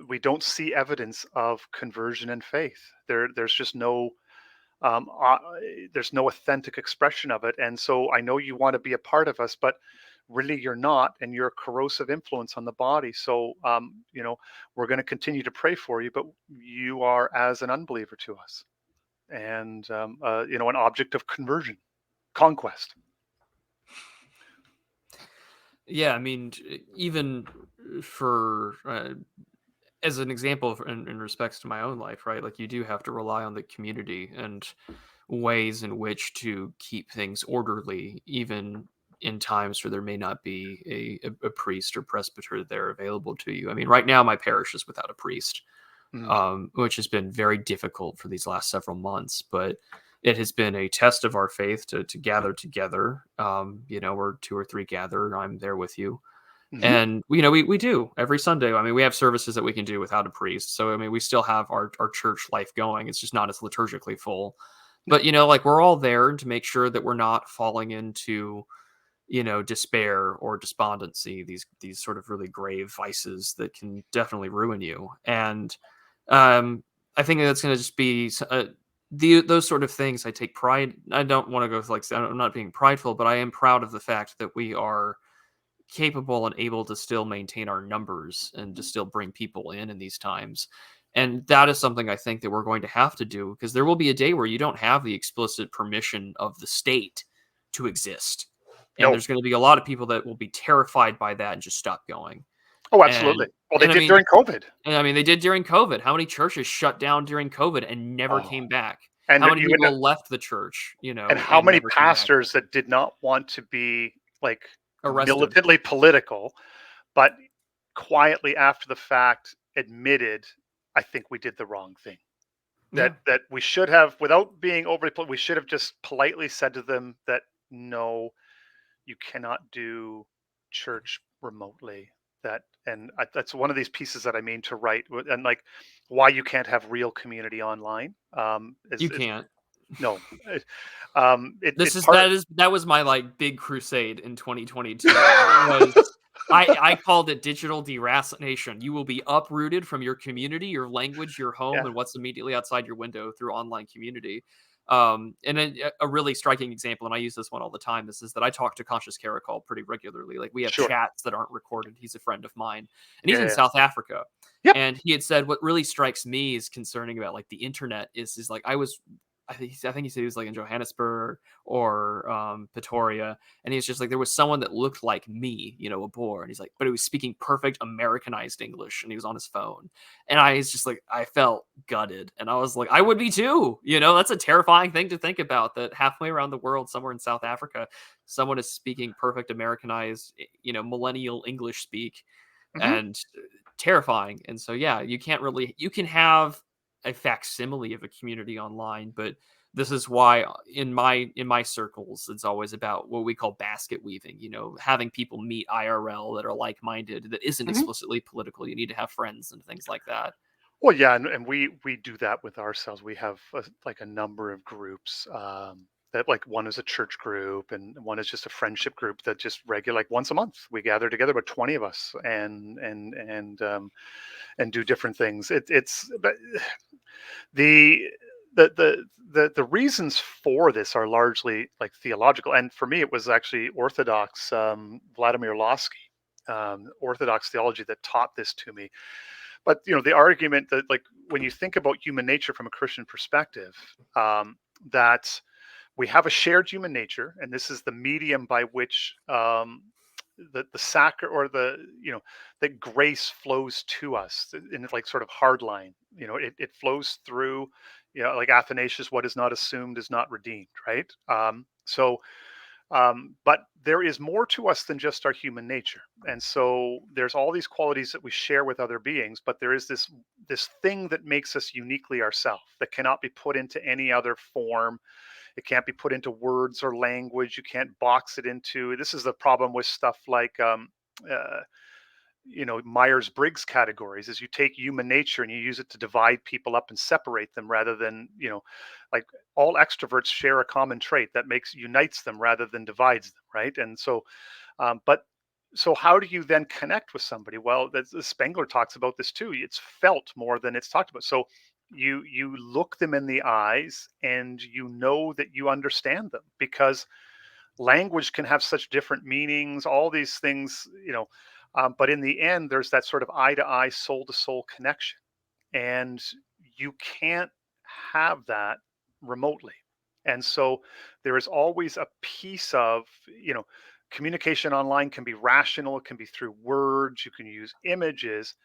We don't see evidence of conversion and faith. There's just no um, uh, there's no authentic expression of it. And so I know you want to be a part of us, but really you're not, and you're a corrosive influence on the body. So we're going to continue to pray for you, but you are as an unbeliever to us, and an object of conversion, conquest. Yeah, I mean, even for as an example in respects to my own life, right? Like you do have to rely on the community and ways in which to keep things orderly, even in times where there may not be a priest or presbyter there available to you. I mean, right now my parish is without a priest, Mm. which has been very difficult for these last several months. But it has been a test of our faith to gather together. Where two or three gather, I'm there with you. Hmm. And we do every Sunday. I mean, we have services that we can do without a priest. So I mean, we still have our church life going. It's just not as liturgically full. No. But like we're all there to make sure that we're not falling into despair or despondency, these sort of really grave vices that can definitely ruin you. And I think that's going to just be those sort of things. I take pride. I don't want to go like I'm not being prideful, but I am proud of the fact that we are capable and able to still maintain our numbers and to still bring people in these times. And that is something I think that we're going to have to do, because there will be a day where you don't have the explicit permission of the state to exist. And No. there's going to be a lot of people that will be terrified by that and just stop going. Oh, And absolutely. Well, they and I did mean during COVID. and I mean they did during COVID. How many churches shut down during COVID and never Oh, came back? and How many even people left the church, and how and many never came back? pastors that did not want to be like Arrested. militantly political, but quietly after the fact admitted, I think we did the wrong thing. Yeah. That we should have, without being overly, we should have just politely said to them that no, you cannot do church remotely. That's one of these pieces that I mean to write, and like why you can't have real community online. You Is can't. no, This it's is part. that was my like big crusade in 2022 was I called it digital deracination. You will be uprooted from your community, your language, your home, Yeah, and what's immediately outside your window through online community. And a really striking example, and I use this one all the time. This is that I talk to Conscious Caracol pretty regularly. Like we have sure. chats that aren't recorded. He's a friend of mine, and he's Yeah, in yeah, South Africa. yeah. And he had said what really strikes me is concerning about like the internet is like I think he said he was like in Johannesburg or Pretoria, and he's just like there was someone that looked like me, a boar, and he's like, but he was speaking perfect Americanized English, and he was on his phone, and I was just like, I felt gutted, and I was like, I would be too, that's a terrifying thing to think about. That halfway around the world, somewhere in South Africa, someone is speaking perfect Americanized, millennial English speak, Hmm. and terrifying. And so, yeah, you can have a facsimile of a community online, but this is why in my circles it's always about what we call basket weaving, having people meet IRL that are like-minded, that isn't Hmm. explicitly political. You need to have friends and things like that. Well, yeah, and we do that with ourselves. We have like a number of groups. That like one is a church group and one is just a friendship group that just regular like once a month we gather together, about 20 of us, and do different things. It's but the the reasons for this are largely like theological, and for me it was actually Orthodox, Vladimir Lossky, Orthodox theology that taught this to me. But the argument that like when you think about human nature from a Christian perspective, that we have a shared human nature, and this is the medium by which the sacre or the that grace flows to us in like sort of hard line. It flows through, like Athanasius, what is not assumed is not redeemed, right? But there is more to us than just our human nature, and so there's all these qualities that we share with other beings. But there is this thing that makes us uniquely ourselves that cannot be put into any other form, It can't be put into words or language. You can't box it into. This is the problem with stuff like uh, Myers-Briggs categories. Is you take human nature and you use it to divide people up and separate them, rather than, like, all extroverts share a common trait that makes unites them rather than divides them, right? And so, but so how do you then connect with somebody? Well, Spengler talks about this too. It's felt more than it's talked about. So you look them in the eyes and you know that you understand them, because language can have such different meanings, all these things, but in the end, there's that sort of eye to eye, soul to soul connection. And you can't have that remotely. And so there is always a piece of, communication online can be rational, it can be through words, you can use images,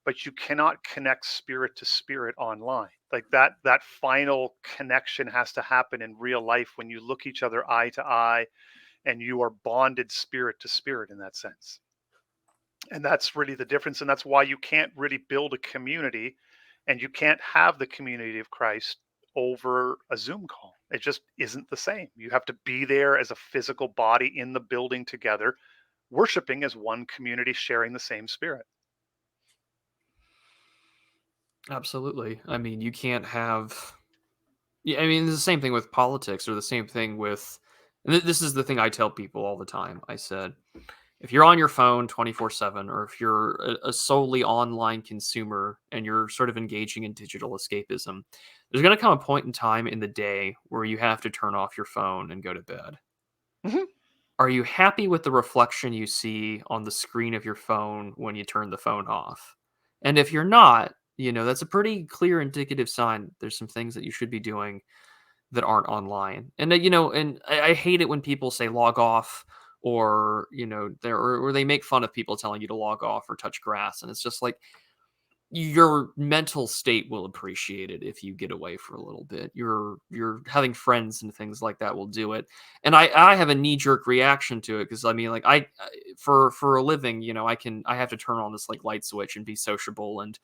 but you cannot connect spirit to spirit online. Like that final connection has to happen in real life when you look each other eye to eye and you are bonded spirit to spirit in that sense. And that's really the difference. And that's why you can't really build a community, and you can't have the community of Christ over a Zoom call. It just isn't the same. You have to be there as a physical body in the building together, worshiping as one community, sharing the same spirit. Absolutely. I mean, you can't have. Yeah, I mean, it's the same thing with politics, or the same thing with. And this is the thing I tell people all the time. I said, if you're on your phone 24/7, or if you're a solely online consumer and you're sort of engaging in digital escapism, there's going to come a point in time in the day where you have to turn off your phone and go to bed. Mhm. Are you happy with the reflection you see on the screen of your phone when you turn the phone off? And if you're not, that's a pretty clear indicative sign there's some things that you should be doing that aren't online. And and I hate it when people say log off, or or they make fun of people telling you to log off or touch grass, and it's just like, your mental state will appreciate it if you get away for a little bit. You're having friends and things like that will do it. And I have a knee jerk reaction to it, because I mean, like, for a living, I have to turn on this like light switch and be sociable and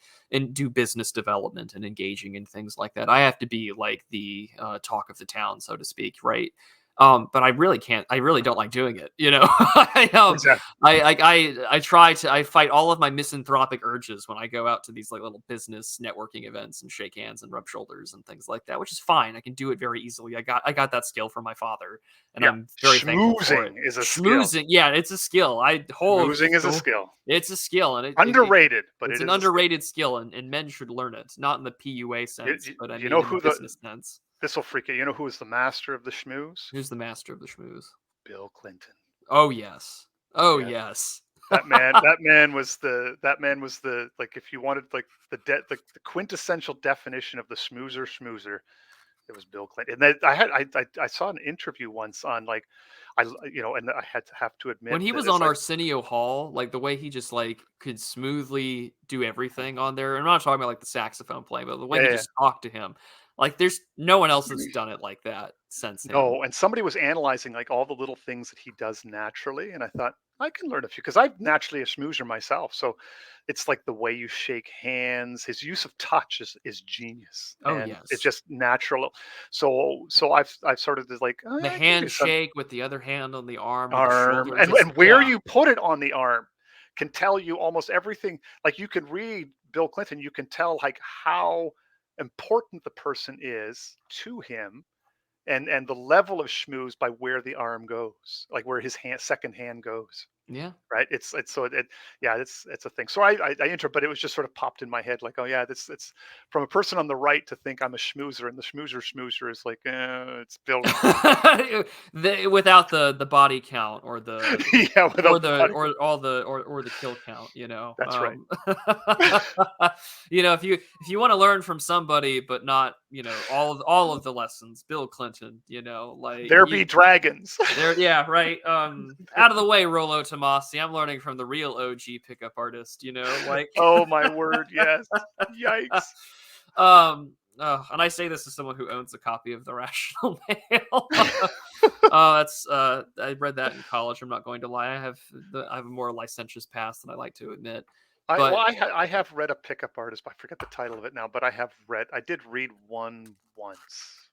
do business development and engaging in things like that. I have to be like the talk of the town, so to speak, right? But I really can't. I really don't like doing it. Exactly. I fight all of my misanthropic urges when I go out to these like little business networking events and shake hands and rub shoulders and things like that, which is fine. I can do it very easily. I got that skill from my father, and Yeah. I'm very thankful for it. Schmoozing is a skill. Schmoozing, yeah, it's a skill. Schmoozing is a skill. It's a skill, and Underrated, but it's it an is a skill. underrated skill, and men should learn it, not in the PUA You, sense, you, but I you mean know in the who the business sense. this will freak you. You know who is the master of the schmooze? Who's the master of the schmooze? Bill Clinton. Oh yes. Oh Yeah. yes. That man was the like, if you wanted like the quintessential definition of the schmoozer, it was Bill Clinton. And then I saw an interview once on, like, and I had to have to When admit he that was it's on like, Arsenio Hall, like the way he just like could smoothly do everything on there. I'm not talking about like the saxophone playing, but the way yeah, he yeah, yeah. just talked to him. Like, there's no one else that's done it like that since him. No, and somebody was analyzing like all the little things that he does naturally, and I thought I can learn a few because I'm naturally a schmoozer myself. So it's like the way you shake hands, his use of touch is genius, Oh and it's yes. just natural. So I've sort of just like, oh, The yeah, I can do some handshake with the other hand on the arm, or the arm, shoulder, and just where yeah. you put it on the arm can tell you almost everything. Like, you could read Bill Clinton, you can tell like how important the person is to him, and the level of schmooze by where the arm goes, like where his second hand goes. Yeah. Right? It's so it Yeah, it's a thing. So I enter, but it was just sort of popped in my head like, oh yeah, this it's from a person on the right to think I'm a schmoozer, and the schmoozer is like, it's Bill Clinton. Without the body count, or the Yeah, or without the the body. or the kill count, That's right. if you want to learn from somebody, but not all of the lessons, Bill Clinton, like There you be dragons. there, yeah, right. Out of the way, Rolo Tomasi. I'm learning from the real OG pickup artist, like. Oh my word, yes. Yikes. And I say this as someone who owns a copy of the Rational Mail. That's I read that in college. I'm not going to lie. I have a more licentious past than I like to admit. But I have read a pickup artist, but I forget the title of it now, but I did read one once.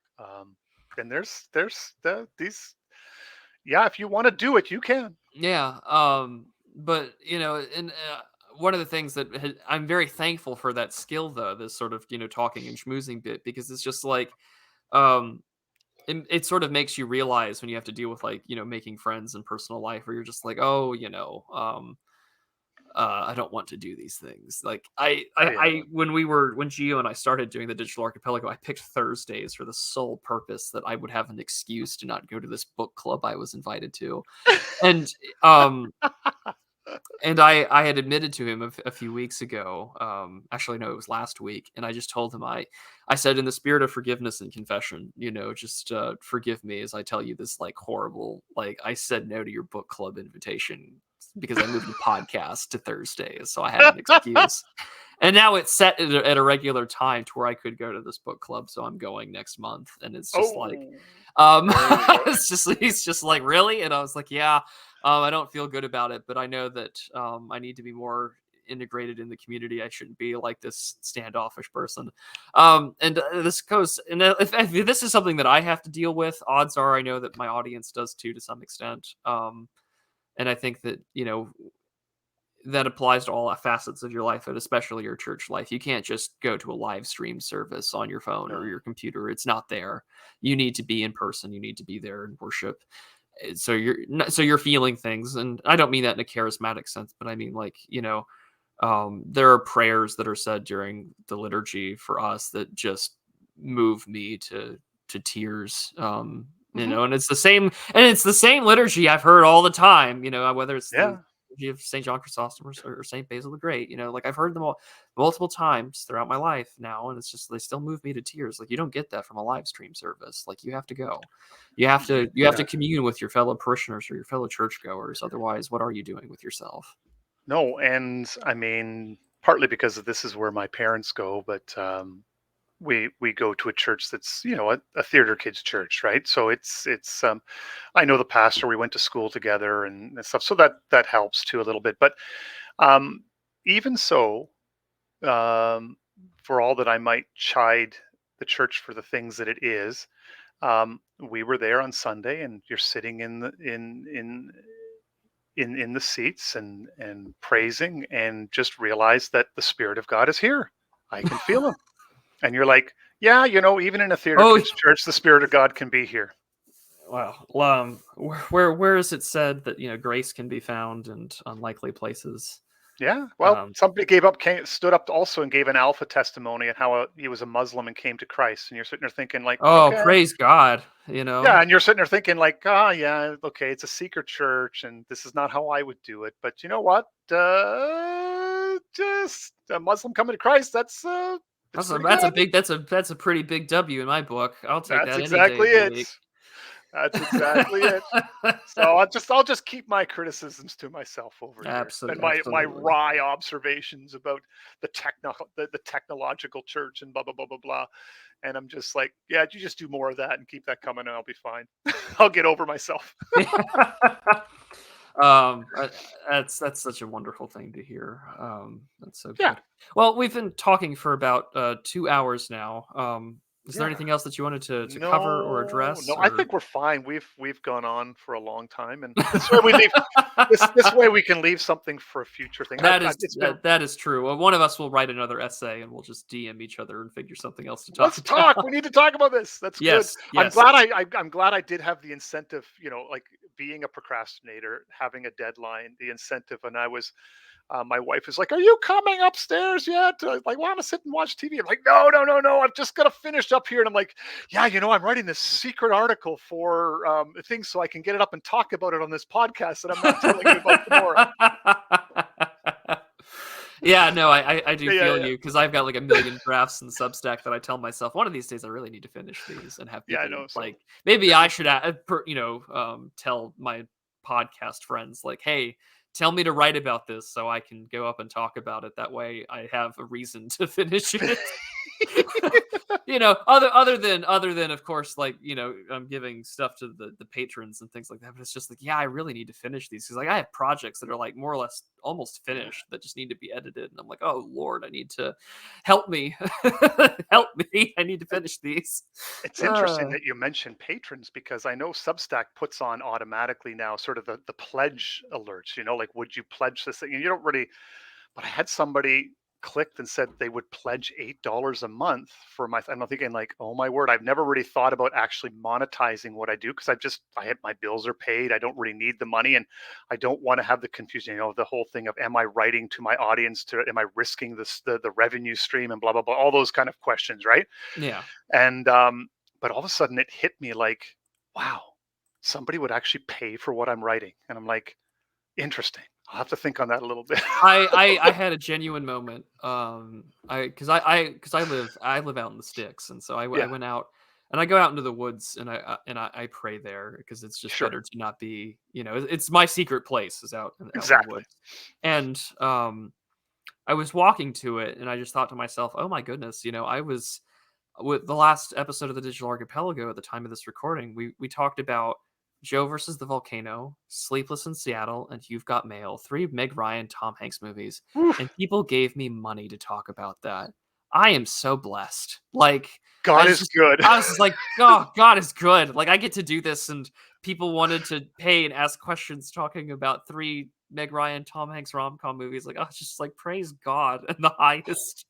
And these, yeah, if you want to do it, you can. Yeah. But and one of the things that I'm very thankful for that skill though, this sort of talking and schmoozing bit, because it's just like um it sort of makes you realize when you have to deal with like making friends in personal life where you're just like, oh, I don't want to do these things. Like Oh yeah. when Gio and I started doing the Digital Archipelago, I picked Thursdays for the sole purpose that I would have an excuse to not go to this book club I was invited to. And um and I had admitted to him a few weeks ago. Actually, no, it was last week, and I just told him I said, in the spirit of forgiveness and confession, just forgive me as I tell you this like horrible, like I said no to your book club invitation because I moved the podcast to Thursdays, so I had an excuse. And now it's set at a regular time to where I could go to this book club, so I'm going next month, and it's just like, Oh, there you go. he's just like, really, and I was like, yeah. I don't feel good about it, but I know that I need to be more integrated in the community. I shouldn't be like this standoffish person. And this goes, and if this is something that I have to deal with, odds are I know that my audience does too, to some extent. And I think that, that applies to all facets of your life, and especially your church life. You can't just go to a live stream service on your phone or No. your computer. It's not there. You need to be in person. You need to be there and worship. So you're feeling things, and I don't mean that in a charismatic sense, but I mean like there are prayers that are said during the liturgy for us that just move me to tears. Hmm. And it's the same liturgy I've heard all the time, whether it's the Yeah. liturgy of St. John Chrysostom or St. Basil the Great, like I've heard them all multiple times throughout my life now, and it's just they still move me to tears. Like you don't get that from a live stream service. Like you have to go. You have to Yeah. commune with your fellow parishioners or your fellow churchgoers. Otherwise, what are you doing with yourself? No, and I mean, partly because this is where my parents go, but we go to a church that's a theater kids church, right? So it's I know the pastor. We went to school together and stuff, so that helps too a little bit. But um, even so, um, for all that I might chide the church for the things that it is, we were there on Sunday, and you're sitting in the seats and praising, and just realize that the Spirit of God is here. I can feel him. And you're like, yeah, even in a theater Oh, kids church, the Spirit of God can be here. wow. Where is it said that grace can be found in unlikely places? Yeah. Well, Um, somebody stood up also and gave an alpha testimony at how he was a Muslim and came to Christ. And you're sitting there thinking, like, oh, okay. praise God! Yeah. And you're sitting there thinking, like, ah, yeah, okay, it's a secret church and this is not how I would do it. But you know what? Just a Muslim coming to Christ. It's that's a pretty that's a good. big that's a pretty big W in my book. I'll take That's that any day exactly of the it. week. That's exactly it. So I'll just keep my criticisms to myself over here, and my Absolutely. wry observations about the technological church and blah blah blah blah blah. And I'm just like, yeah, you just do more of that and keep that coming, and I'll be fine. I'll get over myself. um, I- that's such a wonderful thing to hear. That's so Yeah, good. Well, we've been talking for about 2 hours now. Is there yeah. anything else that you wanted to cover or No, address? no, I Or think we're fine. We've gone on for a long time, and this way we leave this way we can leave something for a future thing. that is It's been. that is true. One of us will write another essay, and we'll just DM each other and figure something else to talk Let's talk. We about. need to talk about this. That's good. Yes, I'm yes. glad I'm glad I did have the incentive, like being a procrastinator, having a deadline, the incentive. And my wife is like, "Are you coming upstairs yet? Like, want to sit and watch TV?" I'm like, "No, no, no, no. I've just got to finish up here." And I'm like, "Yeah, I'm writing this secret article for things so I can get it up and talk about it on this podcast that I'm not telling you about tomorrow." Yeah, no, I do Yeah, yeah, feel yeah. you because I've got like a million drafts in Substack that I tell myself one of these days I really need to finish these and have Yeah, I people know. So like maybe this I is should tell my podcast friends like, hey, tell me to write about this so I can go up and talk about it. That way I have a reason to finish it. other than of course, like, I'm giving stuff to the patrons and things like that, but it's just like, yeah, I really need to finish these because like I have projects that are like more or less almost Yeah. finished that just need to be edited, and I'm like, oh Lord, I need to help me, help me, I need to finish these. It's interesting Uh, that you mentioned patrons because I know Substack puts on automatically now sort of the pledge alerts, like would you pledge this thing? And you don't really, but I had somebody clicked and said they would pledge $8 a month for my, and I'm thinking like, oh my word, I've never really thought about actually monetizing what I do because I have my bills are paid. I don't really need the money, and I don't want to have the confusion, the whole thing of am I writing to my audience, to am I risking the revenue stream and blah blah blah, all those kind of questions, right? yeah. And but all of a sudden it hit me like, wow, somebody would actually pay for what I'm writing. And I'm like, interesting. I'll have to think on that a little bit. I had a genuine moment. I live out in the sticks, and so I Yeah, went out and I go out into the woods and I pray there because it's just sure. better to not be. It's my secret place is out in the Exactly. woods, and I was walking to it and I just thought to myself, oh my goodness, I was with the last episode of the Digital Archipelago at the time of this recording, we talked about Joe versus the Volcano, Sleepless in Seattle, and You've Got Mail, three Meg Ryan, Tom Hanks movies, and Oof. people gave me money to talk about that. I am so blessed. Like, God is good. I was just like, oh, God is good. Like, I get to do this, and people wanted to pay and ask questions talking about three Meg Ryan, Tom Hanks rom-com movies. Like, I was just like, praise God in the highest.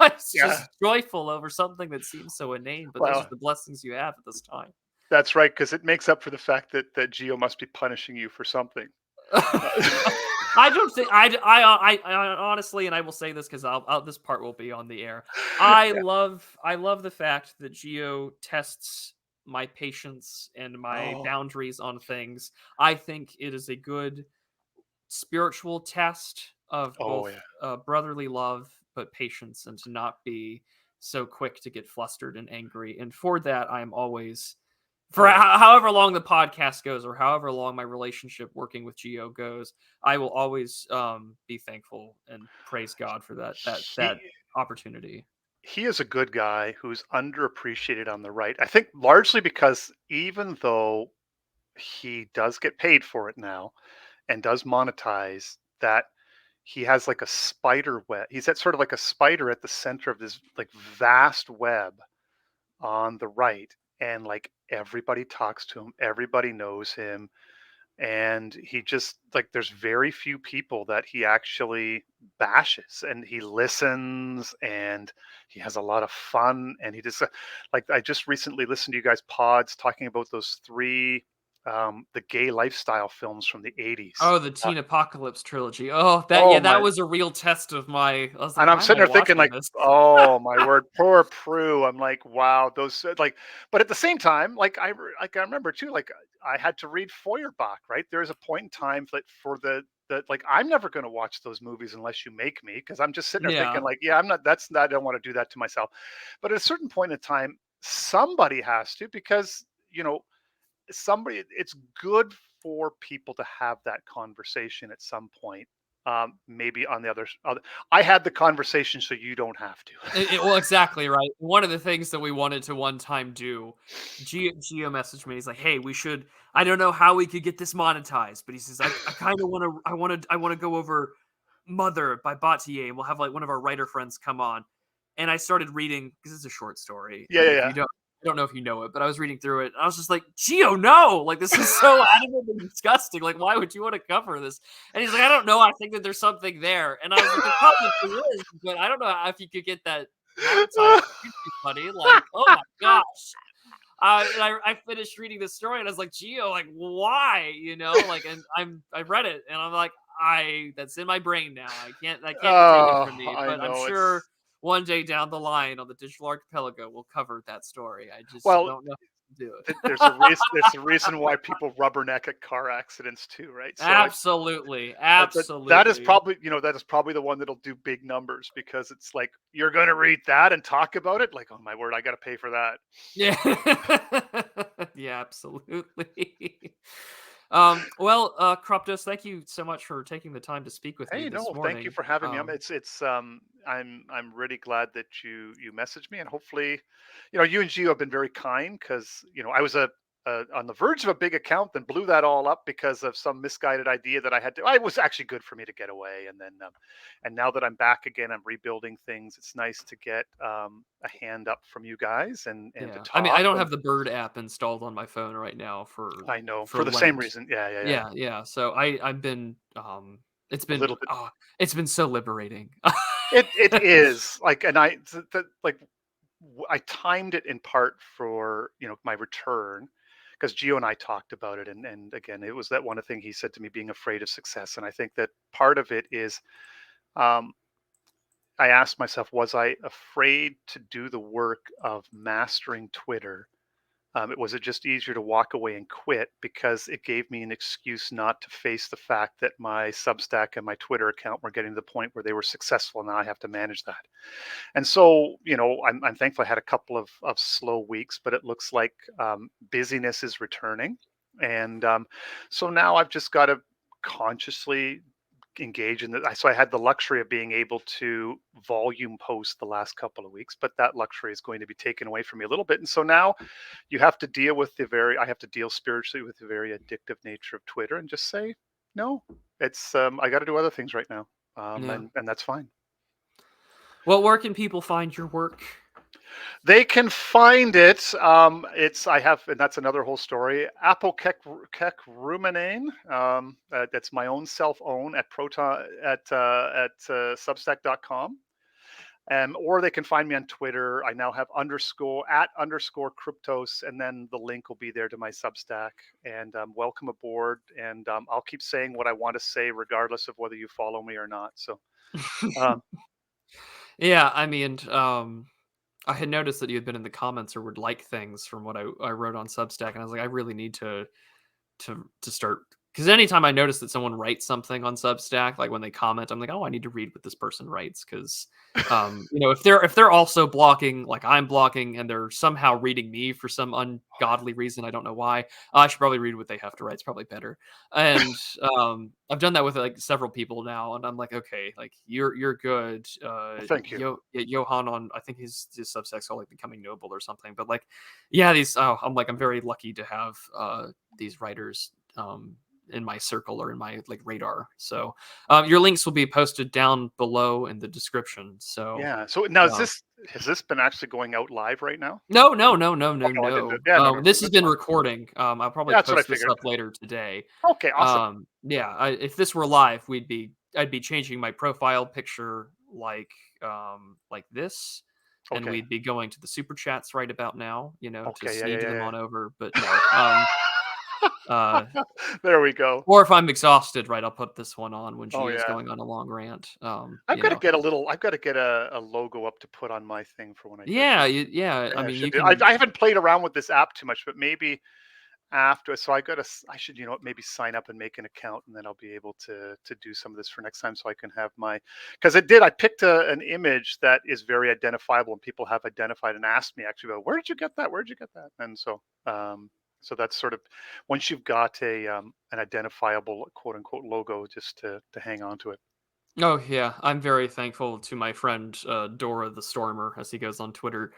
It's Yeah. just joyful over something that seems so inane, but those are Well, the blessings you have at this time. that's right, because it makes up for the fact that Geo must be punishing you for something. I don't think I honestly, and I will say this because this part will be on the air. I love the fact that Geo tests my patience and my Oh, boundaries on things. I think it is a good spiritual test of oh both yeah. brotherly love, but patience, and to not be so quick to get flustered and angry. And for that, I am always, for Oh, however long the podcast goes, or however long my relationship working with Geo goes, I will always be thankful and praise God for that he opportunity. he is a good guy who's underappreciated on the right. I think largely because even though he does get paid for it now and does monetize, that he has like a spider web. He's at sort of like a spider at the center of this like vast web on the right, and like everybody talks to him, everybody knows him, and he just like there's very few people that he actually bashes, and he listens, and he has a lot of fun, and he just like I just recently listened to you guys pods talking about those three the gay lifestyle films from the 80s. Oh, the Teen Apocalypse trilogy. Oh, that Oh yeah, my, that was a real test of my. I was like, and I'm why am sitting I there thinking watching like, this? oh my word, poor Prue. I'm like, wow, those like, but at the same time, like I remember too, like I had to read Feuerbach, right? There's a point in time that for the like I'm never going to watch those movies unless you make me, because I'm just sitting there thinking Yeah, like, yeah, I'm not. That's not. I don't want to do that to myself. But at a certain point in time, somebody has to, because somebody. It's good for people to have that conversation at some point. Maybe on the other, I had the conversation, so you don't have to. well, exactly right. One of the things that we wanted to one time do, Geo messaged me. He's like, "Hey, we should. I don't know how we could get this monetized, but he says I kind of want to. I want to go over Mother by Batier, and we'll have like one of our writer friends come on." And I started reading because it's a short story, Yeah, and yeah, if yeah. you don't. I don't know if you know it, but I was reading through it. And I was just like, Geo, no! Like, this is so adamantly disgusting. Like, why would you want to cover this? And he's like, I don't know. I think that there's something there. And I was like, there probably is, but I don't know if you could get that monetized on YouTube, buddy. Like, oh my gosh. And I finished reading this story and I was like, Geo, like, why? Like, and I read it and I'm like, that's in my brain now. I can't take it Oh, from me. I But I'm know sure it's one day down the line on the Digital Archipelago, we'll cover that story. I just well. don't know how to do There's a it. reason. There's a reason why people rubberneck at car accidents too, right? So Absolutely. that is Absolutely. probably that is probably the one that'll do big numbers, because it's like you're going to read that and talk about it. Like, oh my word, I got to pay for that. Yeah. Yeah, absolutely. Kruptos, thank you so much for taking the time to speak with me Hey, this no, thank you morning. for having me. I'm really glad that you messaged me, and hopefully, you and Gio have been very kind because I was on the verge of a big account, then blew that all up because of some misguided idea that I had to. It was actually good for me to get away, and now that I'm back again, I'm rebuilding things. It's nice to get a hand up from you guys and to Yeah, I mean, I talk. don't And have the Bird app installed on my phone right now I know for for the same Lent. reason. Yeah, yeah, yeah. Yeah. So I've been it's A been little bit. it's been so liberating. It is like, and like I timed it in part for my return because Gio and I talked about it, and again, it was that one thing he said to me, being afraid of success, and I think that part of it is, um, I asked myself, was I afraid to do the work of mastering Twitter? Was it just easier to walk away and quit because it gave me an excuse not to face the fact that my Substack and my Twitter account were getting to the point where they were successful, and now I have to manage that. And so, I'm thankful I had a couple of slow weeks, but it looks like busyness is returning. And so now I've just got to consciously engage in the. So I had the luxury of being able to volume post the last couple of weeks, but that luxury is going to be taken away from me a little bit. And so now you have to deal with I have to deal spiritually with the very addictive nature of Twitter and just say, no, I got to do other things right now. Yeah. And that's fine. Well, where can people find your work? They can find it. I have, and that's another whole story. Apple Kek Ruminane. That's my own self own at Proton at Substack.com. Or they can find me on Twitter. I now have _@ Kruptos, and then the link will be there to my Substack. And welcome aboard. And I'll keep saying what I want to say, regardless of whether you follow me or not. So, um, Yeah, I mean, I had noticed that you had been in the comments or would like things from what I wrote on Substack, and I was like, I really need to start, because anytime I notice that someone writes something on Substack, like when they comment, I'm like, oh, I need to read what this person writes, because if they're also blocking like I'm blocking, and they're somehow reading me for some ungodly reason, I don't know why. I should probably read what they have to write. It's probably better. And I've done that with like several people now, and I'm like, okay, like you're good. well, thank you. Johan on, I think his Substack's called like Becoming Noble or something, but like, yeah, I'm very lucky to have these writers in my circle or in my like radar. So your links will be posted down below in the description. So Yeah. So now uh, has this been actually going out live right now? no, no, no, no, Oh, no, no, I didn't do no. it. Yeah, no, no, This has that's been fine. recording. I'll probably Yeah, that's what I post this figured. up later today. Okay, awesome. Yeah, if this were live, I'd be changing my profile picture like this, and Okay. we'd be going to the super chats right about now, to Okay. Yeah, sneak them yeah, on over. But no, uh, yeah. There we go. or if I'm exhausted, right, I'll put this one on when Oh Gio's yeah. going on a long rant. I've got to get a logo up to put on my thing for when I get Yeah, there. yeah. I Yeah, I mean, should you do. can. I haven't played around with this app too much, but maybe after. So I should, maybe sign up and make an account, and then I'll be able to do some of this for next time, so I can have because I picked an image that is very identifiable, and people have identified and asked me actually about, where did you get that? Where did you get that? And so that's sort of, once you've got an identifiable quote unquote logo, just to hang on to it. Oh yeah, I'm very thankful to my friend Dora the Stormer, as he goes on Twitter.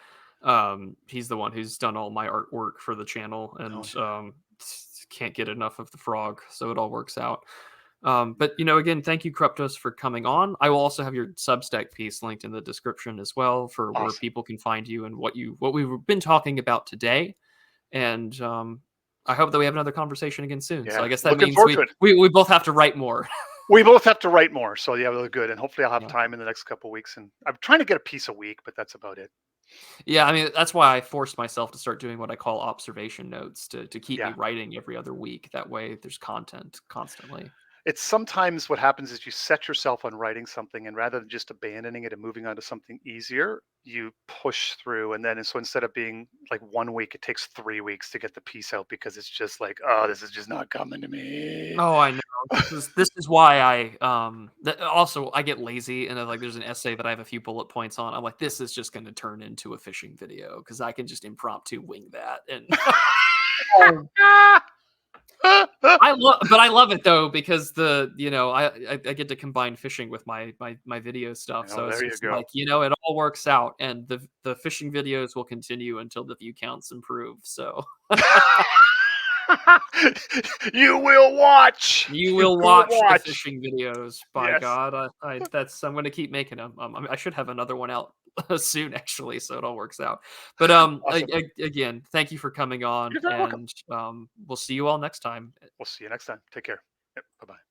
He's the one who's done all my artwork for the channel, Oh and yeah. can't get enough of the frog, so it all works out. But again, thank you, Kruptos, for coming on. I will also have your Substack piece linked in the description as well, for where Awesome. people can find you and what we've been talking about today. And I hope that we have another conversation again soon. So Yeah. I guess that Looking means forward to we it. we, we both have to write more. We both have to write more. So yeah, they're good. And hopefully I'll have Yeah. time in the next couple of weeks. And I'm trying to get a piece a week, but that's about it. Yeah, I mean, that's why I forced myself to start doing what I call observation notes to keep me Yeah. writing every other week. That way there's content constantly. It's sometimes what happens is you set yourself on writing something, and rather than just abandoning it and moving on to something easier, you push through. So instead of being like 1 week, it takes 3 weeks to get the piece out because it's just like, oh, this is just not coming to me. Oh, I know. This is why also I get lazy, and like there's an essay that I have a few bullet points on. I'm like, this is just going to turn into a fishing video because I can just impromptu wing that. And um, I love it though because I get to combine fishing with my video stuff, Oh, so it's there you just go. like it all works out, and the fishing videos will continue until the view counts improve. So You will watch. you You will will watch the watch. fishing videos. By Yes. God, I'm going to keep making them. I should have another one out soon, actually, so it all works out. But Awesome. again, thank you for coming on, You're very welcome. and we'll see you all next time. We'll see you next time. Take care. Yep. Bye bye.